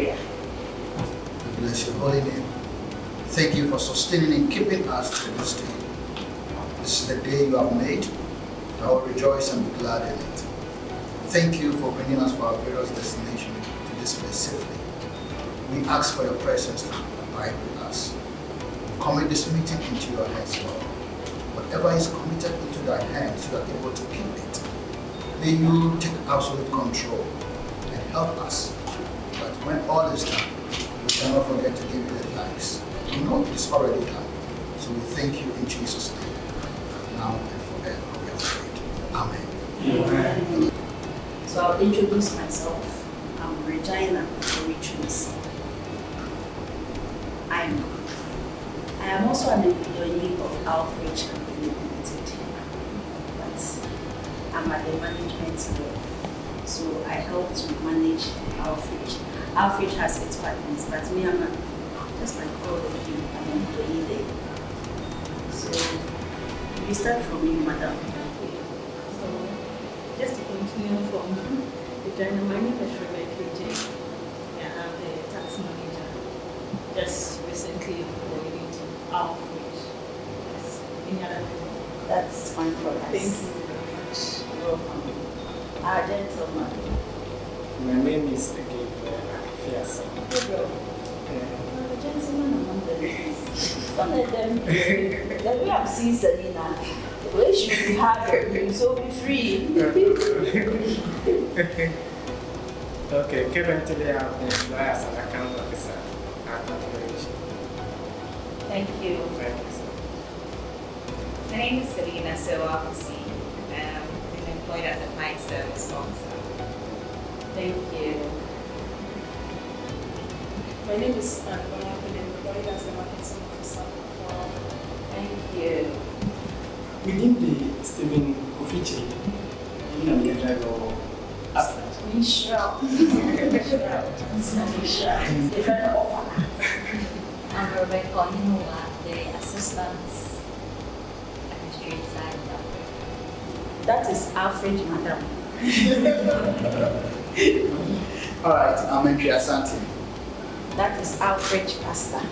prayer. We bless your holy name. Thank you for sustaining and keeping us to this day. This is the day you have made. I will rejoice and be glad in it. Thank you for bringing us for our various destinations to this place safely. We ask for your presence to abide with us. Commit this meeting into your hands, Lord. Whatever is committed into thy hands, you are able to keep it. May you take absolute control and help us that when all is done, we cannot forget to give you the thanks. We know it is already done. So we thank you in Jesus' name. Now and forever we have prayed. Amen. Amen. So I'll introduce myself. I'm Regina Richards. I am also an employee of Alfreg Company Limited, but I'm at the management level. So I help to manage Alfreg. Alfreg has its partners, but me, I'm just like all of you, I'm an employee there. So we start from you, madam. So just to continue from Regina, my name is Rebecca J. And I'm the tax manager. Just recently employed into Alfreg. Yes. Any other thing? That's fine for us. Thank you very much. You're welcome. Our gentleman. My name is again Fiasa. The gentleman among the ladies. Some of them, the way I've seen Selena, the way she will be hard, so be free. Okay, currently I'm employed as an account officer at Alfreg. Thank you. Thank you, sir. My name is Selena Sewa Hussein. I'm employed as a client service officer. Thank you. My name is Anna. I've been employed as a marketing officer for. Thank you. Within the Stephen Kofichi, you know, the driver or Alfreg. Michelle. Different offer. I'm Rebecca Oninoa, the assistant administrator at Alfreg. That is Alfreg, madam. All right, I'm Entry Asante. That is Alfreg pastor.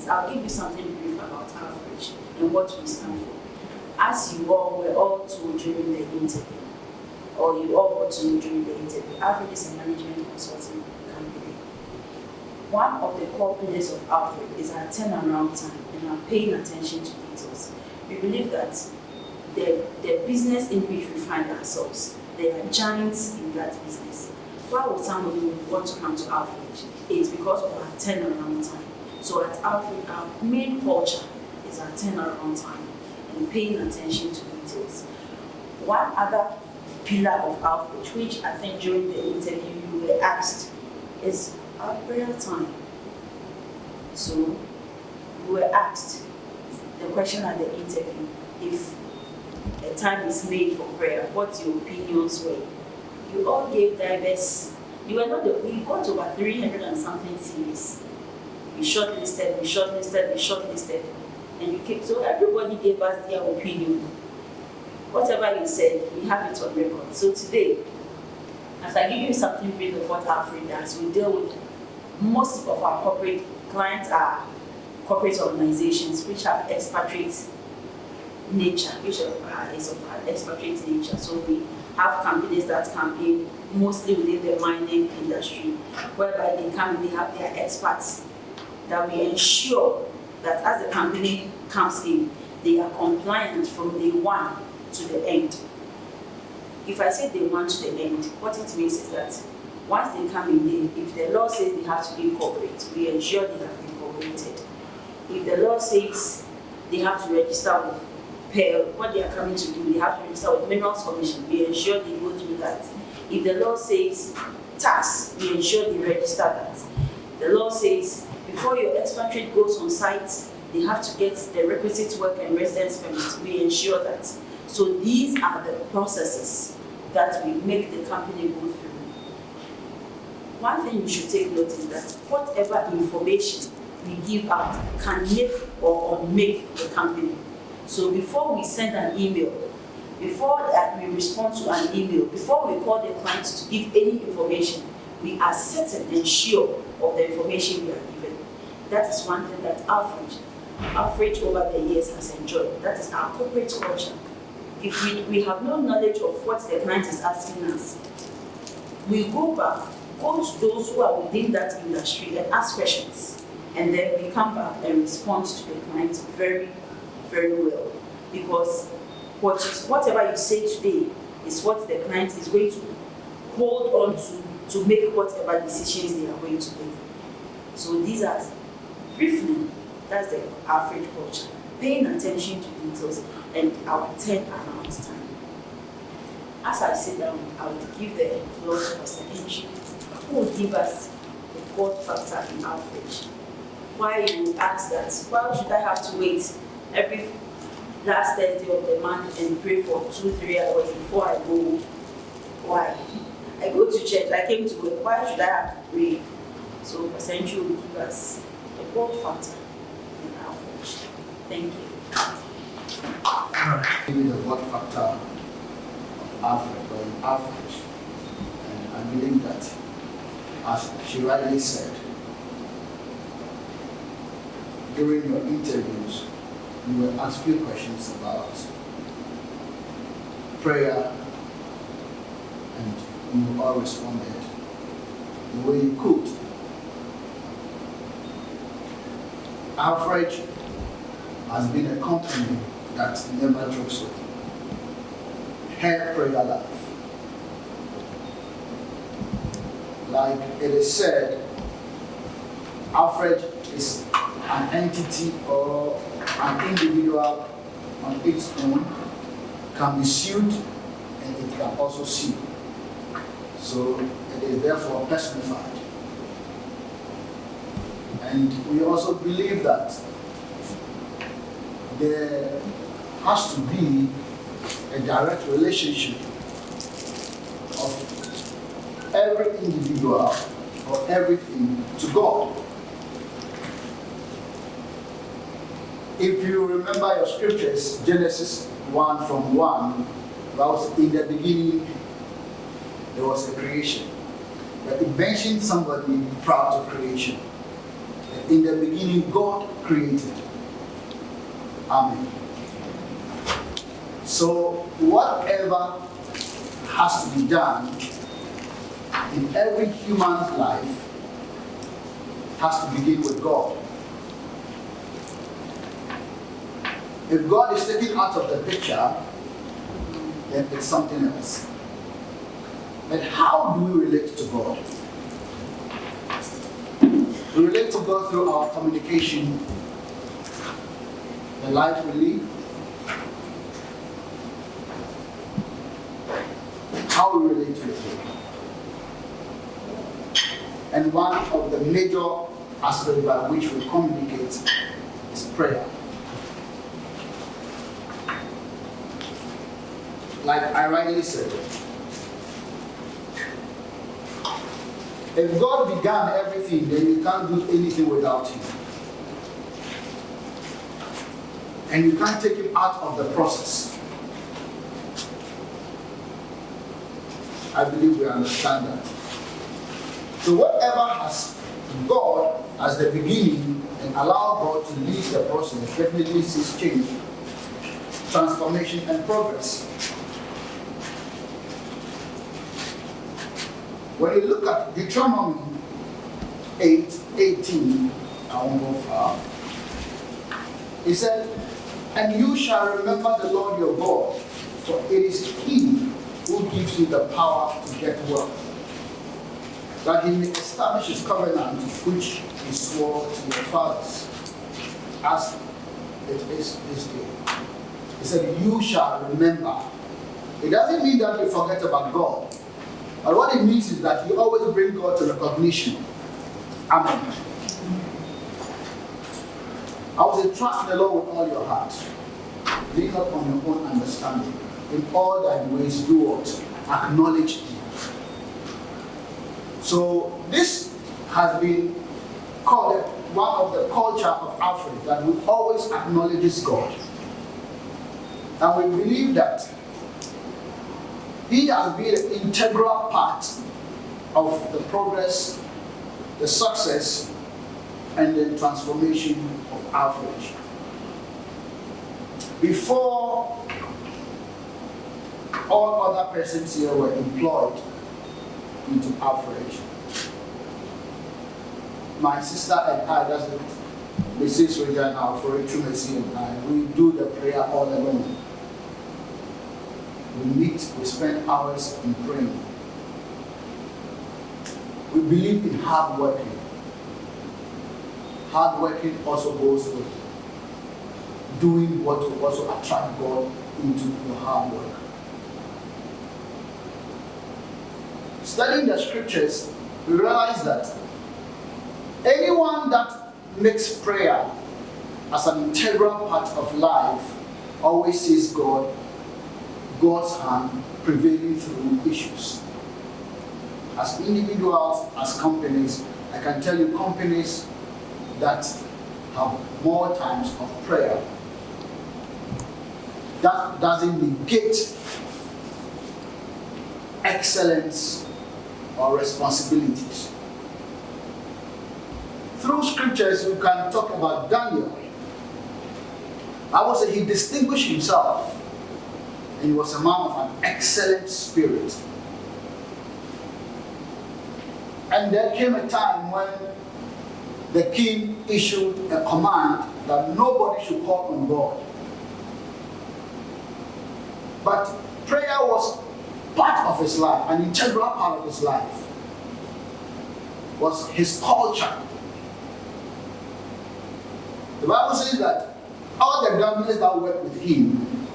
I'll give you something brief about Alfreg and what we stand for. As you all were all told during the interview, or you all got to know during the interview, Alfreg is a management consulting company. One of the core pillars of Alfreg is our turnaround time and our paying attention to details. We believe that the business in which we find ourselves, there are giants in that business. Why would somebody want to come to Alfreg? It's because of our turnaround time. So at Alfreg, our main culture is our turnaround time and paying attention to details. One other pillar of Alfreg, which I think during the interview you were asked, is our prayer time. So we were asked the question at the interview, if a time is made for prayer, what your opinions were. You all gave diverse, we got over 300 and something series. We shortlisted, and you kept, so everybody gave us their opinion. Whatever you said, we have it on record. So today, as I give you something brief of what Alfreg does, we deal with most of our corporate clients are corporate organizations which have expatriate nature, which is of an expatriate nature. So we have companies that come in mostly within the mining industry, whereby they come and they have their experts that we ensure that as the company comes in, they are compliant from day one to the end. If I say day one to the end, what it means is that once they come in, if the law says they have to incorporate, we ensure they have incorporated. If the law says they have to register with what they are coming to do, they have to register with Minerals Commission, we ensure they go through that. If the law says tax, we ensure they register that. The law says before your expatriate goes on site, they have to get the requisite work and residence permit, we ensure that. So these are the processes that we make the company go through. One thing you should take note is that whatever information we give out can make or unmake the company. So before we send an email, before that we respond to an email, before we call the client to give any information, we are certain and sure of the information we are given. That is one thing that Alfreg over the years has enjoyed. That is our corporate culture. If we have no knowledge of what the client is asking us, we go to those who are within that industry and ask questions. And then we come back and respond to the client very, very well. Because whatever you say today is what the client is going to hold on to make whatever decisions they are going to make. So these are, briefly, that's the Alfreg culture. Paying attention to details and our turnaround time. As I sit down, I would give the floor to Pastor Henry, who will give us the God factor in Alfreg. Why you ask that? Why should I have to wait every last Thursday of the month and pray for 2-3 hours before I go? Why? I go to church, I came to work, why should I have to pray? So Pastor Henry will give us the God factor in Alfreg. Thank you. Give me the God factor of Alfreg or in Alfreg. And I believe that, as she rightly said, during your interviews, you were asked few questions about prayer, and you all responded the way you could. Alfreg has been a company that never jokes with her prayer life. Like it is said, Alfreg is an entity or an individual on its own, can be sued and it can also sue. So it is therefore personified. And we also believe that there has to be a direct relationship of every individual or everything to God. If you remember your scriptures, Genesis 1 from 1, that was in the beginning, there was a creation. But it mentioned somebody prior to creation. In the beginning, God created. Amen. So whatever has to be done in every human's life has to begin with God. If God is taken out of the picture, then it's something else. But how do we relate to God? We relate to God through our communication, the life we live, how we relate to Him. And one of the major aspects by which we communicate is prayer. Like I rightly said, if God began everything, then you can't do anything without Him. And you can't take Him out of the process. I believe we understand that. So whatever has God as the beginning and allow God to lead the process, definitely sees change, transformation, and progress. When you look at Deuteronomy 8:18, I won't go far. He said, "And you shall remember the Lord your God, for it is He who gives you the power to get wealth, that He may establish His covenant which He swore to your fathers, as it is this day." He said, "You shall remember." It doesn't mean that you forget about God. But what it means is that you always bring God to recognition. Amen. I would say, trust the Lord with all your heart. Lean not on your own understanding. In all thy ways do what? Acknowledge Him. So this has been called one of the culture of Africa, that we always acknowledges God. And we believe that He has been an integral part of the progress, the success, and the transformation of Alfreg. Before all other persons here were employed into Alfreg, my sister and I, that's Mrs. Regan and Alfreg, and I, we do the prayer all alone. We meet, we spend hours in praying. We believe in hard working. Hard working also goes with doing what will also attract God into your hard work. Studying the scriptures, we realize that anyone that makes prayer as an integral part of life always sees God's hand prevailing through issues. As individuals, as companies, I can tell you companies that have more times of prayer, that doesn't negate excellence or responsibilities. Through scriptures, we can talk about Daniel. I would say he distinguished himself, and he was a man of an excellent spirit. And there came a time when the king issued a command that nobody should call on God. But prayer was part of his life, an integral part of his life. Was his culture. The Bible says that all the governors that worked with him,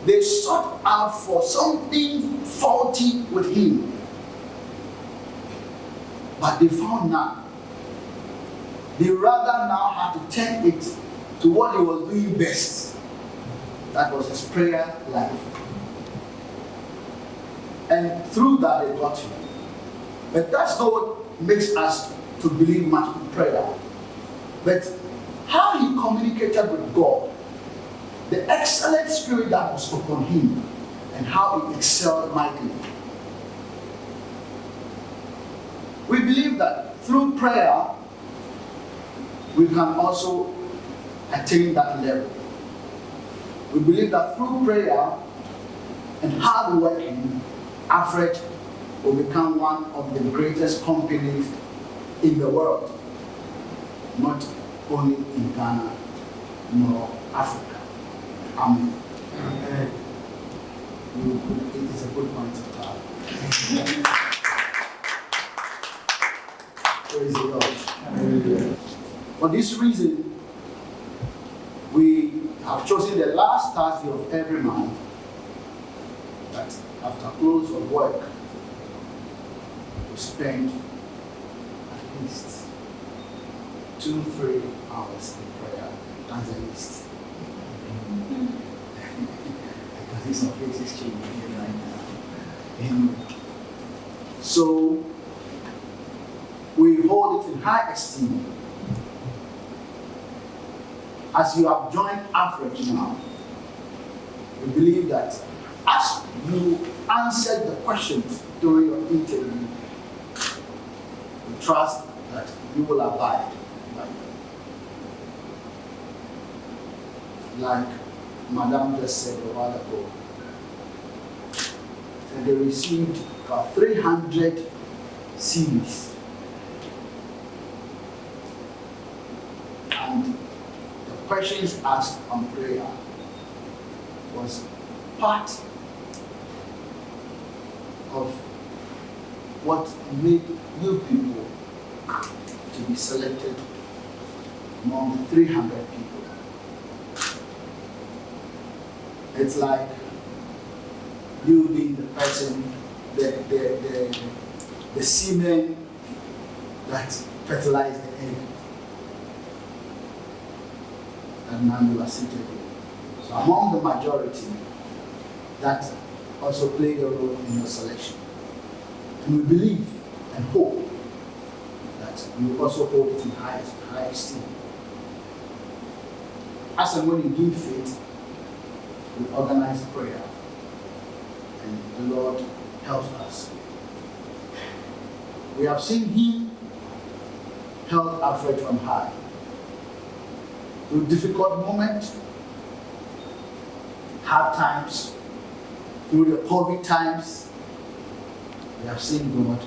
they sought out for something faulty with him. But they found none. They rather now had to turn it to what he was doing best. That was his prayer life. And through that they got him. But that's not what makes us to believe much in prayer. But how he communicated with God, the excellent spirit that was upon him, and how he excelled mightily. We believe that through prayer, we can also attain that level. We believe that through prayer and hard working, Alfreg will become one of the greatest companies in the world, not only in Ghana, nor Africa. Amen. Amen. It is a good point of time. Praise the Lord. Amen. For this reason, we have chosen the last Thursday of every month, that after close of work, we spend at least 2-3 hours in prayer. That's the least. Because it's not faces changing right now. So we hold it in high esteem. As you have joined Alfreg now, we believe that as you answered the questions during your interview, we trust that you will abide by them. Like Madame just said a while ago, and they received about 300 CVs. And the questions asked on prayer was part of what made you people to be selected among the 300 people. It's like you being the person, the semen that fertilized the egg. And now you are seated here. So among the majority, that also played a role in your selection. And we believe and hope that you also hold it in high esteem. As and when you give faith, we organize prayer, and the Lord helps us. We have seen him held Alfreg from high. Through difficult moments, hard times, through the COVID times, we have seen God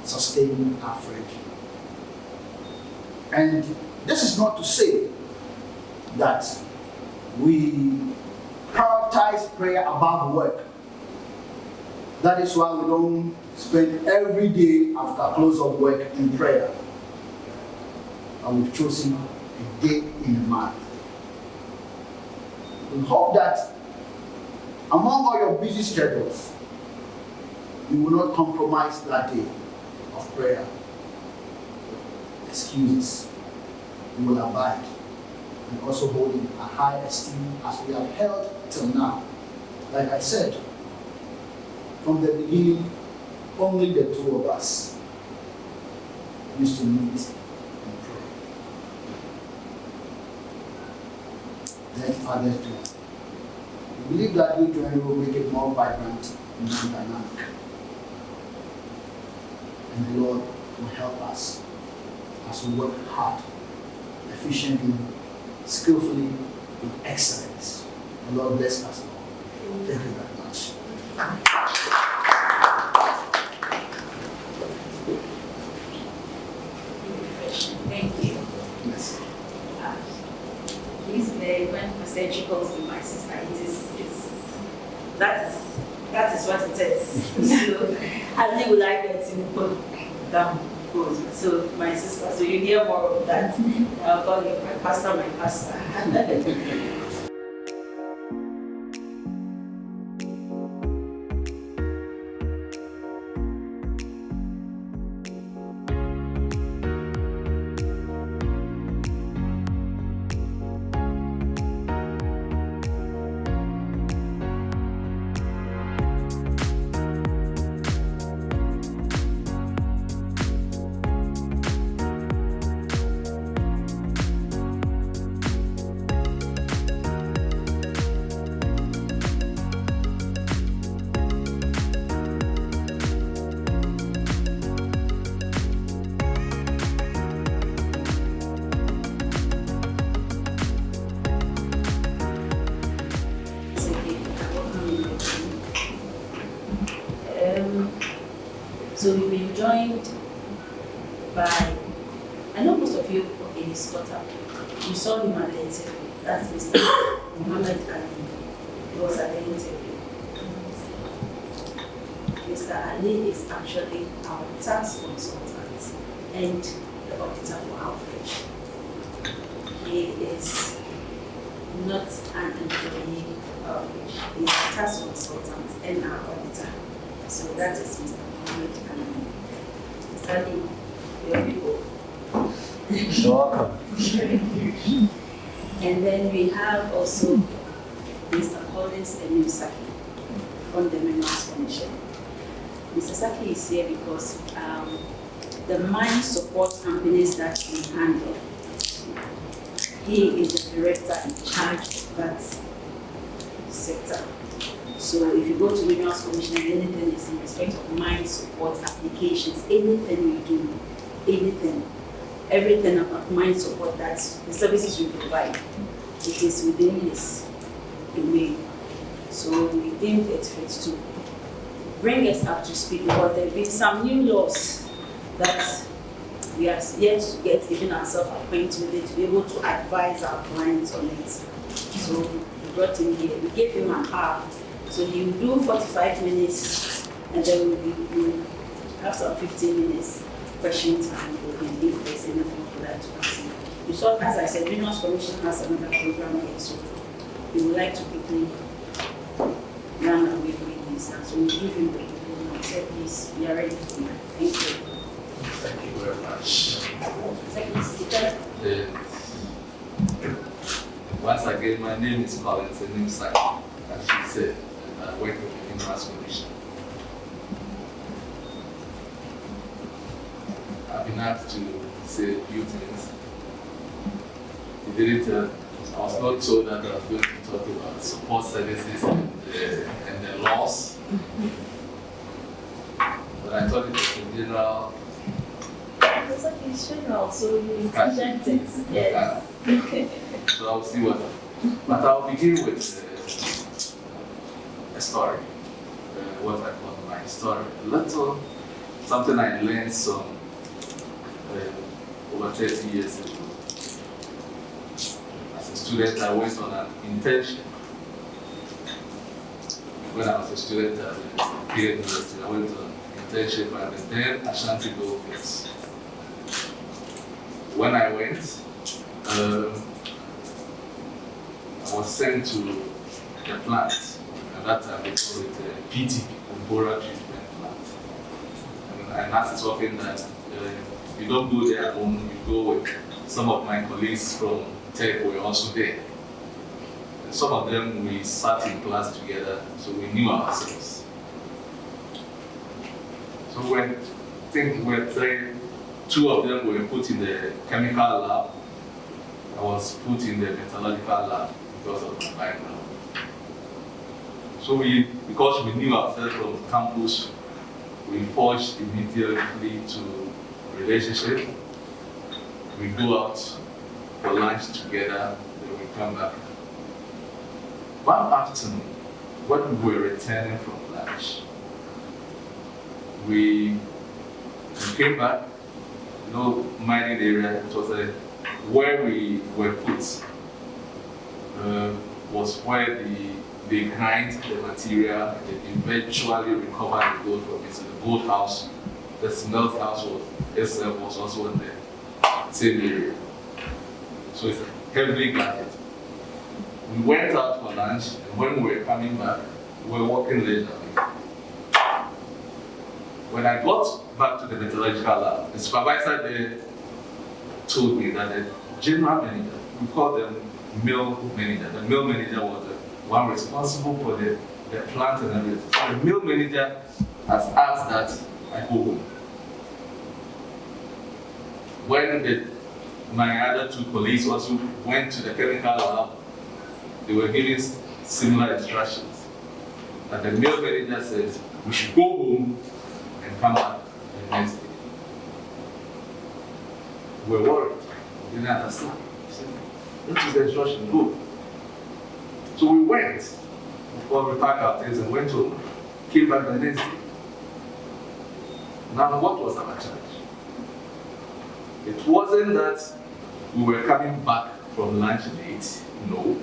sustain Alfreg. And this is not to say that we prioritize prayer above work. That is why we don't spend every day after close of work in prayer. And we've chosen a day in a month. We hope that among all your busy schedules, you will not compromise that day of prayer. Excuses. You will abide and also hold in a high esteem as we have held till now. Like I said, from the beginning, only the two of us used to meet and pray. Let others do it. We believe that you journey will make it more vibrant and more dynamic. And the Lord will help us as we work hard, efficiently, skillfully, with excellence. The Lord bless us all. Thank you very much. Thank you. Yes. Please, when Pastor Chi calls me my sister, that is what it is. So I really would like it to put down. So my sister, so you hear more of that. I'll call you my pastor. So we've been joined by, I know most of you in his quarter, you saw him at the interview. That's Mr. Muhammad Ali. He was at the interview. Mr. Ali is actually our tax consultant and the auditor for Alfreg. He is not an employee of Alfreg. He is a tax consultant and our auditor. So that is Mr. Mr. Ali, your people. You're welcome. And then we have also Mr. Collins and Ms. Saki from the Minerals Commission. Mr. Saki is here because the mine support companies that we handle, he is the director in charge of that sector. So if you go to Minerals Commission, anything is in respect of mine support applications, anything we do, anything, everything about mine support, that's the services we provide, it is within his domain. So we deemed it fit to bring us up to speed because there have been some new laws that we are yet to get even ourselves acquainted with it, to be able to advise our clients on it. So we brought him here, we gave him an hour. So he will do 45 minutes and then we'll have some 15 minutes question time if there's anything for that to continue. You saw, as I said, Minerals Commission has another program here, so we would like to quickly run away with this. And so we'll give him the program and say, please, we are ready for you. Thank you. Thank you very much. Second speaker. Once again, my name is Collins and Ms. Saki, as she said, and I work with the Minerals Commission. I've been asked to say a few things. The editor, I was not told that I was going to talk about support services and the laws, but I thought it was general. It's like it's general, so you interject it. Yes. So I'll see what. But I'll begin with a story. What I call my story. A little something I learned some over 30 years ago. As a student, I went on an internship. When I was a student at the university, I went on an internship at the then Ashanti Gold Fields. When I went, I was sent to the plant. At that time, they called it a PT, a Bora treatment plant. And as it's often that you don't go there alone, you go with some of my colleagues from Tech were also there. And some of them, we sat in class together, so we knew ourselves. So when things were three, two of them were put in the chemical lab. I was put in the metallurgical lab because of my background. So because we knew ourselves from campus, we forged immediately to relationship. We go out for lunch together, then we come back. One afternoon, when we were returning from lunch, we came back, mining area. It was where we were put, was where they grind the material and they eventually recover the gold from it. So the gold house, the smelt house was also in the same area. So it's heavily guarded. We went out for lunch, and when we were coming back, we were walking leisurely. When I got back to the metallurgical lab, the supervisor there told me that the general manager, we call them mill manager. The mill manager was the one responsible for the plant and everything. So the mill manager has asked that I go home. When my other two colleagues also went to the chemical lab, they were given similar instructions. That the mill manager said we should go home and come back the next day. We were worried. We didn't understand. We said, that is the instruction, go. So we went, before we packed our things and went home, came back the next day. Now, what was our charge? It wasn't that we were coming back from lunch late, no,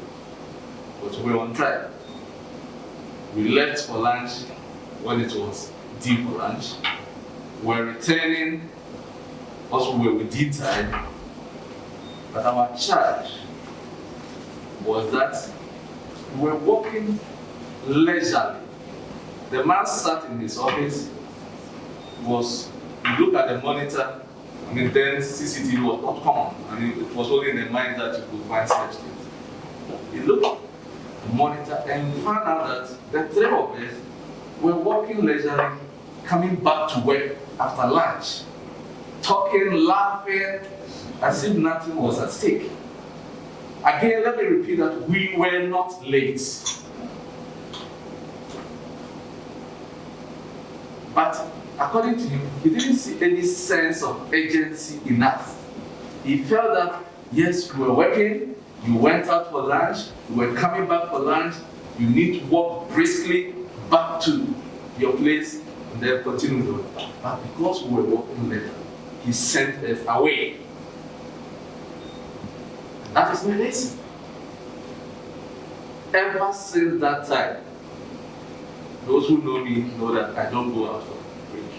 but we were on time. We left for lunch when it was due for lunch. We were returning, also we were within time, but our charge was that we were walking leisurely. The man sat in his office, you look at the monitor, then CCTV was not common. It was only in the mind that you could find such things. He looked at the monitor and found out that the three of us were walking leisurely, coming back to work after lunch, talking, laughing, as if nothing was at stake. Again, let me repeat that we were not late. But according to him, he didn't see any sense of urgency in us. He felt that, yes, you were working, you went out for lunch, you were coming back for lunch, you need to walk briskly back to your place and then continue to work. But because we were walking later, he sent us away. And that is my lesson. Ever since that time, those who know me know that I don't go out for break.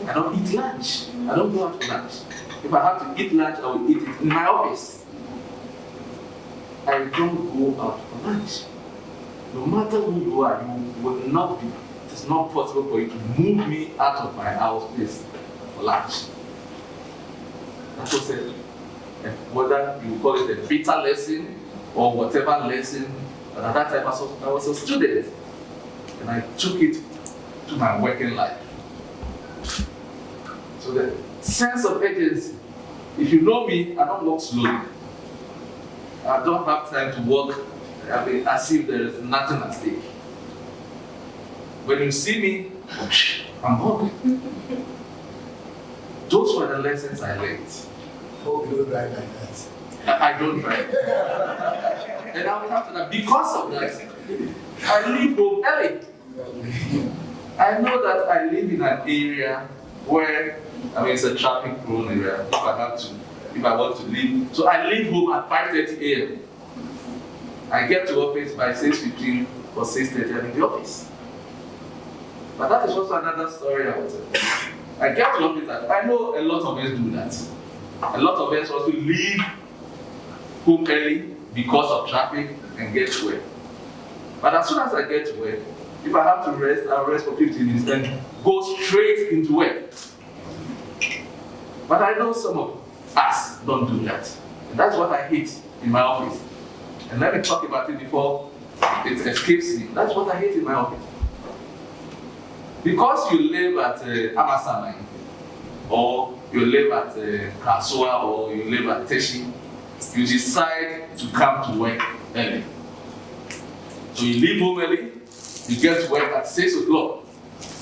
I don't eat lunch. I don't go out for lunch. If I have to eat lunch, I will eat it in my office. I don't go out for lunch. No matter who you are, you will not be. It is not possible for you to move me out of my house place for lunch. That was it. And whether you call it a bitter lesson or whatever lesson, but at that time I was a student. And I took it to my working life. So the sense of urgency, if you know me, I don't walk slowly. I don't have time to walk as if there is nothing at stake. When you see me, I'm hungry. Those were the lessons I learned. Hope you don't drive like that. I don't drive. And I'll come to that. Because of that, I leave home early. I know that I live in an area where, it's a traffic prone area. If I want to leave. So I leave home at 5:30 a.m. I get to office by 6:15 or 6:30. I'm in the office. But that is also another story I will tell. I get to office that I know a lot of us do that. A lot of us also leave home early because of traffic and get to work. But as soon as I get to work, if I have to rest, I'll rest for 15 minutes, then go straight into work. But I know some of us don't do that. And that's what I hate in my office. And let me talk about it before it escapes me. That's what I hate in my office. Because you live at Amasamai, or you live at Kasua, or you live at Teshi, you decide to come to work early. So you leave home early, you get to work at 6 o'clock.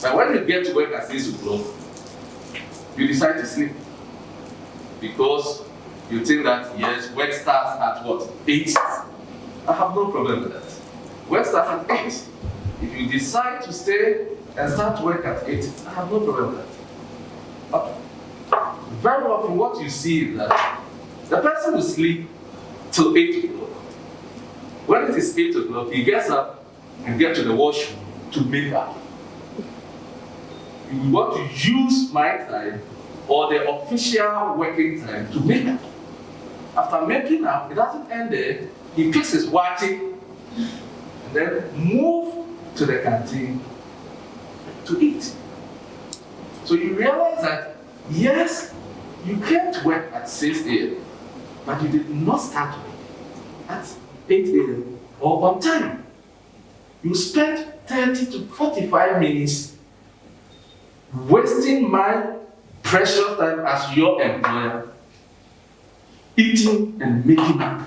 But when you get to work at 6 o'clock, you decide to sleep. Because you think that, yes, work starts at what? 8? I have no problem with that. Work starts at 8. If you decide to stay and start work at 8, I have no problem with that. Very often what you see is that the person will sleep till 8 o'clock. When it is 8 o'clock, he gets up and gets to the washroom to make up. You want to use my time or the official working time to make up. After making up, it doesn't end there. He picks his watching and then move to the canteen to eat. So you realize that, yes, you came to work at 6 a.m., but you did not start work at 8 a.m. or on time. You spent 30 to 45 minutes wasting my precious time as your employer, eating and making up.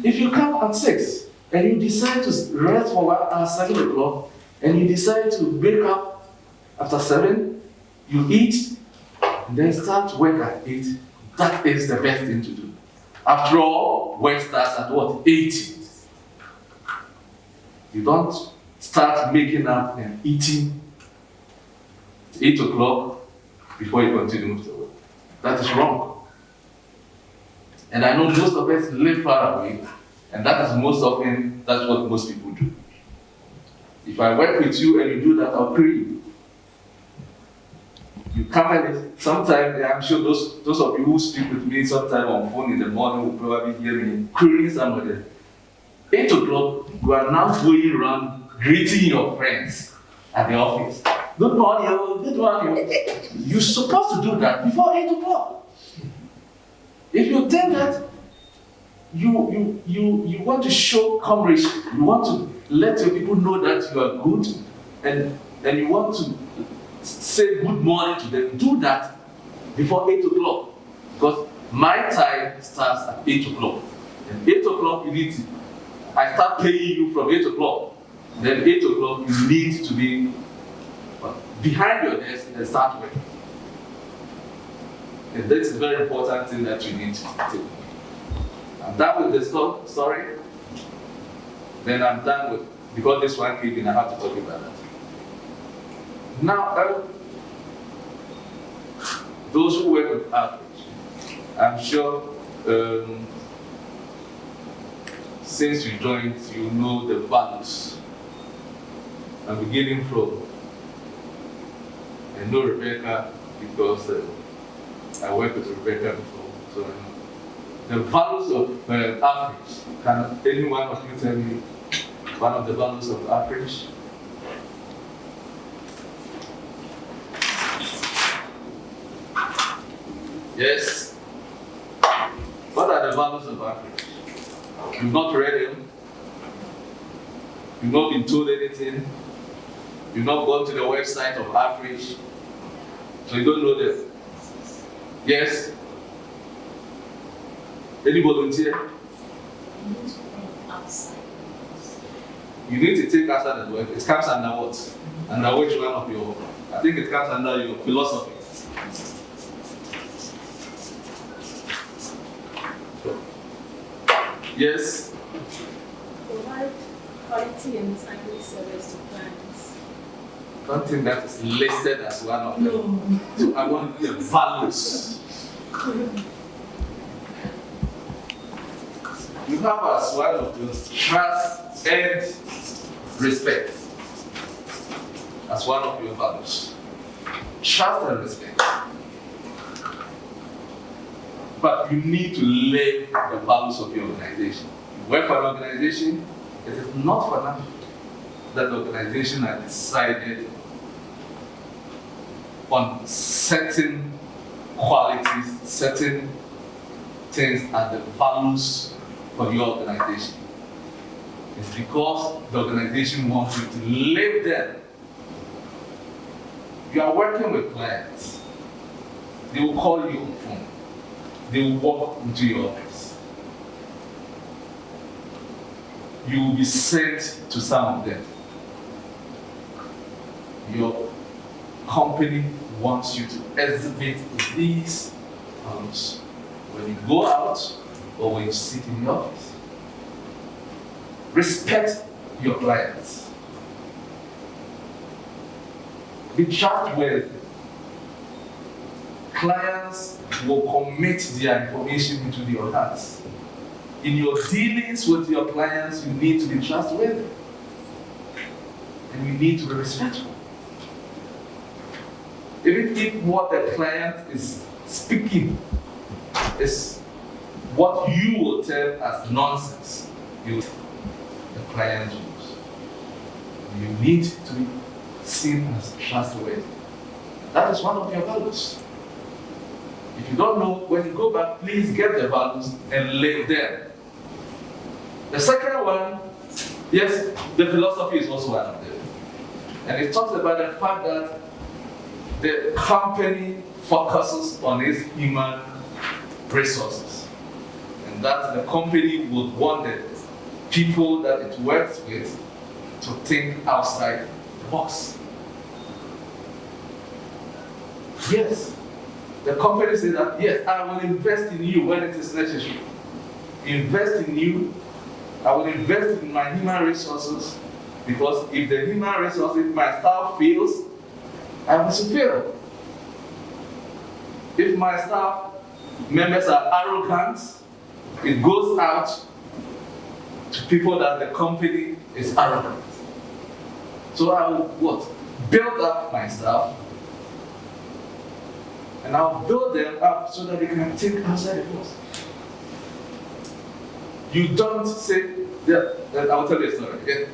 If you come at 6 and you decide to rest for 1 hour, 7 o'clock, and you decide to wake up after 7, you eat, and then start work at 8, that is the best thing to do. After all, work starts at what? 8. You don't start making up and eating at 8 o'clock before you continue with the work. That is wrong. And I know most of us live far away, and that's what most people do. If I work with you and you do that, I'll pray you. You come and sometimes, I'm sure those of you who speak with me sometime on phone in the morning will probably hear me querying somebody. 8 o'clock, you are now going around greeting your friends at the office. Good morning, good morning. You're supposed to do that before 8 o'clock. If you think that you want to show comradeship, you want to let your people know that you are good, and you want to say good morning to them, do that before 8 o'clock. Because my time starts at 8 o'clock. And 8 o'clock, I start paying you from 8 o'clock. Then 8 o'clock, you need to be behind your desk and start working. And that's a very important thing that you need to do. I'm done with the story. Then I'm done with, because this one came in, I have to talk about that. Now, those who work with Alfreg, I'm sure since you joined, you know the values. I'm beginning from, I know Rebecca because I worked with Rebecca before, so I know. The values of Alfreg. Can any one of you tell me one of the values of Alfreg? Yes. What are the values of Alfreg? You've not read them. You've not been told anything. You've not gone to the website of Alfreg. So you don't know them. Yes? Any volunteer? you need to take outside the work. It comes under what? Under which one of your? I think it comes under your philosophy. Yes. Provide quality and timely service to clients. I don't think that is listed as one of them. No. So I want the values. You have as one of those trust and respect as one of your values. Trust and respect. But you need to live the values of your organization. You work for an organization, it is not for nothing that the organization has decided on certain qualities, certain things are the values for your organization. It's because the organization wants you to live them. You are working with clients. They will call you on the phone. They will walk into your office. You will be sent to some of them. Your company wants you to exhibit these values when you go out or when you sit in the office. Respect your clients. Be trustworthy. Clients will commit their information into your hands. In your dealings with your clients, you need to be trustworthy. And you need to be respectful. Even if what the client is speaking is what you will tell as nonsense, you the client use. You need to be seen as trustworthy. That is one of your values. If you don't know, when you go back, please get the values and live them. The second one, yes, the philosophy is also one of them. And it talks about the fact that the company focuses on its human resources. And that the company would want the people that it works with to think outside the box. Yes, the company says that, yes, I will invest in you when it is necessary. Invest in you, I will invest in my human resources, because if the human resources, my staff fails, I must fail. If my staff members are arrogant, it goes out to people that the company is arrogant. So I will what? Build up my staff, and I'll build them up so that they can think outside the box. You don't say, I'll tell you a story. Okay?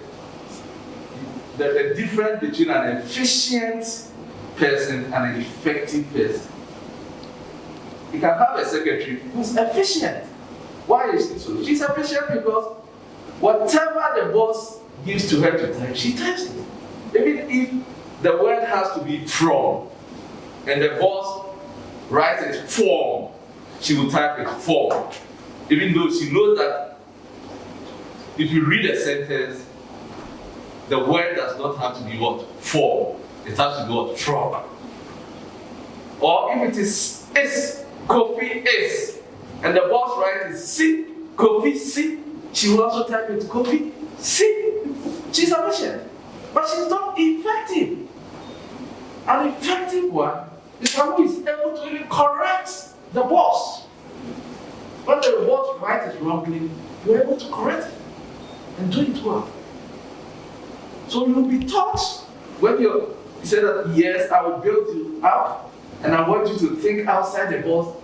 The difference between an efficient person and an effective person. You can have a secretary who's efficient. Why is she so? She's efficient because whatever the boss gives to her to type, she types it. Even if the word has to be from, and the boss writes it form, she will type it form. Even though she knows that if you read a sentence, the word does not have to be what? Form. It has to be what? From. Or if it is Kofi is, and the boss writes C, Kofi C, she will also type it Kofi C. She's efficient, but she's not effective. An effective one is someone who is able to even correct the boss. When the boss writes it wrongly, you're able to correct it and do it well. So you'll be taught when you say that, yes, I will build you up and I want you to think outside the box.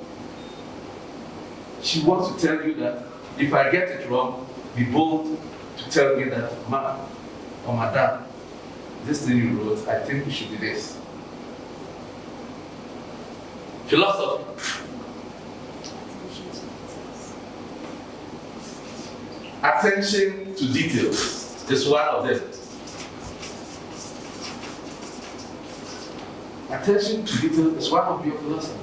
She wants to tell you that if I get it wrong, be bold to tell me that, ma'am or madam, this thing you wrote, I think it should be this. Philosophy. Attention to details is one of them. Attention to detail is one of your philosophy,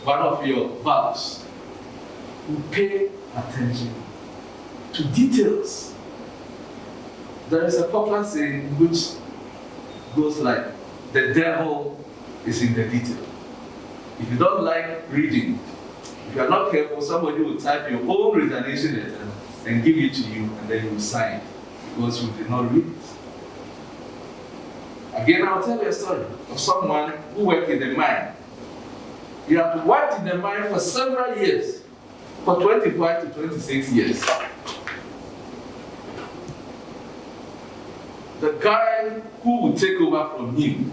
one of your values. You pay attention to details. There is a popular saying which goes like, the devil is in the detail. If you don't like reading, if you are not careful, somebody will type your own resignation letter and give it to you, and then you will sign it because you did not read it. Again, I'll tell you a story of someone who worked in the mine. He had worked in the mine for several years, for 25 to 26 years. The guy who will take over from him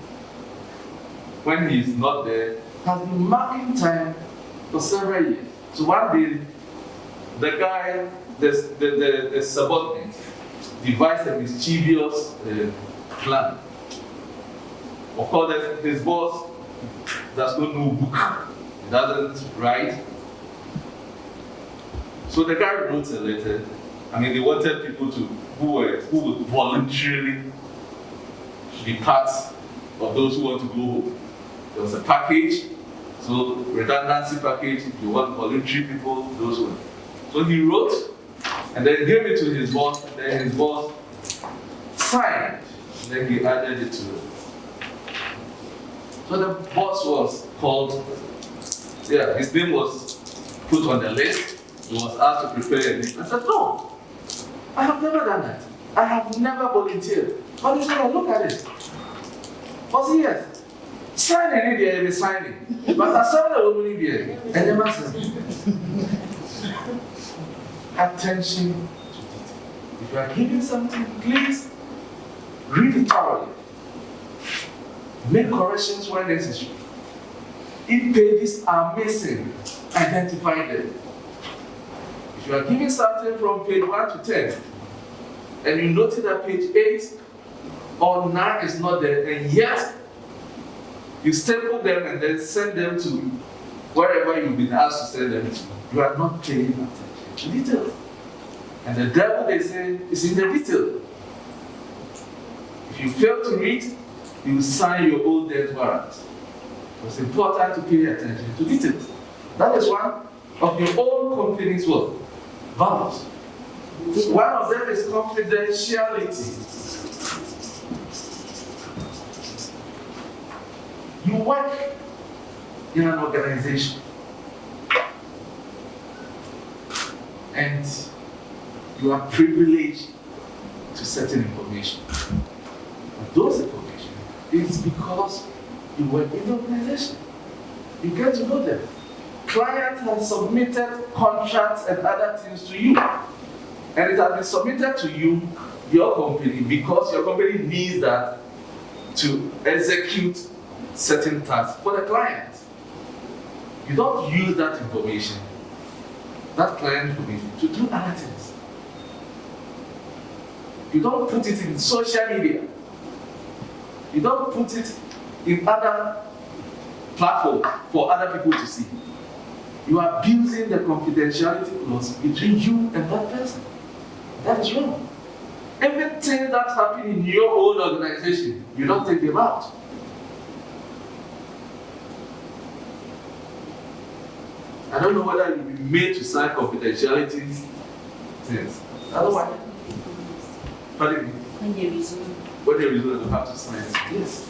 when he is not there has been marking time for several years. So one day, the guy, the subordinate, devised a mischievous plan. Of course, his boss does not know book, he doesn't write. So the guy wrote a letter. I mean, they wanted people to who would voluntarily be part of those who want to go home. There was a package, so redundancy package. If you want voluntary people, those ones. So he wrote, and then gave it to his boss, and then his boss signed, and then he added it to it. So the boss was called, his name was put on the list. He was asked to prepare a list. I said, no, I have never done that. I have never volunteered. But he said, look at it. But yes, signing in there, he's signing. But I saw the woman in there, and the master. Attention to detail. If you are giving something, please read it thoroughly. Make corrections where necessary. If pages are missing, identify them. If you are giving something from page 1 to 10, and you notice that page 8 or 9 is not there, and yet you staple them and then send them to wherever you've been asked to send them to, you are not paying attention to detail. And the devil, they say, is in the detail. If you fail to read, you sign your own death warrant. It's important to pay attention to details. That is one of your own company's values. One of them is confidentiality. You work in an organization, and you are privileged to certain information. But those information is because you work in the organization. You get to know them. Client has submitted contracts and other things to you. And it has been submitted to you, your company, because your company needs that to execute certain tasks for the client. You don't use that information, that client information, to do other things. You don't put it in social media. You don't put it in other platforms for other people to see. You are abusing the confidentiality clause between you and that person. That is wrong. Everything that happens in your own organization, you don't take them out. I don't know whether you'll be made to sign confidentiality things. Otherwise, pardon me? When they resume, you have to sign it. Yes.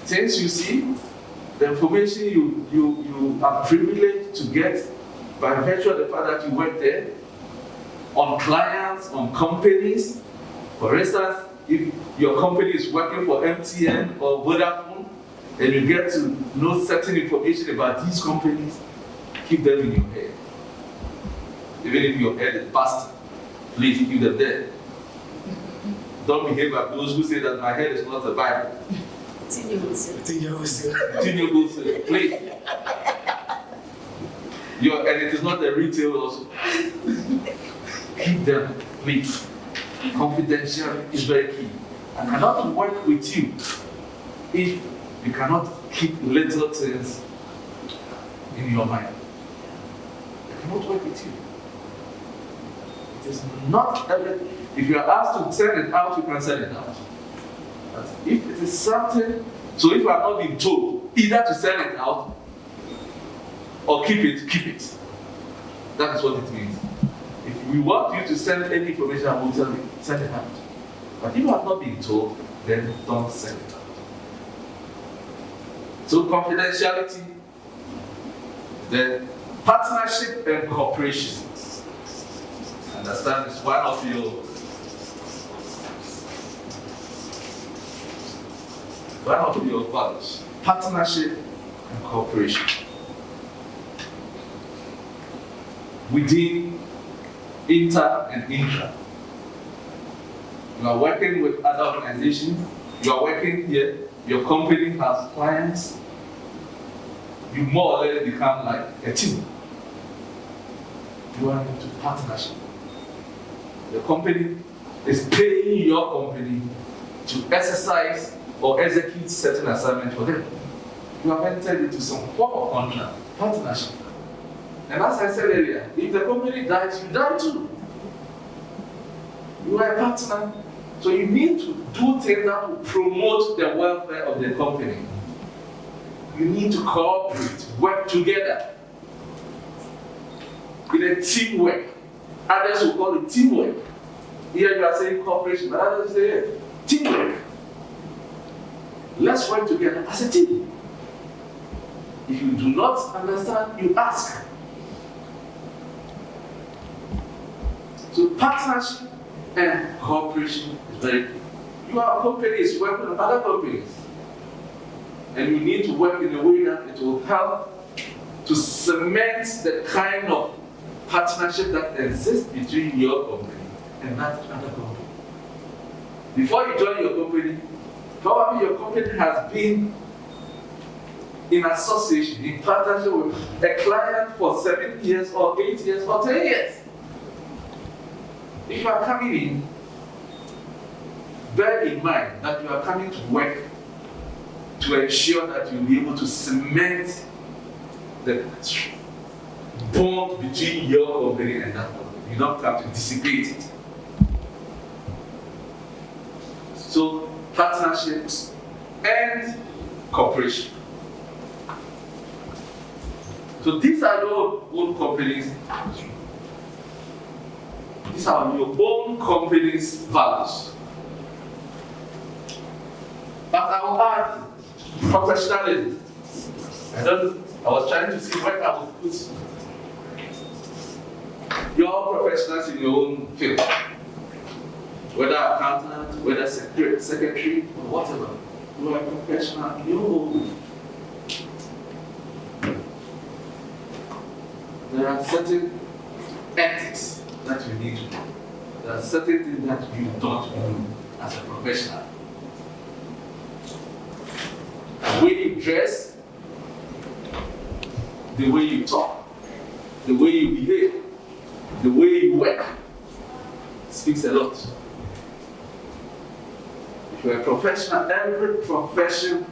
Things you see, the information you are privileged to get by virtue of the fact that you work there, on clients, on companies. For instance, if your company is working for MTN or Vodafone, and you get to know certain information about these companies, keep them in your head. Even if your head is busted, please keep them there. Don't behave like those who say that my head is not a Bible. Please. And it is not a retail also. Keep them, please. Confidential is very key. I cannot work with you if you cannot keep little things in your mind. I cannot work with you. It is not everything. If you are asked to send it out, you can send it out. But if it is something, so if you are not being told either to send it out or keep it, keep it. That is what it means. If we want you to send any information, I will tell you, send it out. But if you have not been told, then don't send it out. So confidentiality, then partnership and cooperation. Understand is one of your values. Partnership and cooperation. Within inter and intra. You are working with other organizations, you are working here, your company has clients, you more or less become like a team. You are into partnership. The company is paying your company to exercise or execute certain assignments for them. You have entered into some form of contract, partnership. And as I said earlier, if the company dies, you die too. You are a partner, so you need to do things that will promote the welfare of the company. You need to cooperate, work together in a teamwork. Others will call it teamwork. Here you are saying cooperation, but others say teamwork. Let's work together as a team. If you do not understand, you ask. So partnership and cooperation is very key. Your company is working with other companies. And you need to work in a way that it will help to cement the kind of partnership that exists between your company and that other company. Before you join your company, probably your company has been in association, in partnership with a client for 7 years or 8 years or 10 years. If you are coming in, bear in mind that you are coming to work to ensure that you'll be able to cement the bond between your company and that company. You don't come to dissipate it. So, partnerships and cooperation. So these are your own companies. These are your own company's values. But I will add professionalism. I was trying to see where I would put your professionals in your own field. Whether accountant, whether secretary, or whatever. You are a professional in your own. There are certain ethics that you need to do. There are certain things that you don't do as a professional. The way you dress, the way you talk, the way you behave, the way you work speaks a lot. If you're a professional, every profession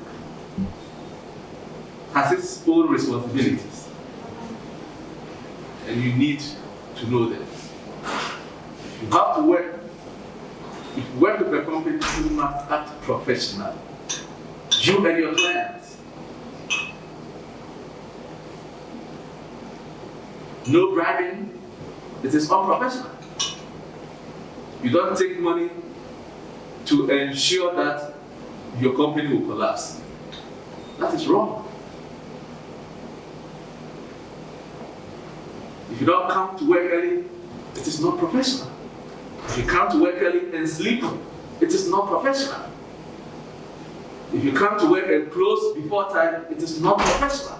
has its own responsibilities. And you need to know them. If you have to work, if you work with a company, you must act professional. You and your clients. No bribing, it is unprofessional. You don't take money to ensure that your company will collapse. That is wrong. If you don't come to work early, it is not professional. If you come to work early and sleep, it is not professional. If you come to work and close before time, it is not professional.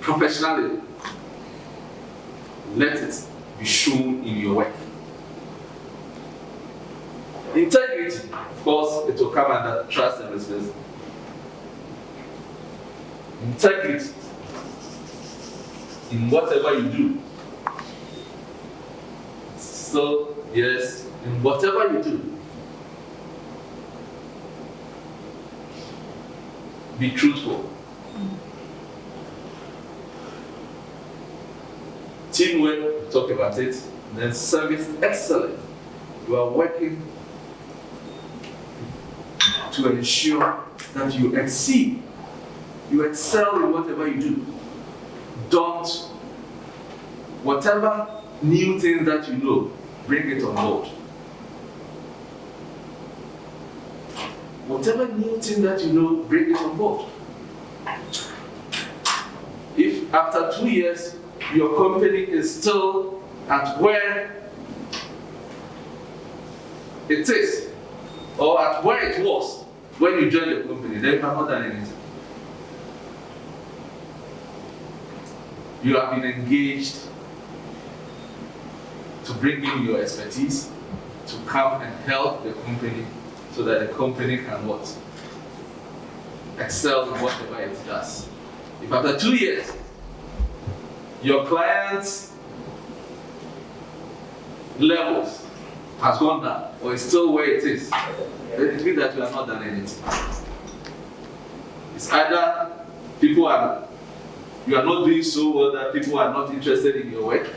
Professionally, let it be shown in your work. Integrity, of course, it will come under trust and responsibility. Integrity in whatever you do. So, yes, in whatever you do, be truthful. Teamwork, talk about it. Then service excellence. You are working to ensure that you exceed. You excel in whatever you do. Don't whatever new things that you know, bring it on board. Whatever new thing that you know, bring it on board. If after 2 years, your company is still at where it is, or at where it was when you joined the company, then you have not done anything. You have been engaged to bring in your expertise, to come and help the company so that the company can what? Excel in whatever it does. If after 2 years, your client's levels has gone down, or is still where it is, then it means that you have not done anything. It's either you are not doing so well that people are not interested in your work,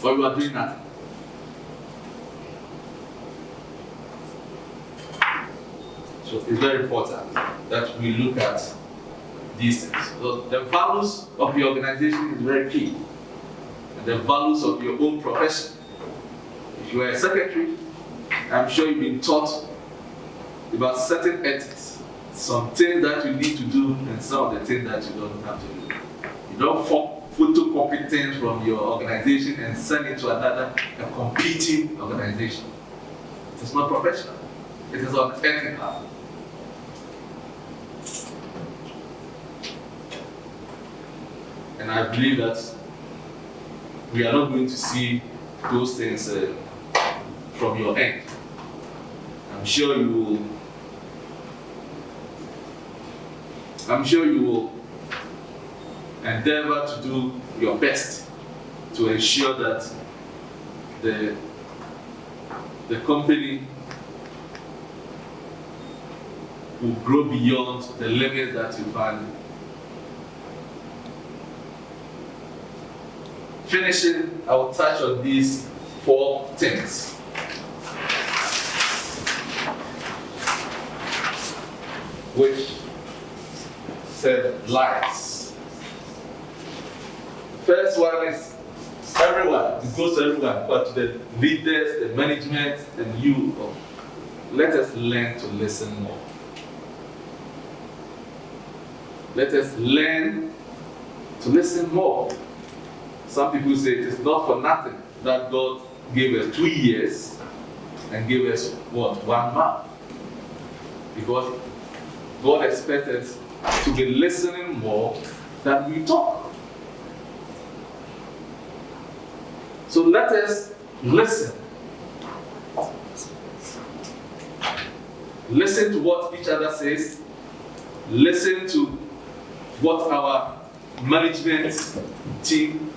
or you are doing nothing. So it's very important that we look at these things. So the values of the organization is very key. And the values of your own profession. If you are a secretary, I'm sure you've been taught about certain ethics, some things that you need to do and some of the things that you don't have to do. You don't photocopy things from your organization and send it to another, a competing organization. It is not professional. It is unethical. And I believe that we are not going to see those things from your end. I'm sure you will endeavor to do your best to ensure that the company will grow beyond the limits that you find. Finishing, I will touch on these 4 things. Which said lies. First one is everyone, it goes to everyone, but to the leaders, the management, and you. Let us learn to listen more. Let us learn to listen more. Some people say it is not for nothing that God gave us 2 years and gave us what? 1 month. Because God expects us to be listening more than we talk. So let us listen. Listen to what each other says. Listen to what our management team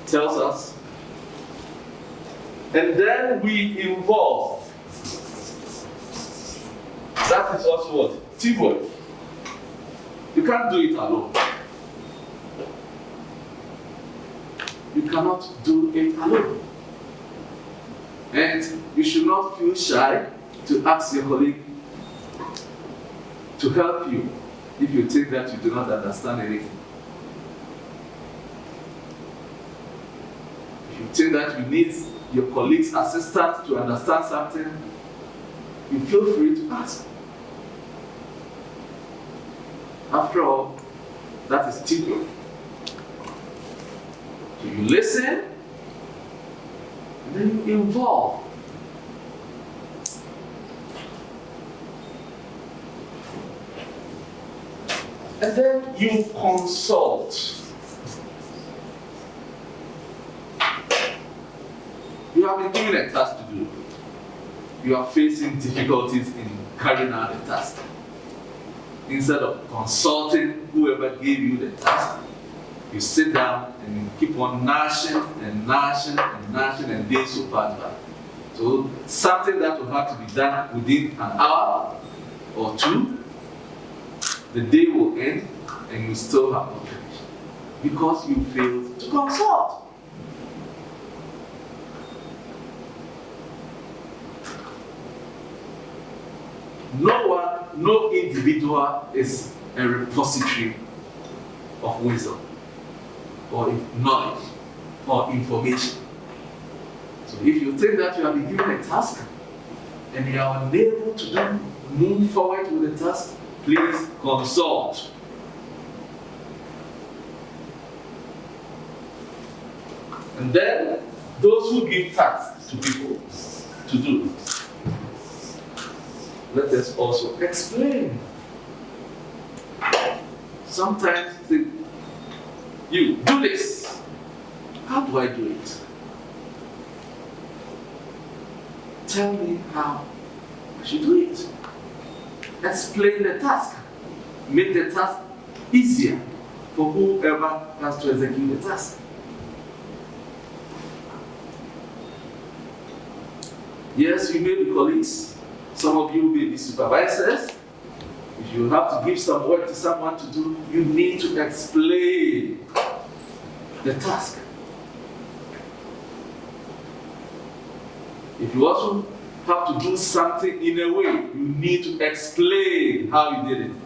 tells us. And then we involve. That is also what? Teamwork. You can't do it alone. You cannot do it alone. And you should not feel shy to ask your colleague to help you if you think that you do not understand anything. If you think that you need your colleague's assistance to understand something, you feel free to ask. After all, that is teamwork. So you listen, and then you involve. And then you consult. You have been given a task to do. You are facing difficulties in carrying out the task. Instead of consulting whoever gave you the task, you sit down and you keep on gnashing and gnashing and gnashing, and days will pass by. So something that will have to be done within an hour or 2, the day will end and you still have not finished because you failed to consult. No individual is a repository of wisdom, or knowledge, or information. So if you think that you have been given a task and you are unable to then move forward with the task, please consult. And then those who give tasks to people to do, let us also explain. Sometimes you do this. How do I do it? Tell me how I should do it. Explain the task. Make the task easier for whoever has to execute the task. Yes, you may be colleagues. Some of you may be supervisors. If you have to give some work to someone to do, you need to explain the task. If you also have to do something in a way, you need to explain how you did it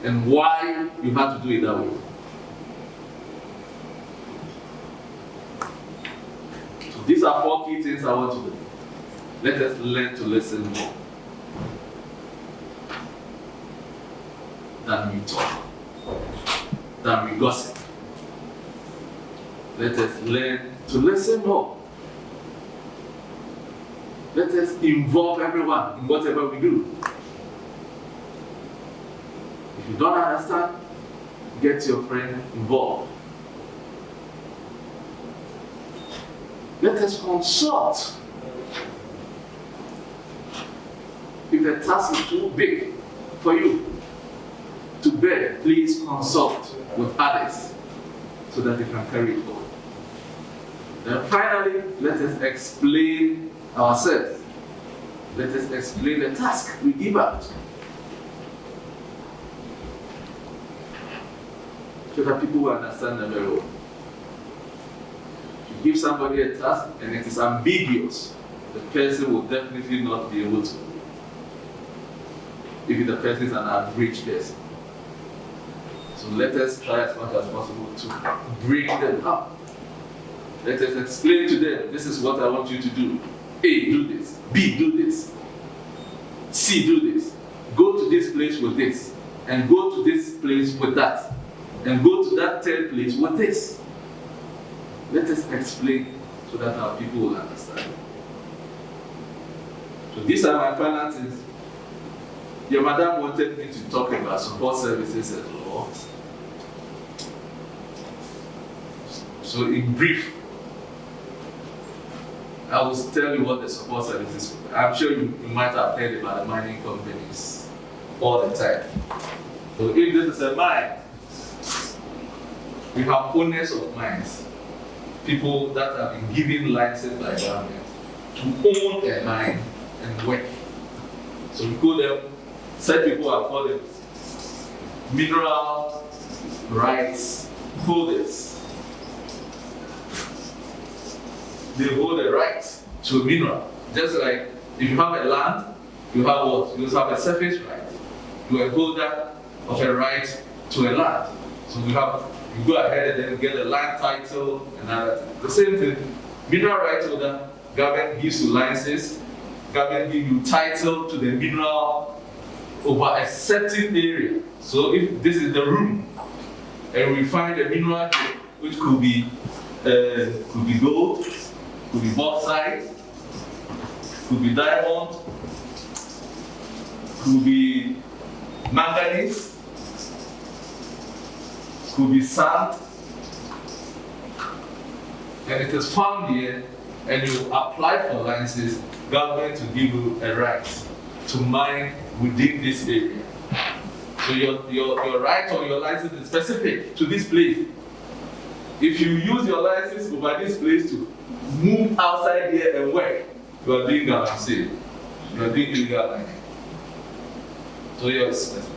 and why you had to do it that way. So these are 4 key things I want to do. Let us learn to listen more than we talk, than we gossip. Let us learn to listen more. Let us involve everyone in whatever we do. If you don't understand, get your friend involved. Let us consult. If the task is too big for you to bear, please consult with others so that you can carry it forward. Then finally, let us explain ourselves. Let us explain the task we give out so that people will understand them very well. If you give somebody a task and it is ambiguous, the person will definitely not be able to. If the person is an average person. So let us try as much as possible to break them up. Let us explain to them, this is what I want you to do. A, do this. B, do this. C, do this. Go to this place with this. And go to this place with that. And go to that third place with this. Let us explain so that our people will understand. So these are my final things. Your madam wanted me to talk about support services as well. So in brief, I will tell you what the support services are. I'm sure you might have heard about the mining companies all the time. So if this is a mine, we have owners of mines, people that have been given license by government to own a mine and work. So we call them, some people are called them mineral rights holders. They hold the right to a mineral. Just like if you have a land, you have what? You also have a surface right. You are a holder of a right to a land. So you go ahead and then get a land title and other things. The same thing, mineral right holder, government gives you licenses, government gives you title to the mineral over a certain area. So if this is the room, and we find a mineral here, which could be gold, could be bauxite, could be diamond, could be manganese, could be sand, and it is found here, and you apply for licenses, government will give you a right to mine within this area. So your right or your license is specific to this place. If you use your license over this place to move outside here and work, you are doing galamsey. You are doing illegal mining. So yes.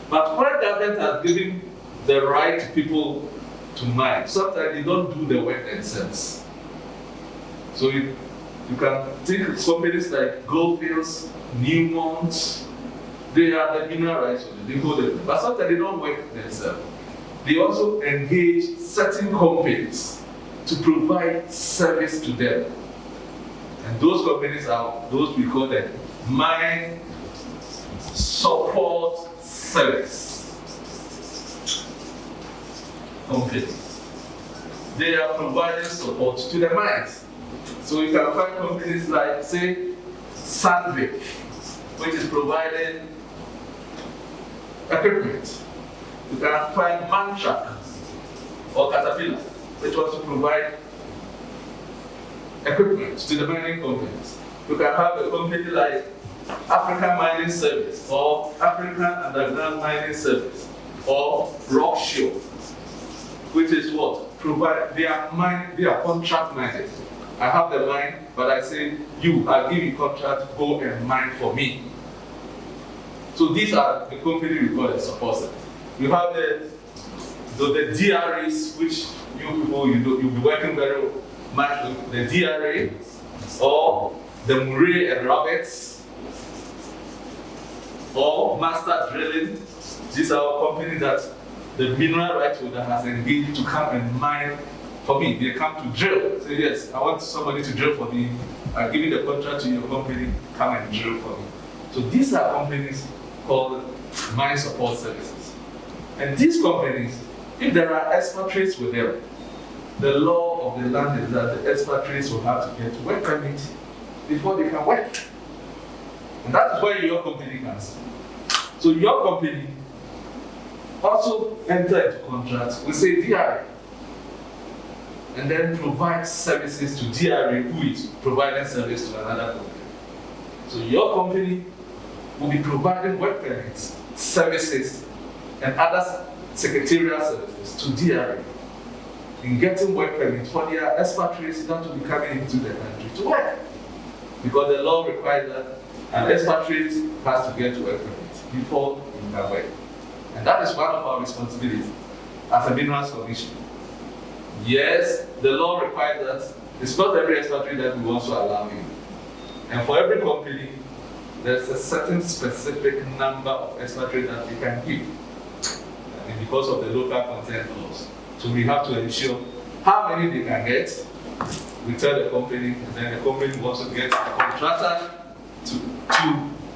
But when government has given the right to people to mine, sometimes they don't do the work themselves. So you can think of companies like Goldfields, Newmont, They have the mineral rights, they hold them. But sometimes they don't work themselves. They also engage certain companies to provide service to them. And those companies are those we call the mine support service companies. They are providing support to the mines. So you can find companies like, say, Sandvik, which is providing equipment. You can find Mantrack or Caterpillar, which also provide equipment to the mining companies. You can have a company like African Mining Service or African Underground Mining Service or Rockshore, which is what? They are contract miners. I have the mine, but I say, I'll give you contract, go and mine for me. So these are the companies we call the support service. You have the DRAs, which you people, you'll be working very much with the DRA, or the Murray and Roberts, or Master Drilling. These are companies that the mineral rights holder has engaged to come and mine for me. They come to drill. Say, yes, I want somebody to drill for me. I'll give you the contract to your company, come and drill for me. So these are companies called mine support services. And these companies, if there are expatriates with them, the law of the land is that the expatriates will have to get work permit before they can work. And that is where your company comes. So your company also enter into contracts with, say, DRA, and then provide services to DRA, who is providing service to another company. So your company will be providing work permits, services, and other secretarial services to DRA in getting work permits for their expatriates not to be coming into the country to work. Because the law requires that an expatriate has to get work permits before he can work. And that is one of our responsibilities as a Minerals Commission. Yes, the law requires that it's not every expatriate that we want to allow in. And for every company, there's a certain specific number of expatriates that we can keep. And because of the local content laws. So we have to ensure how many they can get. We tell the company, and then the company will also get a contractor to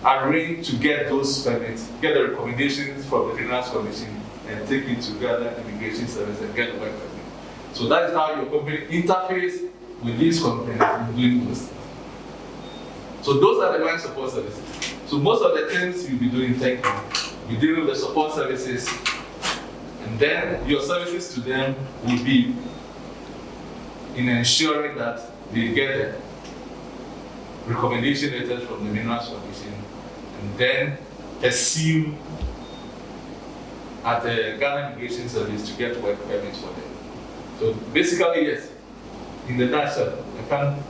arrange to get those permits, get the recommendations from the Minerals Commission, and take it to gather immigration service and get the work permit. So that is how your company interface with these companies in doing those things. So those are the mine support services. So most of the things you'll be doing, thank you. You deal with the support services, and then your services to them will be in ensuring that they get the recommendation letters from the Minerals Commission, and then pursue at the Ghana Immigration Service to get work permits for them. So basically, yes, in the nutshell, I can't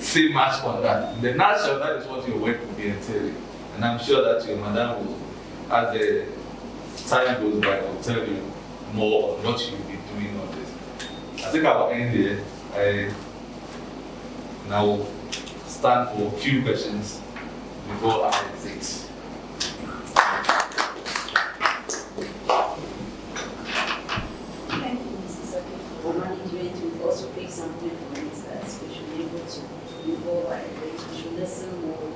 say much on that. In the nutshell, that is what your work will be entailing. And I'm sure that your madam will, as the time goes by, will tell you more on what you'll be doing on this. I think I will end there. Now will stand for a few questions before I exit. Thank you, Mrs. Aki, for management. We've also paid something for this that we should be able to involve our engagement. We should listen more,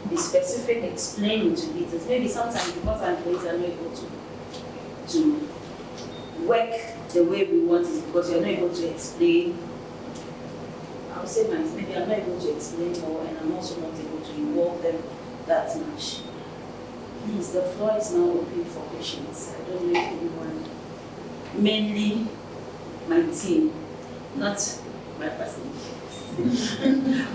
be specific, explain to details. Maybe sometimes because our employees are not able to work the way we want it because you're not able to explain. I would say maybe I'm not able to explain more, and I'm also not able to involve them that much. Please, the floor is now open for questions. I don't know if anyone, mainly my team, not my person.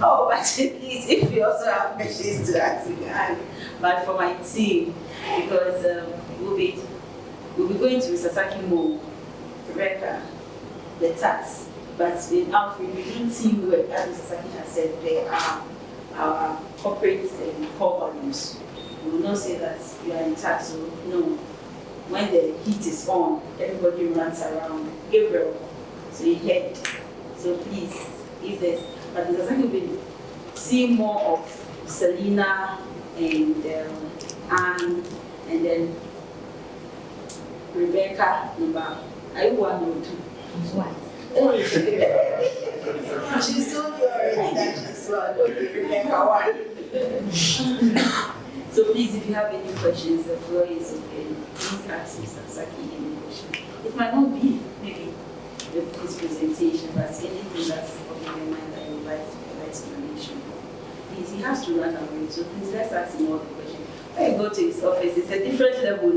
Oh, but please, if you also have questions to ask, you can. But for my team, because we'll be going to Sasaki Mall, Rebecca, the tax. But in Alfreg, we do teamwork, as Sasaki has said, they are our corporate core values. We will not say that you are in tax, so no. When the heat is on, everybody runs around. Gabriel, so you head. So please, if there's, but there's going to be see more of Selena and Anne, and then Rebecca, number. Are you 1 or 2? One. She's told you already that she's 1. Okay, Rebecca 1. So please, if you have any questions, the floor is open. Please ask Mr. Saki any question. It might not be maybe his presentation, but anything that's on your mind that you would like to get explanation of. Please, he has to run away, so please let's ask him all the questions. When you go to his office, it's a different level.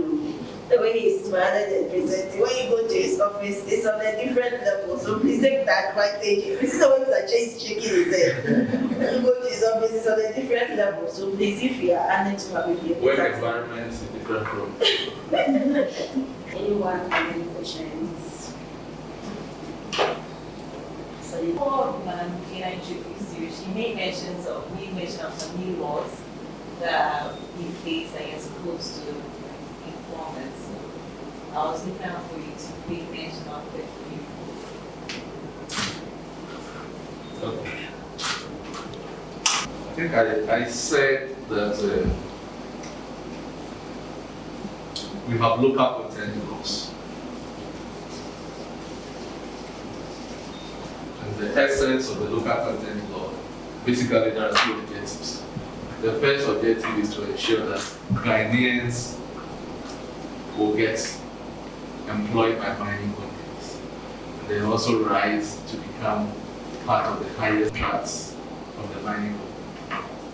The way he's smiling and presenting, when you go to his office, it's on a different level. So please take that advantage. This is the way that Chase shaking his head. When you go to his office, it's on a different level. So please, if you are honored to have a work environment is different from. Anyone have any questions? So Before Madam Kina introduced you, she made mention of some new laws that are in place that you're supposed to inform us. I was looking out for you to make mention of the few. Okay. I think I said that we have local content laws. And the essence of the local content law, basically there are 2 objectives. The first objective is to ensure that Ghanaians will get employed by mining companies. And they also rise to become part of the highest parts of the mining company.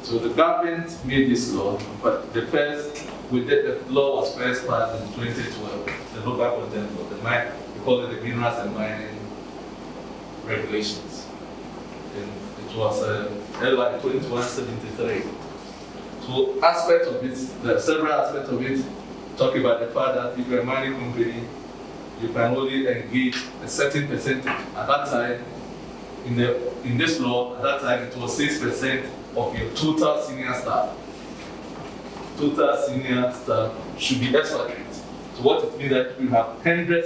So the government made this law, but the law was first passed in 2012, the local content law, we call it the Minerals and Mining Regulations. And it was like 2173. So aspects of it, there are several aspects of it, talking about the fact that if you're a mining company, you can only engage a certain percentage. At that time, in this law, at that time it was 6% of your total senior staff. Total senior staff should be expatriates. So what it means that if you have 100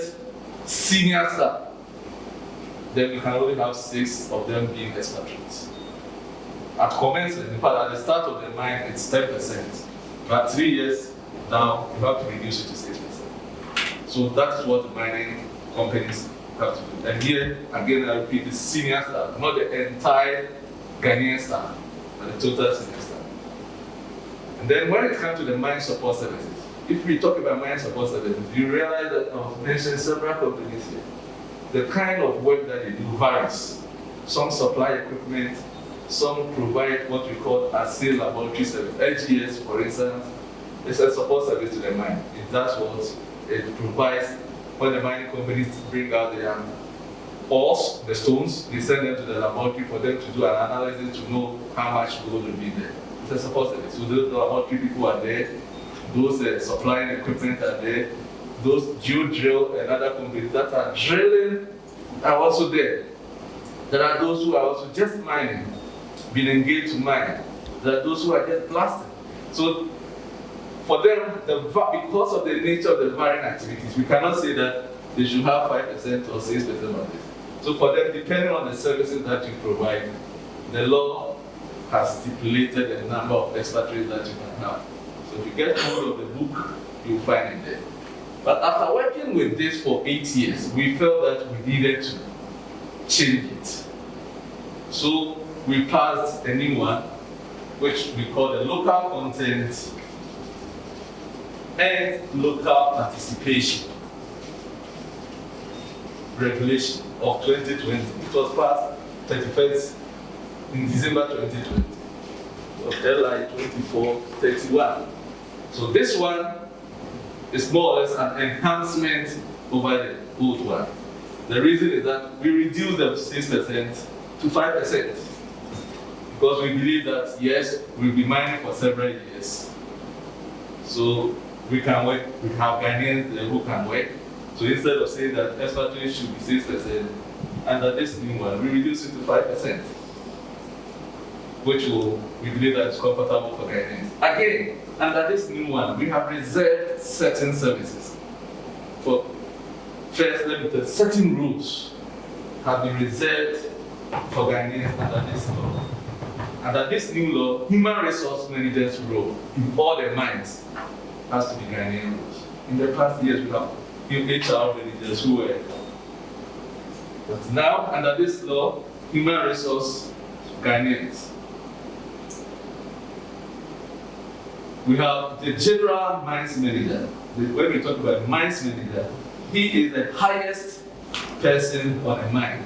senior staff, then you can only have 6 of them being expatriates. At commencement, in fact, at the start of the mine, it's 10%. But 3 years down, you have to reduce it to 6%. So that's what the mining companies have to do. And here, again, I repeat, the senior staff, not the entire Ghanaian staff, but the total senior staff. And then when it comes to the mine support services, if we talk about mine support services, you realize that I've mentioned several companies here. The kind of work that they do varies. Some supply equipment, some provide what we call assay laboratory service. LGS, for instance, is a support service to the mine. It does what it provides when the mining companies bring out their ores, the stones, they send them to the laboratory for them to do an analysis to know how much gold will be there. It's a support service. So those laboratory people are there, those supplying equipment are there, those geodrill and other companies that are drilling are also there. There are those who are also just mining, being engaged to mine. There are those who are just blasting. So for them, because of the nature of the varying activities, we cannot say that they should have 5% or 6% of this. So for them, depending on the services that you provide, the law has stipulated the number of expatriates that you can have. So if you get hold of the book, you'll find it there. But after working with this for 8 years, we felt that we needed to change it. So we passed a new one, which we call the Local Content and Local Participation Regulation of 2020. It was passed 31st in December 2020. Of LI 2431. So this one is more or less an enhancement over the old one. The reason is that we reduced the 6% to 5%. Because we believe that, yes, we'll be mining for several years. So we can work, we have Ghanaians who can work. So instead of saying that expatriates should be 6%, under this new one, we reduce it to 5%. Which we believe that is comfortable for Ghanaians. Again, under this new one, we have reserved certain services. For first, let me tell you, certain rules have been reserved for Ghanaians under this law. Under this new law, human resource managers' role in all the mines has to be Ghanaian. In the past years, we have HR managers who were. But now, under this law, human resource Ghanaians. We have the general mines manager. When we talk about mines manager, he is the highest person on a mine.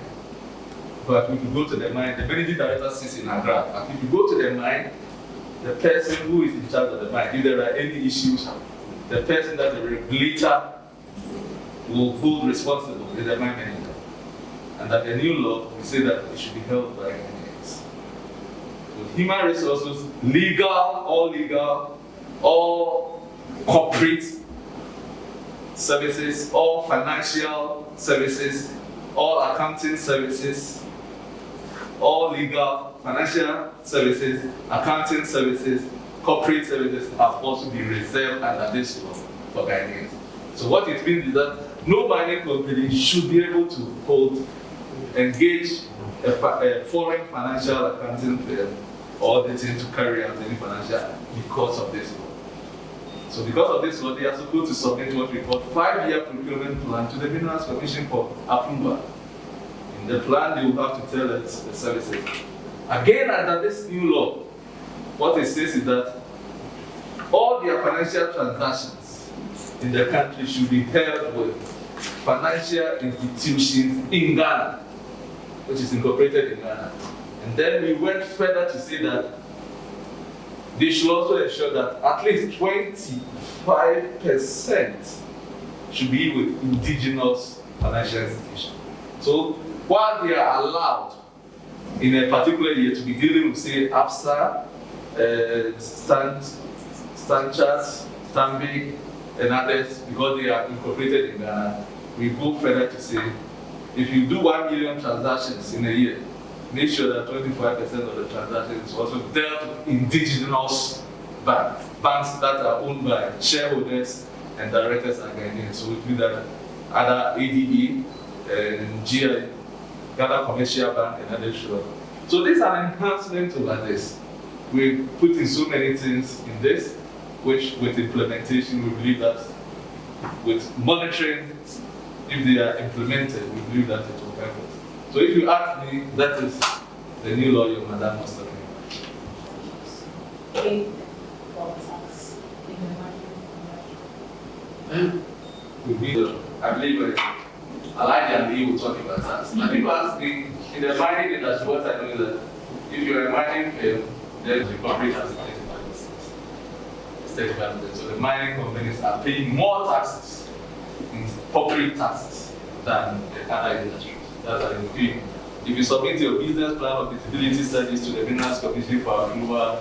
But if you go to the mine, the managing director sits in Accra. But if you go to the mine, the person who is in charge of the mine, if there are any issues, the person that the regulator will hold responsible is the mine manager. And that the new law, we say that it should be held by Ghanaians. So human resources, legal, all corporate services, all financial services, all accounting services, all legal, financial services, accounting services, corporate services have also been reserved under this law for Ghanaians. So what it means is that no mining company should be able to engage a foreign financial accounting firm or auditing to carry out any financial because of this law. So because of this law, they are supposed to submit what we call 5-year procurement plan to the Minerals Commission for approval. In the plan, they will have to tell us the services. Again, under this new law, what it says is that all their financial transactions in the country should be held with financial institutions in Ghana, which is incorporated in Ghana. And then we went further to say that they should also ensure that at least 25% should be with indigenous financial institutions. So while they are allowed in a particular year to be dealing with, say, APSA, Stanchart, Stanbic, and others, because they are incorporated in Ghana, we go further to say, if you do 1 million transactions in a year, make sure that 25% of the transactions is also dealt with indigenous banks that are owned by shareholders and directors are Ghanaians. So it means that other ADE and GI, Ghana Commercial Bank and others should. So this is an enhancement over this. We put in so many things in this, which with implementation, we believe that with monitoring, if they are implemented, we believe that it will help us. So if you ask me, that is the new law your madam was talking about. I believe Elijah and Lee will talk about tax. And people ask me, in the mining industry, what I know is that if you're a mining firm, then the corporate has 35%. So the mining companies are paying more taxes, corporate taxes, than the other industries. That's an increase. If you submit your business plan or feasibility studies to the Minerals Commission for approval,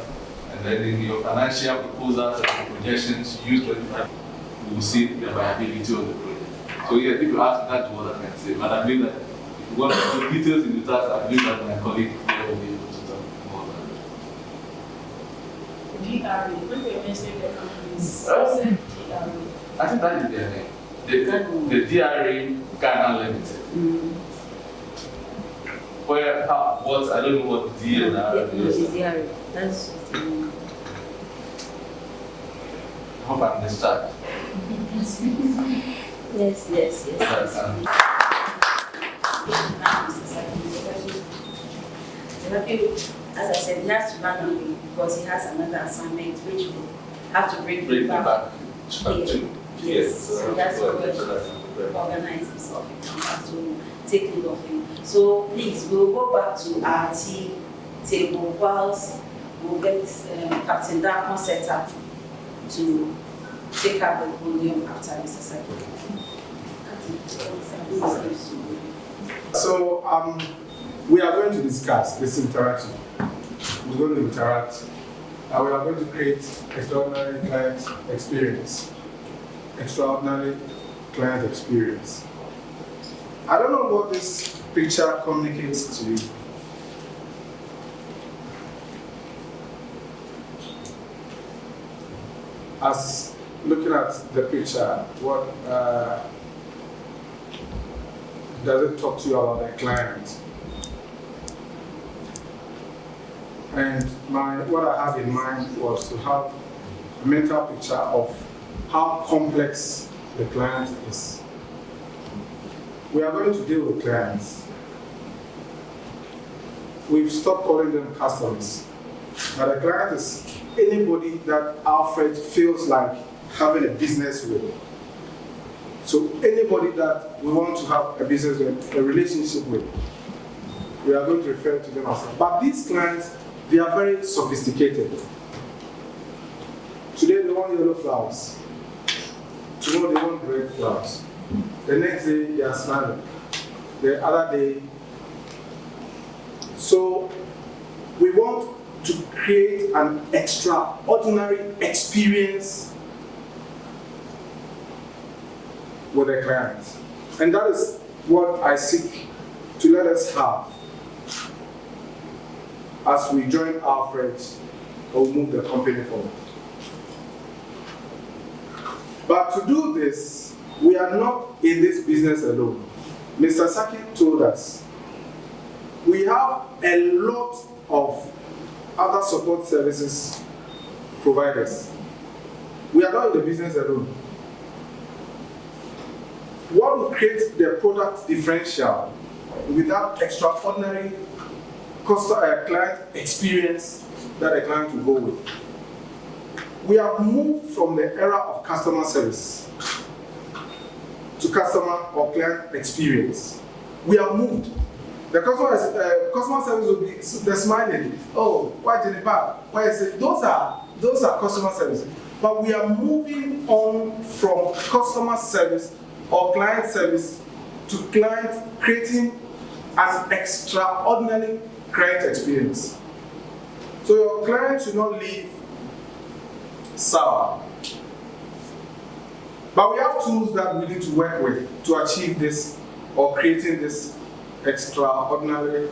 and then in your financial proposals and projections, you use 25, you will see the viability of the project. So yes, if you ask me, that's what I can say. But I believe that if you want to put details in the tax, I believe that my colleague will be able to talk more about it. DRE, when we mentioned the companies, I think that is their name. The DRE Ghana Limited. Where, what, I don't know what D and R is. DRE. That's I hope I'm distracted. yes. As I said, he has to run away because he has another assignment which will have to bring him back. Yes, so that's what we're organize himself to take lead of him. So please, we'll go back to our tea table whilst we'll get Captain Darkon set up to take up the podium after Mr. Saki. So we are going to discuss this interaction. We're going to interact. We are going to create extraordinary client experience. Extraordinary client experience. I don't know what this picture communicates to you. As looking at the picture, what does it talk to you about the client? And what I had in mind was to have a mental picture of how complex the client is. We are going to deal with clients. We've stopped calling them customers. But a client is anybody that Alfred feels like having a business with. So anybody that we want to have a business with, a relationship with, we are going to refer to them as. But these clients, they are very sophisticated. Today they want yellow flowers. Tomorrow they want red flowers. The next day they are smiling. The other day. So we want to create an extraordinary experience with the clients. And that is what I seek to let us have as we join Alfreg or move the company forward. But to do this, we are not in this business alone. Mr. Saki told us we have a lot of other support services providers. We are not in the business alone. What will create the product differential with that extraordinary client experience that a client will go with? We have moved from the era of customer service to customer or client experience. We have moved. The customer service will be the smiling. Oh, why Jennifer? Why is it? Those are customer service. But we are moving on from customer service or client service to client creating an extraordinary client experience. So your client should not leave sour. But we have tools that we need to work with to achieve this or creating this extraordinary.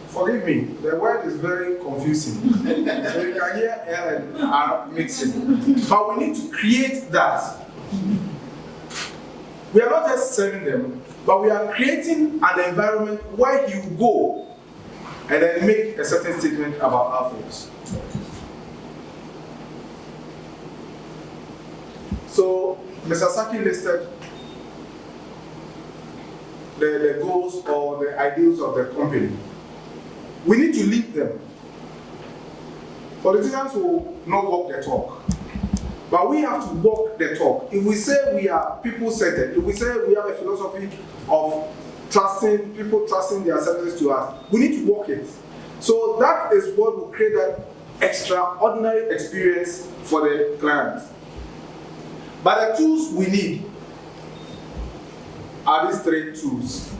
Forgive me, the word is very confusing. So you can hear L and R mixing. But we need to create that. We are not just selling them, but we are creating an environment where he will go and then make a certain statement about Alfreg. So Mr. Saki listed the goals or the ideals of the company. We need to lead them. Politicians will not walk the talk, but we have to walk the talk. If we say we are people-centered, if we say we have a philosophy of people trusting their services to us, we need to walk it. So that is what will create that extraordinary experience for the client. But the tools we need are these three tools.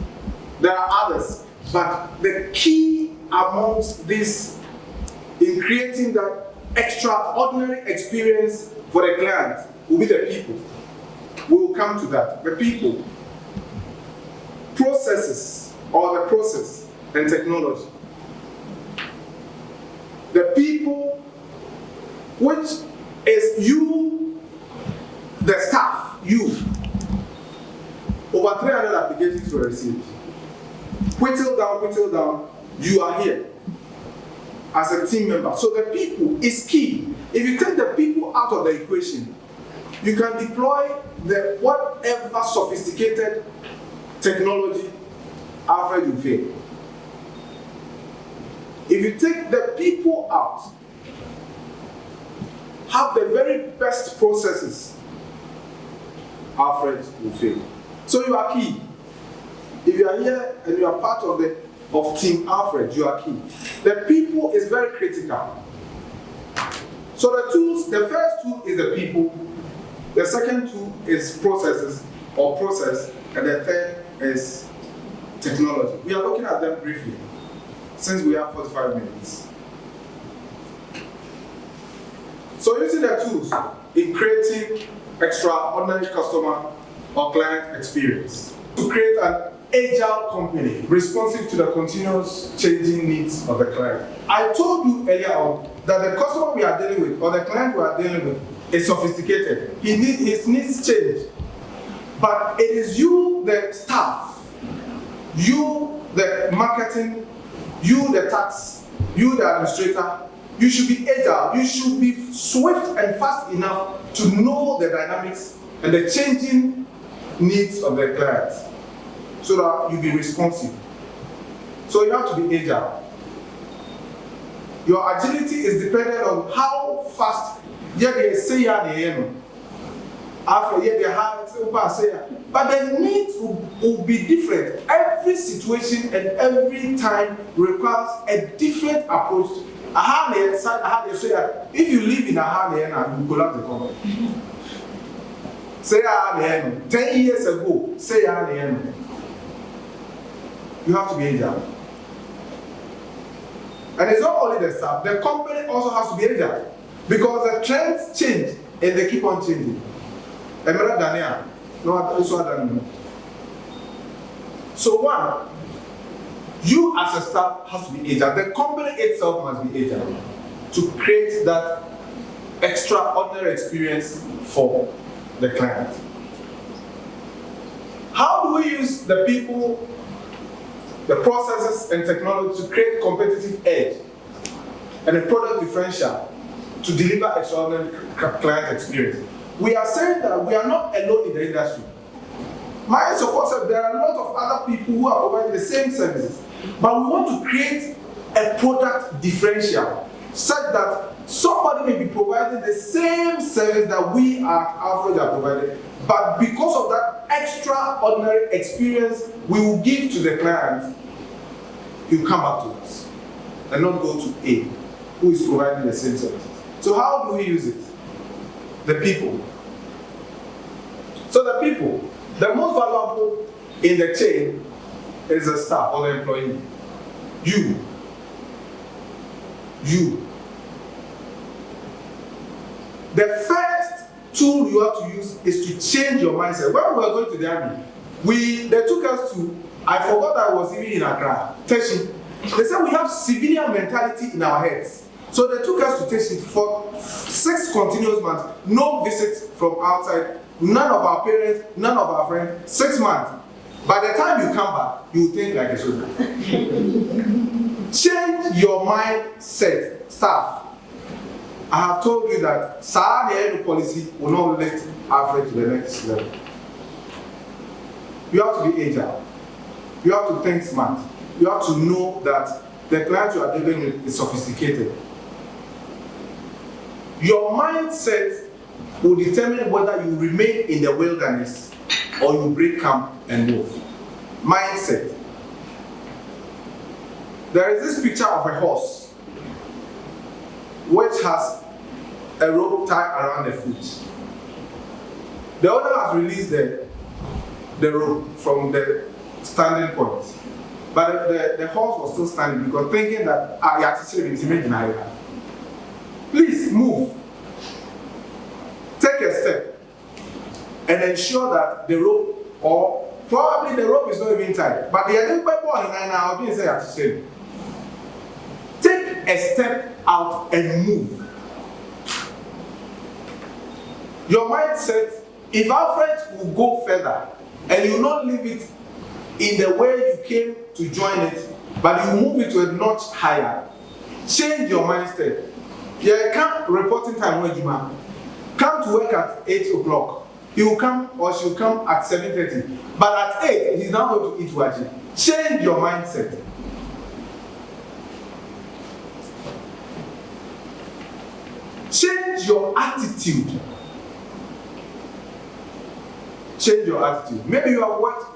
There are others, but the key amongst this in creating that extraordinary experience for the client will be the people. We will come to that. The people, processes, or the process and technology. The people, which is you, the staff, you. Over 300 applications were received. Whittle down, you are here as a team member. So the people is key. If you take the people out of the equation, you can deploy whatever sophisticated technology Alfreg will fail. If you take the people out, have the very best processes, Alfreg will fail. So you are key. If you are here and you are part of Team Alfreg, you are key. The people is very critical. So the tools, the first tool is the people, the second tool is processes or process, and the third is technology. We are looking at them briefly, since we have 45 minutes. So using the tools in creating extraordinary customer or client experience to create an agile company responsive to the continuous changing needs of the client. I told you earlier on that the customer we are dealing with or the client we are dealing with is sophisticated. His needs change. But it is you, the staff, you, the marketing, you, the tax you the administrator, you should be agile. You should be swift and fast enough to know the dynamics and the changing needs of the clients so that you be responsive. So you have to be agile. Your agility is dependent on how fast they say after they have, but the needs will be different. Every situation and every time requires a different approach. If you live in a Ahane, you collapse the company. Say 10 years ago, say Ahane. You have to be agile. And it's not only the staff, the company also has to be agile. Because the trends change and they keep on changing. So one, you as a staff has to be agile. The company itself must be agile to create that extraordinary experience for the client. How do we use the people, the processes and technology to create competitive edge and a product differential to deliver extraordinary client experience? We are saying that we are not alone in the industry. My support said there are a lot of other people who are providing the same services, but we want to create a product differential such that somebody may be providing the same service that we at Alfreg are providing, but because of that extraordinary experience we will give to the client, you come back to us and not go to A, who is providing the same services. So how do we use it? The people. So the people, the most valuable in the chain is the staff or the employee. You. The first tool you have to use is to change your mindset. When we were going to the army, they took us to, I forgot I was even in Accra, Teshi. They said we have civilian mentality in our heads. So they took us to Teshi for 6 continuous months, no visits from outside, none of our parents, none of our friends, 6 months. By the time you come back, you think like a soldier. Change your mindset, staff. I have told you that the policy will not lift Alfreg to the next level. You have to be agile. You have to think smart. You have to know that the client you are dealing with is sophisticated. Your mindset will determine whether you remain in the wilderness or you break camp and move. Mindset. There is this picture of a horse which has a rope tied around the foot. The owner has released the rope from the standing point, but the horse was still standing because thinking that please move. Take a step and ensure that the rope, or probably the rope is not even tied, but the other people now didn't say to say. Take a step out and move. Your mindset, if Alfreg will go further and you not leave it in the way you came to join it, but you move it to a notch higher, change your mindset. Yeah, come reporting time when you come to work at 8 o'clock. He will come or she will come at 7:30. But at 8, he's now going to eat waji. Change your mindset. Change your attitude. Change your attitude. Maybe you have worked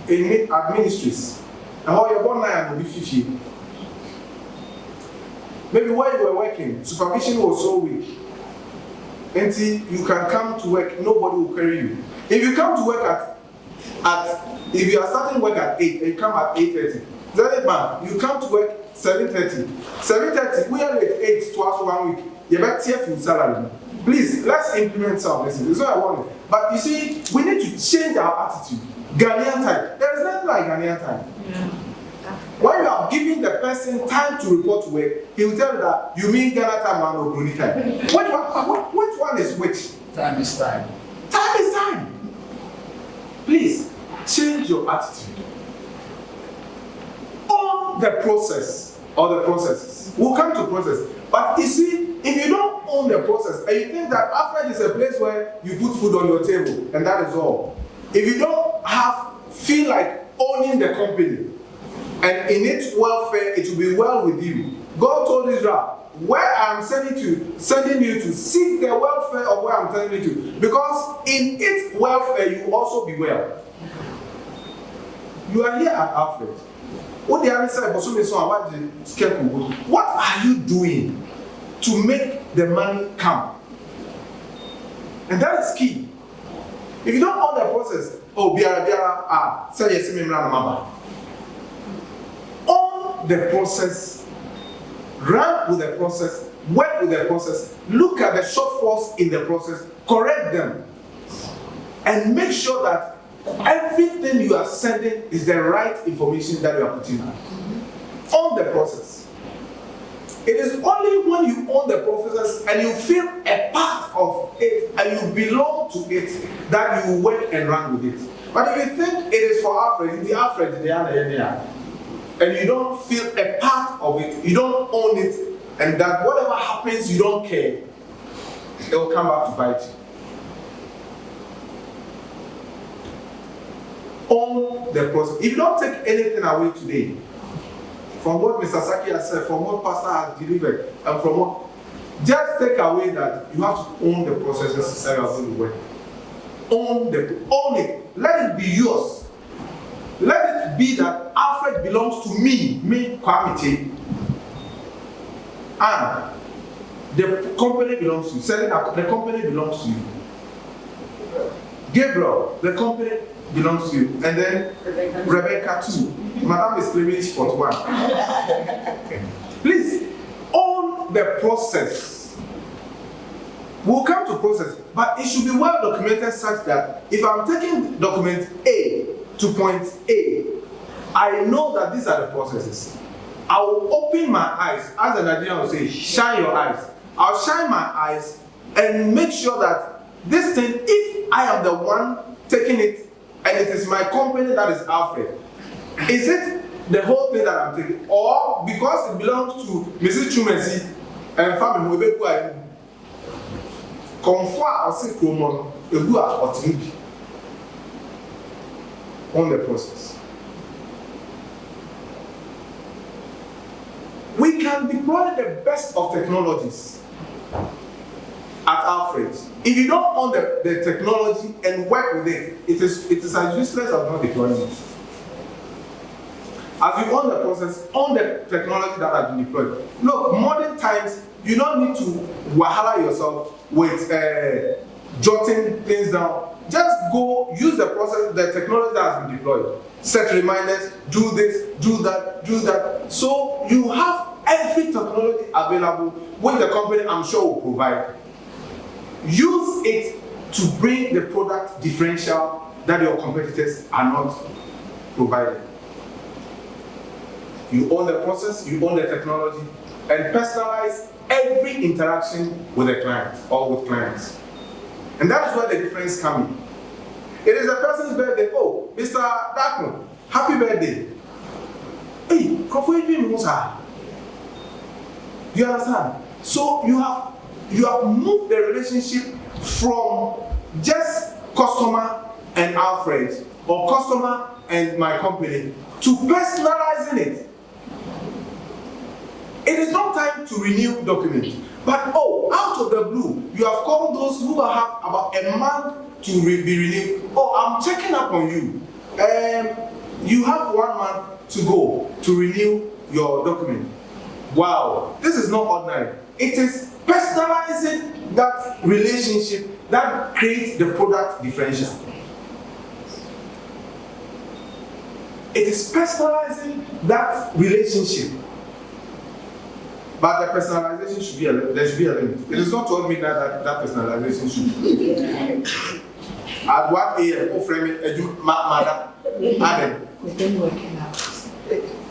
in ministries and how you're born now will be 50. Maybe where you were working, supervision was so weak. Until you can come to work, nobody will carry you. If you come to work if you are starting work at 8 and you come at 8:30, that is bad. You come to work 7:30. 7:30, we are late 8 to us 1 week. You better tear from salary. Please, let's implement some of this. This is what I want. But you see, we need to change our attitude. Ghanaian time. There is nothing like Ghanaian time. Yeah. When you are giving the person time to report to work, he will tell you that you mean Ghana time or Brunei time. Which one is which? Time is time. Time is time. Please, change your attitude. Own the process. or the processes. We'll come to process. But you see, if you don't own the process and you think that Alfreg is a place where you put food on your table and that is all, if you don't feel like owning the company and in its welfare it will be well with you, God told Israel, where I'm sending you to seek the welfare of where I'm telling you to, because in its welfare you will also be well. You are here at Alfreg. What the other side, what are you doing to make the money come? And that is key. If you don't own the process, say yes, own the process, run with the process, work with the process, look at the shortfalls in the process, correct them, and make sure that everything you are sending is the right information that you are putting out. Own the process. It is only when you own the process and you feel a part of it and you belong to it that you work and run with it. But if you think it is for Alfreg, the Alfreg, and you don't feel a part of it, you don't own it, and that whatever happens, you don't care, it will come back to bite you. Own the process. If you don't take anything away today, from what Mr. Saki has said, from what Pastor has delivered, and from what, just take away that you have to own the processes that you are going to work. Own it. Let it be yours. Let it be that Alfreg belongs to me, Kwamite, and the company belongs to you. Selling up, the company belongs to you. Gabriel, the company belongs to you, and then Rebecca too. Madam is claiming spot one. Please own the process. We'll come to process, but it should be well documented such that if I'm taking document A to point A, I know that these are the processes. I will open my eyes, as the Nigerian will say, shine your eyes. I'll shine my eyes and make sure that this thing, if I am the one taking it, and it is my company that is Alfreg, is it the whole thing that I'm taking? Or because it belongs to Mrs. Chumesi and family, we be on the process. We can deploy the best of technologies at Alfreg. If you don't own the technology and work with it, it is as useless as not deploying it. As you own the process, own the technology that has been deployed. Look, modern times, you don't need to wahala yourself with jotting things down. Just go use the process, the technology that has been deployed. Set reminders, do this, do that, do that. So you have every technology available, which the company I'm sure will provide. Use it to bring the product differential that your competitors are not providing. You own the process, you own the technology, and personalize every interaction with a client or with clients. And that's where the difference comes in. It is a person's birthday. Oh, Mr. Darkman, happy birthday. Hey, you understand? So you have moved the relationship from just customer and Alfreg or customer and my company to personalizing it. It is not time to renew documents, but out of the blue, you have called those who have about a month to be renewed. Oh, I'm checking up on you. You have 1 month to go to renew your document. Wow, this is not ordinary. It is personalizing that relationship that creates the product differential. It is personalizing that relationship. But the personalization should be there should be a limit. It is not told me that personalization should be. At 1 a.m., frame it, Adam.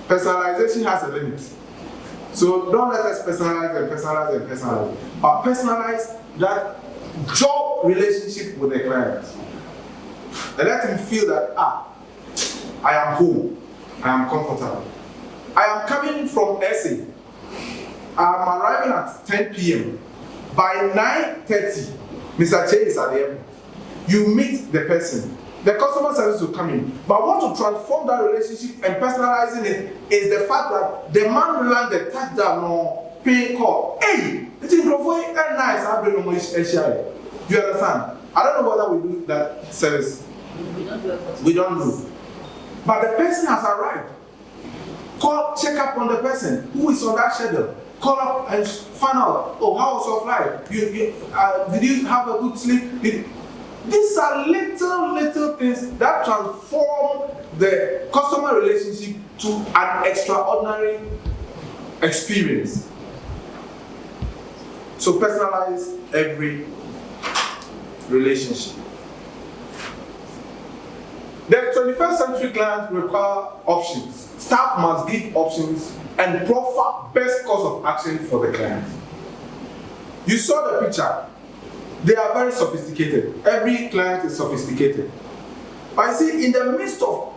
Personalization has a limit. So don't let us personalize. But personalize that job relationship with the client. And let him feel that, I am home, I am comfortable. I am coming from SA. I'm arriving at 10 p.m. By 9:30, Mr. Che is at the airport. You meet the person. The customer service will come in. But what to transform that relationship and personalizing it is the fact that the man landed, touchdown or pay call. Hey, it's very nice. I don't know much. Do you understand? I don't know whether we do that service. We don't do it. We don't do. But the person has arrived. Call, check up on the person who is on that schedule. Call up and find out, oh, how was your flight? Did you have a good sleep? These are little things that transform the customer relationship to an extraordinary experience. So personalize every relationship. The 21st century client require options. Staff must give options and proffer best course of action for the client. You saw the picture. They are very sophisticated. Every client is sophisticated. But you see, in the midst of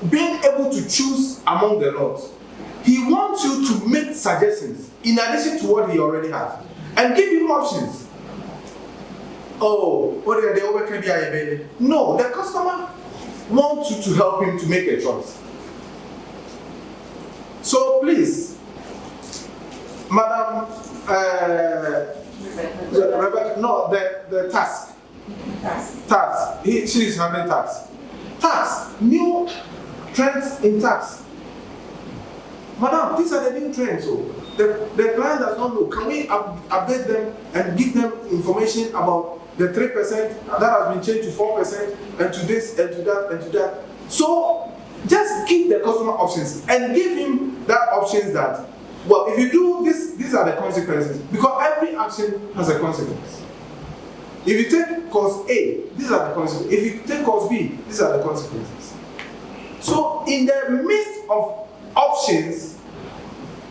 being able to choose among the lot, he wants you to make suggestions in addition to what he already has and give him options. Oh, what are they over? No, the customer wants you to help him to make a choice. So please, Madam Rebecca, no, the task. Tax. She is handling tax. Tax. New trends in tax. Madam, these are the new trends. So the client does not know. Can we update them and give them information about the 3% that has been changed to 4% and to this and to that and to that? So just give the customer options and give him that options that, well, if you do this, these are the consequences. Because every action has a consequence. If you take course A, these are the consequences. If you take course B, these are the consequences. So in the midst of options,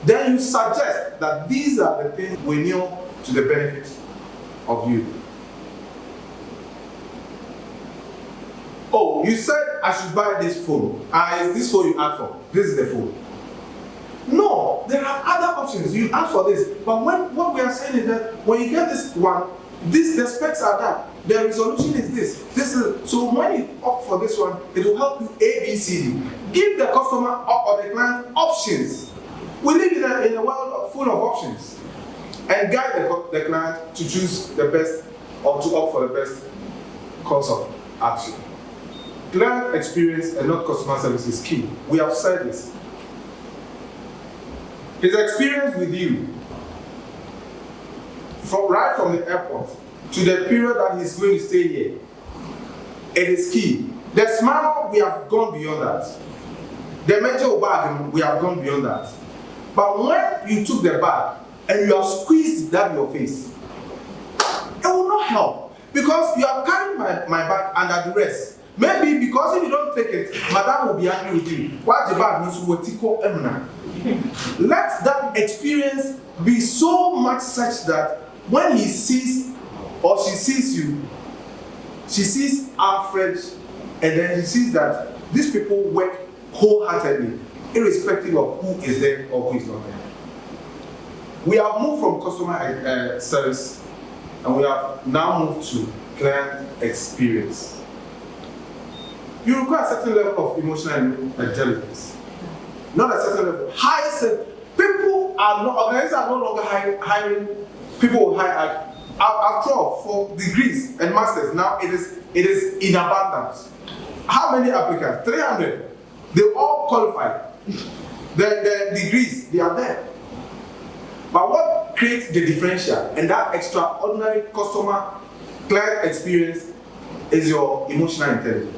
then you suggest that these are the things we know to the benefit of you. Oh, you said I should buy this phone. Is this phone you asked for? This is the phone. No, there are other options. You ask for this. But what we are saying is that when you get this one, the specs are that. The resolution is this. This is so when you opt for this one, it will help you A, B, C, D. Give the customer or the client options. We live in a world full of options. And guide the client to choose the best or to opt for the best course of action. Client experience and not customer service is key. We have said this. His experience with you, right from the airport to the period that he's going to stay here, it is key. The smile, we have gone beyond that. The major bag, we have gone beyond that. But when you took the bag and you have squeezed that in your face, it will not help because you are carrying my bag under duress. Maybe because if you don't take it, Madam will be angry with you. What the bag means will tickle Emna. Let that experience be so much such that when he sees or she sees you, she sees Alfreg, and then she sees that these people work wholeheartedly, irrespective of who is there or who is not there. We have moved from customer service and we have now moved to client experience. You require a certain level of emotional intelligence. Not a certain level. People are not, organizations are no longer hiring people with high. After all, for degrees and masters, now it is in abundance. How many applicants? 300. They all qualified. The degrees, they are there. But what creates the differential and that extraordinary customer client experience is your emotional intelligence.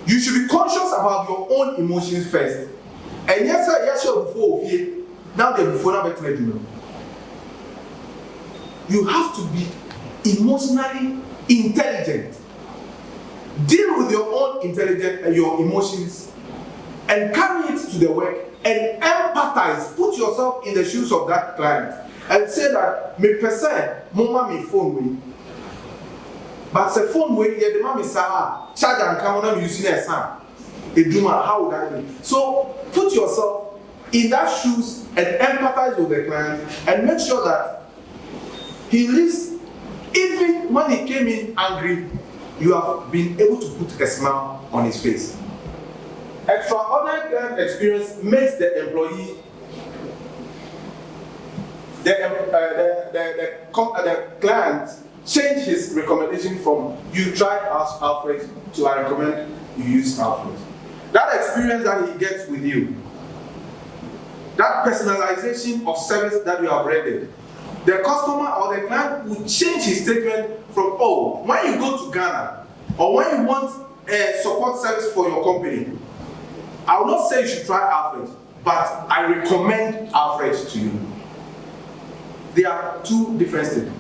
You should be conscious about your own emotions first. And yes, sir, before now the before now better you know. You have to be emotionally intelligent. Deal with your own intelligence and your emotions and carry it to the work and empathize. Put yourself in the shoes of that client and say that me person, mama me phone me. But the phone way, yeah, the mommy say, charge and come on, using a son. How would I do? So put put yourself in that shoes and empathize with the client and make sure that he lives, even when he came in angry, you have been able to put a smile on his face. Extraordinary client experience makes the employee, the client change his recommendation from you try Alfreg to I recommend you use Alfreg. That experience that he gets with you, that personalization of service that you have rendered, the customer or the client will change his statement from, oh, when you go to Ghana or when you want a support service for your company, I will not say you should try Alfreg, but I recommend Alfreg to you. They are two different statements.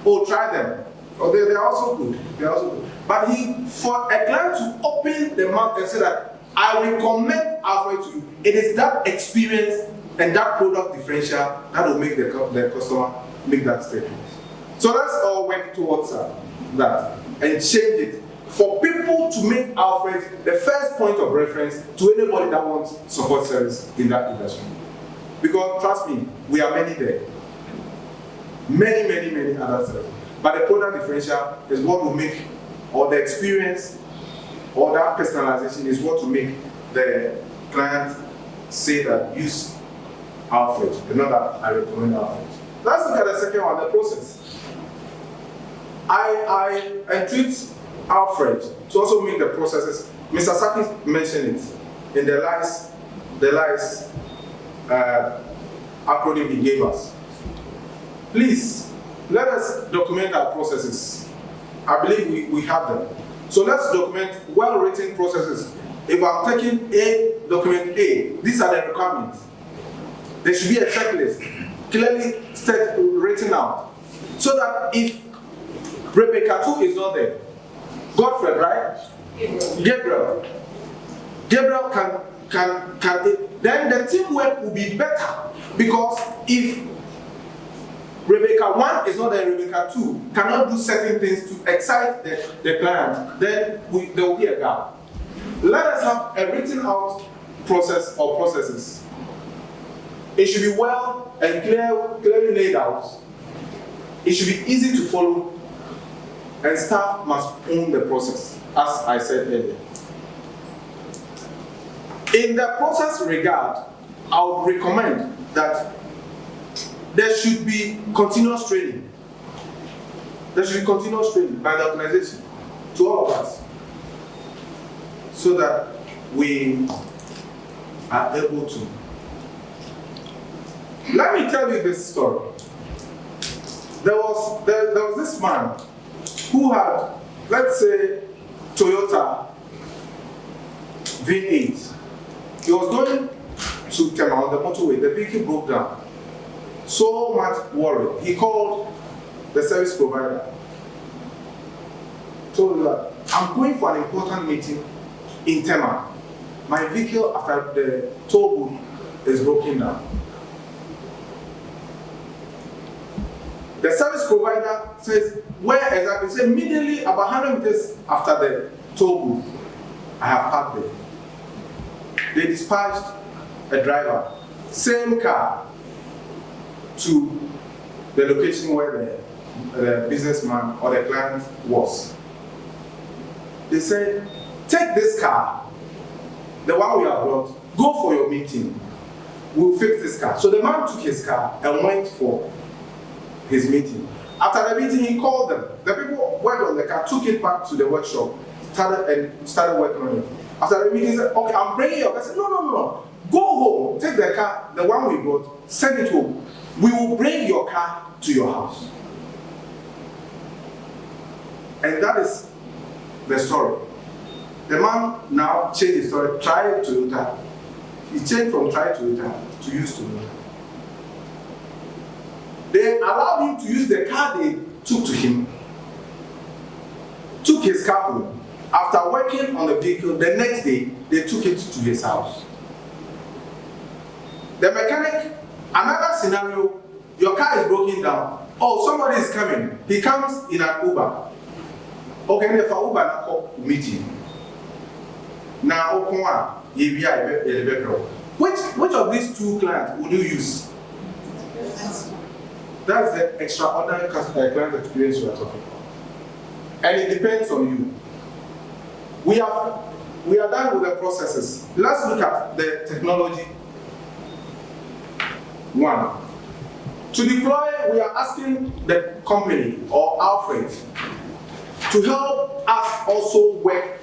Oh, try them. Oh, they are also good. They are also good. But for a client to open the mouth and say that I recommend Alfreg to you, it is that experience and that product differential that will make the customer make that statement. So let's all work towards that and change it for people to make Alfreg the first point of reference to anybody that wants support service in that industry. Because trust me, we are many there. Many other services. But the product differential is what will make, or the experience, or that personalization is what will make the client say that use Alfreg, and not that I recommend Alfreg. Let's look at the second one, the process. I entreat Alfreg to also make the processes. Mr. Saki mentioned it in the last acronym he gave us. Please, let us document our processes. I believe we have them. So let's document well-written processes. If I'm taking A, document A, these are the requirements. There should be a checklist, clearly written out. So that if Rebecca 2 is not there, Godfred, right? Gabriel can then the teamwork will be better. Because if Rebecca 1 is not there, Rebecca 2 cannot do certain things to excite the client, then there will be a gap. Let us have a written out process or processes. It should be well and clearly laid out. It should be easy to follow, and staff must own the process, as I said earlier. In the process regard, I would recommend that there should be continuous training. There should be continuous training by the organization to all of us, so that we are able to. Let me tell you this story. There was this man who had, let's say, Toyota V8. He was going to Tema on the motorway. The vehicle broke down. So much worried. He called the service provider. Told her that I'm going for an important meeting in Tema. My vehicle after the toll booth is broken down. The service provider says, where exactly? He said, immediately about 100 meters after the toll booth, I have parked there. They dispatched a driver, same car, to the location where the businessman or the client was. They said, take this car, the one we have brought, go for your meeting. We'll fix this car. So the man took his car and went for his meeting. After the meeting, he called them. The people worked on the car, took it back to the workshop, started working on it. After the meeting, he said, okay, I'm bringing your car. I said, no. Go home, take the car, the one we brought, send it home. We will bring your car to your house. And that is the story. The man now changed his story, try Toyota. He changed from try Toyota to use Toyota. They allowed him to use the car they took to him, took his car home. After working on the vehicle, the next day, they took it to his house. The mechanic, another scenario, your car is broken down. Oh, somebody is coming. He comes in an Uber. Okay, if Uber na meeting. Now, Which of these two clients would you use? That's the extraordinary client experience we are talking about. And it depends on you. We are done with the processes. Let's look at the technology. One. To deploy, we are asking the company or Alfreg to help us also work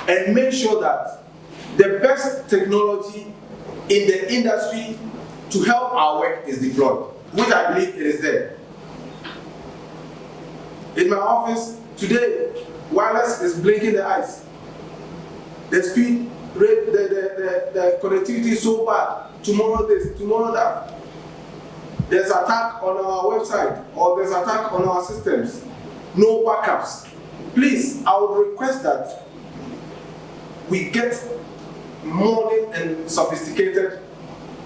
and make sure that the best technology in the industry to help our work is deployed, which I believe it is there. In my office today, wireless is blinking the eyes. The speed rate, the connectivity is so bad. Tomorrow this, tomorrow that. There's attack on our website or there's attack on our systems. No backups. Please, I would request that we get modern and sophisticated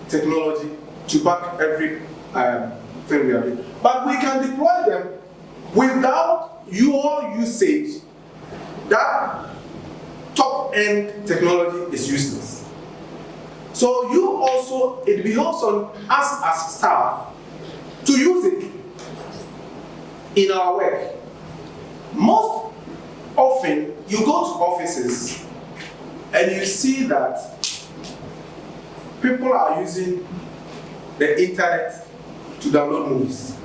technology to back every thing we are doing. But we can deploy them without your usage. That top-end technology is useless. So you also, it behoves on us as staff to use it in our work. Most often, you go to offices and you see that people are using the internet to download movies,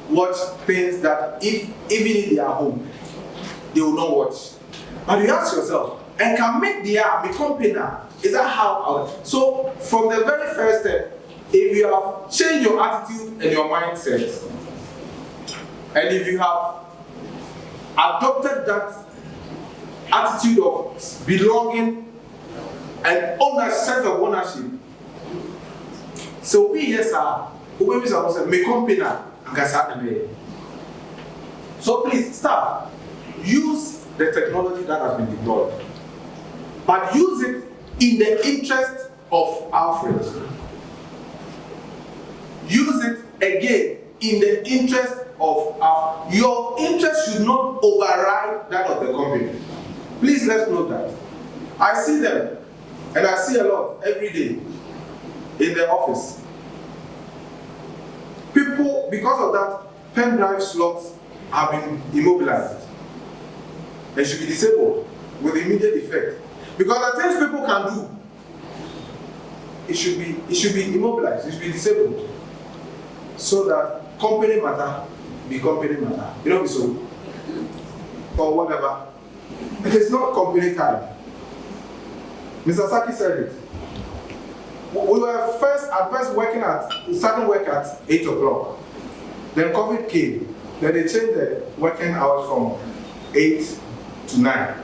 watch things that even in their home, they will not watch. But you ask yourself, and can make the company, is that how? So from the very first step, if you have changed your attitude and your mindset, and if you have adopted that attitude of belonging and sense of ownership, so we yes are, we company. So please stop. Use the technology that has been deployed, but use it in the interest of Alfreg. Use it again in the interest of your interest should not override that of the company. Please let's note that. I see them, and I see a lot every day in the office. People, because of that, pen drive slots have been immobilized. They should be disabled with immediate effect. Because the things people can do, it should be immobilized, it should be disabled. So that company matter be company matter. You know, so or whatever. It is not company time. Mr. Saki said it. We were at first starting work at 8 o'clock. Then COVID came. Then they changed the working hours from 8 to 9.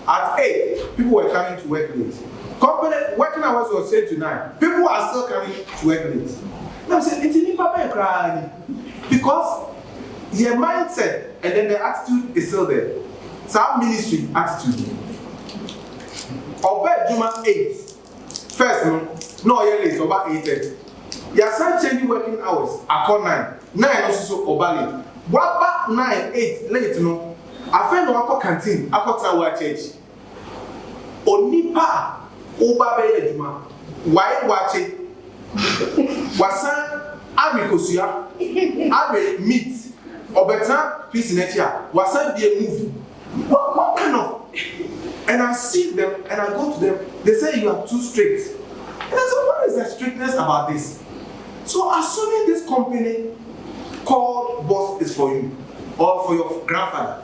At 8, people were coming to work late. Company working hours was 8 to 9. People are still coming to work late. Now I'm saying it's in crying because their mindset and then the attitude is still there. It's our ministry attitude. Obey Juma 8. First, no, you're late, about 8:30. You are still changing working hours. I call 9. 9 also obey late. What about 9, 8 late? No. I find no canteen. I got to church. Onipa Obabe Juma. Why watch it? Wasan Abikosia Abe meet Obeta piece in Etia. Wasan be a movie. What kind of? And I see them and I go to them. They say you are too strict. And I said, what is the strictness about this? So assuming this company called boss is for you or for your grandfather,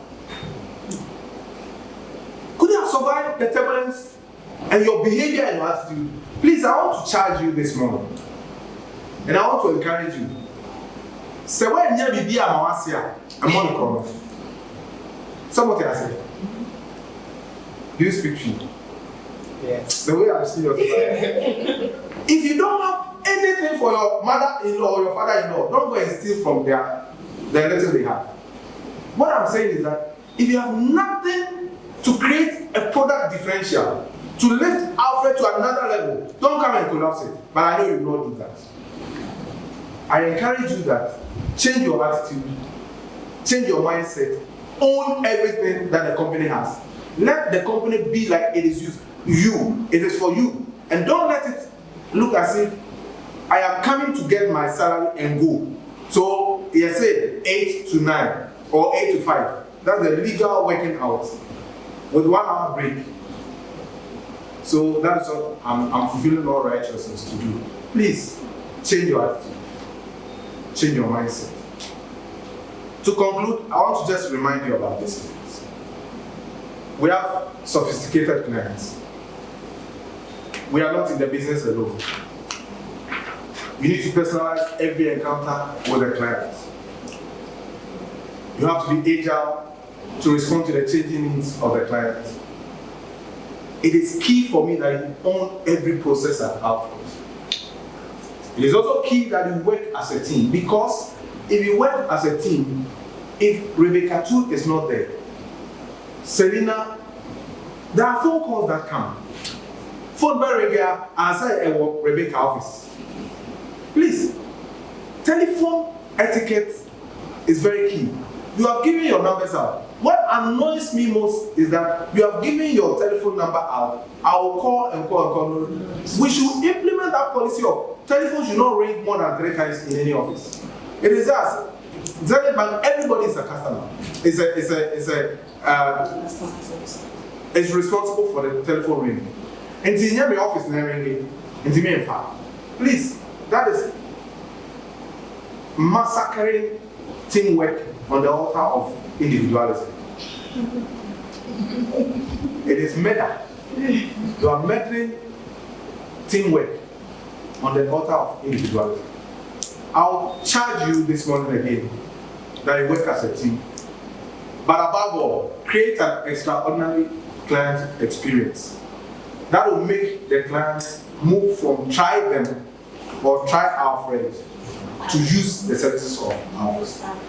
could you have survived the turbulence and your behavior and your attitude? Please, I want to charge you this morning. And I want to encourage you. Say when you be Amawasia, I'm on the corner. Somebody has said, do you speak true? Yes. The way I see your if you don't have anything for your mother-in-law or your father-in-law, don't go and steal from the little they have. What I'm saying is that if you have nothing to create a product differential, to lift Alfreg to another level, don't come and collapse it. But I know you will not do that. I encourage you that change your attitude, change your mindset, own everything that the company has. Let the company be like it is you. It is for you. And don't let it look as if I am coming to get my salary and go. So, you say 8 to 9 or 8 to 5. That's the legal working hours with 1 hour break. So that's what I'm fulfilling all righteousness to do. Please change your attitude, change your mindset. To conclude, I want to just remind you about these things. We have sophisticated clients. We are not in the business alone. You need to personalize every encounter with the client. You have to be agile to respond to the changing needs of the client. It is key for me that you own every process at Alfreg. It is also key that you work as a team, because if you work as a team, if Rebecca too is not there, Selena, there are phone calls that come. Phone by Rebecca, outside Rebecca office. Please, telephone etiquette is very key. You have given your numbers out. What annoys me most is that you have given your telephone number out. I will call and call and call. We should implement that policy of telephone should not ring more than 3 times in any office. It is us. Everybody is a customer. It's responsible for the telephone ring. And in my office, please, that is massacring teamwork on the altar of individualism. It is murder. You are murdering teamwork on the altar of individualism. I'll charge you this morning again that you work as a team. But above all, create an extraordinary client experience. That will make the clients move from try them or try Alfreg to use the services of Alfreg.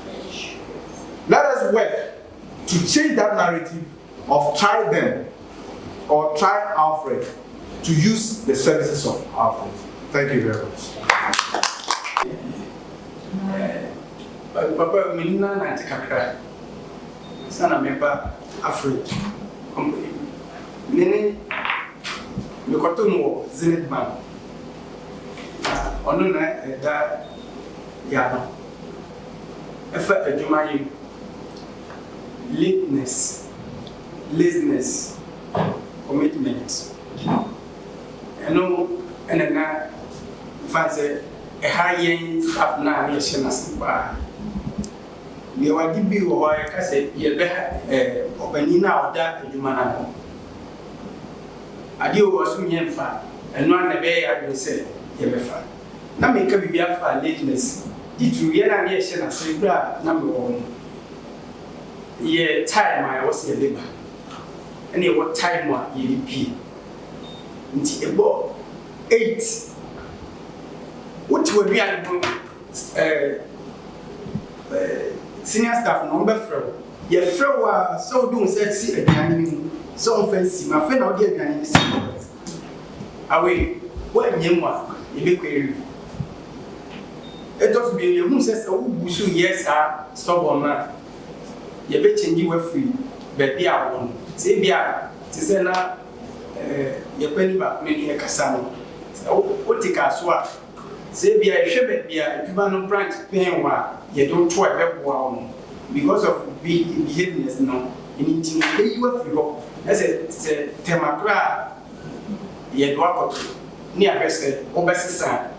Let us work to change that narrative of try them or try Alfreg to use the services of Alfreg. Thank you very much. Papa, we na na tikakra. Sana member Alfreg company. Nene me koto no Zenith Bank. Ono na da ya no. Efa adwuma yi lateness, laziness, commitment. And then fancy a high-end staff now, yes, and bar. We are the bill or I can say, you better opening now that you man. I do was me fat, and one a bay I will say, you be fat. Now make a be a fat lateness. Did you hear an yes and say, number 1? Yeah, time I was a labor. And what time what you repeat? Until about 8. Which will be senior staff number from. Your friend was so don't see again. So fancy, my friend out there again. Away, what you want, you be query. It does be who says, oh, yes, stop on that. You bet you were free, but be out one. Say, be out, to say, your penny back, maybe a cassano. What take us what? Say, be a shepherd, be a human branch, paying one, you don't try everyone because of behaviors now. You need to know you were free. As a Temacra, yet walk near Bessie, or Bessie San.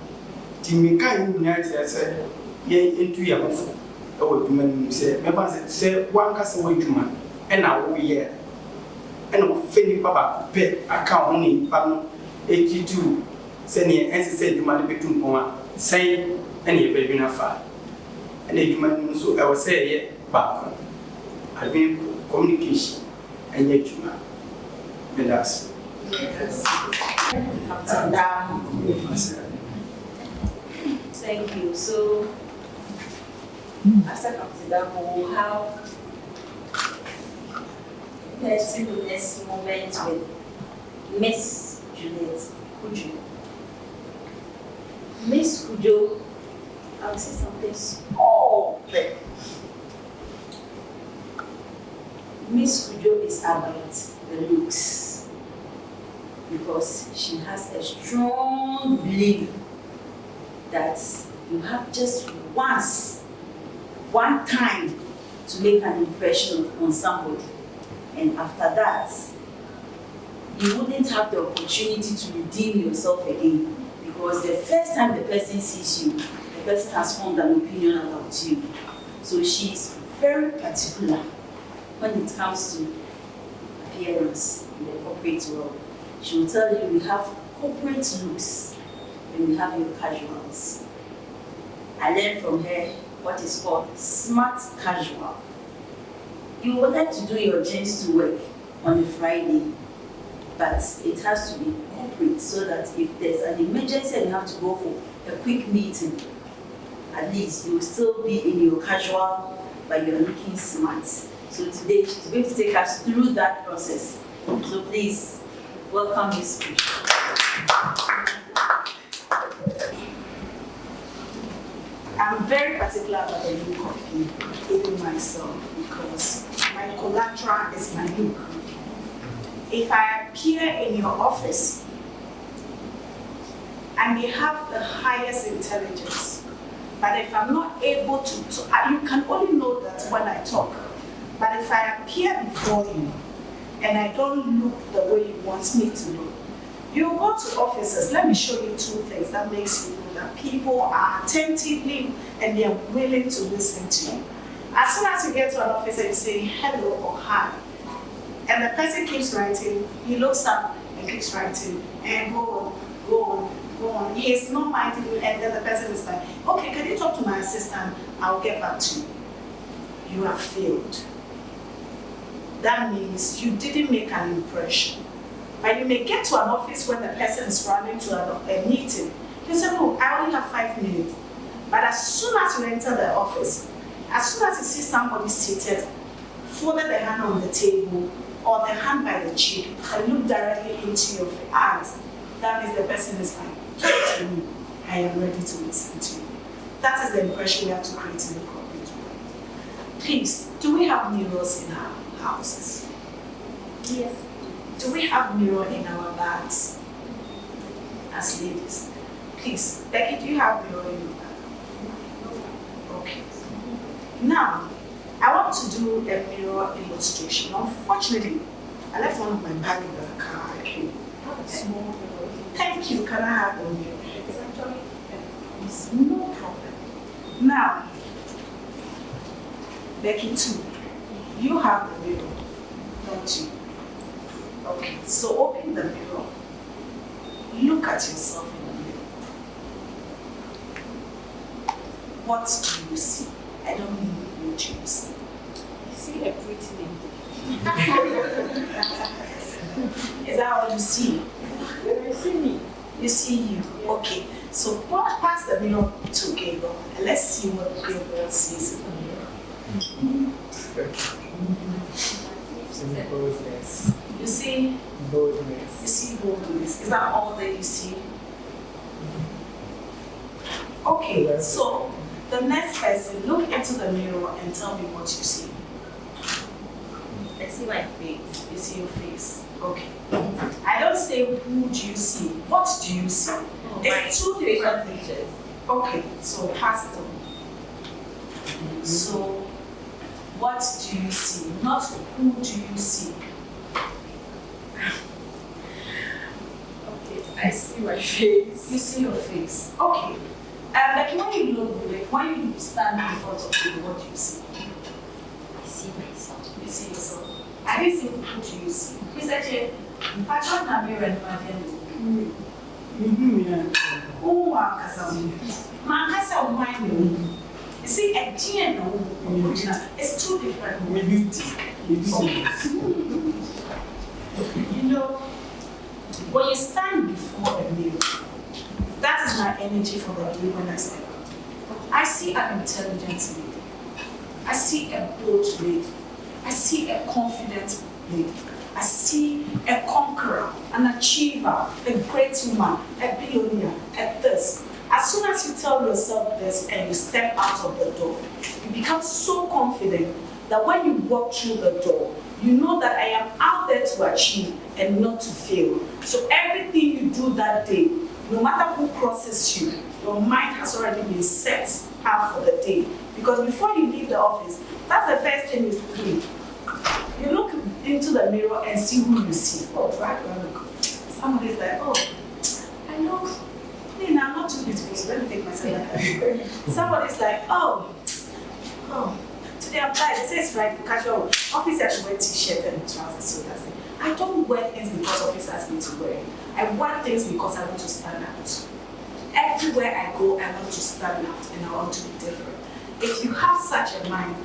Timika, you said, yea, into your home. Oh, woman say, Member say, one castle woman, and now we here. And Fanny Papa, pay account only, Pam 82, sending and said you might be too more, say, any baby in a fire. And a human, so I will say, yet, back. I've been communication, and yet you are. And that's Thank you. So, after Captain Dam, we will have 30 minutes moment with Miss Juliet Kujo. Miss Kujo, I will say something small there. Miss Kujo is adult. the looks, because she has a strong belief that you have just one time to make an impression on somebody, and after that, you wouldn't have the opportunity to redeem yourself again, because the first time the person sees you, the person has formed an opinion about you. So she's very particular when it comes to appearance in the corporate world. She will tell you we have corporate looks and we have your casuals. I learned from her what is called smart casual. You would like to do your jeans to work on a Friday, but it has to be corporate so that if there's an emergency and you have to go for a quick meeting, at least you'll still be in your casual, but you're looking smart. So today she's going to take us through that process. So please welcome Miss Fish. I'm very particular about the look of me, even myself, because my collateral is my look. If I appear in your office, I may have the highest intelligence, but if I'm not able to you can only know that when I talk. But if I appear before you and I don't look the way you want me to look, you go to offices. Let me show you two things that makes you know that people are attentively and they are willing to listen to you. As soon as you get to an office and you say hello or hi, and the person keeps writing, he looks up and keeps writing, and go on. He's not minding you, and then the person is like, okay, can you talk to my assistant? I'll get back to you. You have failed. That means you didn't make an impression. But you may get to an office when the person is running to a meeting. You say, no, I only have 5 minutes. But as soon as you enter the office, as soon as you see somebody seated, folded the hand on the table or the hand by the cheek and look directly into your eyes, that means the person is like, talk to me. I am ready to listen to you. That is the impression we have to create in the corporate world. Please, do we have mirrors in our houses? Yes. Do we have mirror in our bags as ladies? Please, Becky, do you have mirror in your bag? Okay. Now, I want to do a mirror illustration. Unfortunately, I left one of my bag in the car. I have a small mirror. Thank you. Can I have the mirror? It's actually it's no problem. Now, Becky too, you have the mirror, don't you? Okay, so open the mirror. Look at yourself in the mirror. What do you see? I don't mean what do you see. I see a pretty lady. Is that all you see? I see me. You see you. Okay. So pass the mirror to Gabriel and let's see what Gabriel sees in the mirror. Boldness. You see? Boldness. You see boldness. Is that all that you see? Okay, so the next person, look into the mirror and tell me what you see. I see my face. You see your face. Okay. I don't say who do you see. What do you see? Oh, It's two different things. features. Okay, so pass it on. So, what do you see? Not who do you see? Okay, I see my face. You see your face. Okay. Like when you look, like when you stand in front of people, what do you see? I see myself. You see yourself. I didn't say who do you see. You said, Patrick Namir and Marian. Oh, Mankasa, mind. You see, a GN, it's two different. You know, when you stand before a mirror, that is my energy for the day when I step out. I see an intelligent lady. I see a bold lady. I see a confident lady. I see a conqueror, an achiever, a great woman, a pioneer, a this. As soon as you tell yourself this and you step out of the door, you become so confident that when you walk through the door, you know that I am out there to achieve and not to fail. So everything you do that day, no matter who crosses you, your mind has already been set up for the day. Because before you leave the office, that's the first thing you do. You look into the mirror and see who you see. Oh, right, somebody's like, oh, I look, I'm not too beautiful, so let me take myself like that. Somebody's like, oh, today I'm tired. They say it's Friday, casual. Office I should wear t-shirt and trousers, so that's it. I don't wear things because office asks me to wear. I wear things because I want to stand out. Everywhere I go, I want to stand out and I want to be different. If you have such a mind,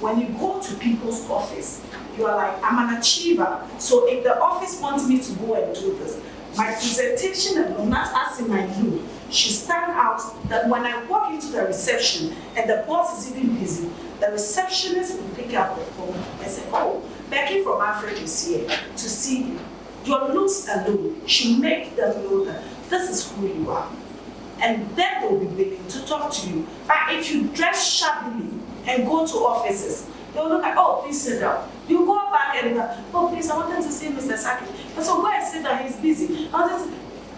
when you go to people's office, you are like, I'm an achiever. So if the office wants me to go and do this, my presentation alone, not as in my look, should stand out that when I walk into the reception and the boss is even busy, the receptionist will pick up the phone and say, oh, Becky from Alfreg is here to see you. Your looks alone should make them know that this is who you are. And then they'll be willing to talk to you. But if you dress shabbily and go to offices, they'll look at, oh, please sit down. You go back and, oh, please, I wanted to see Mr. Saki. And so go and sit down, he's busy.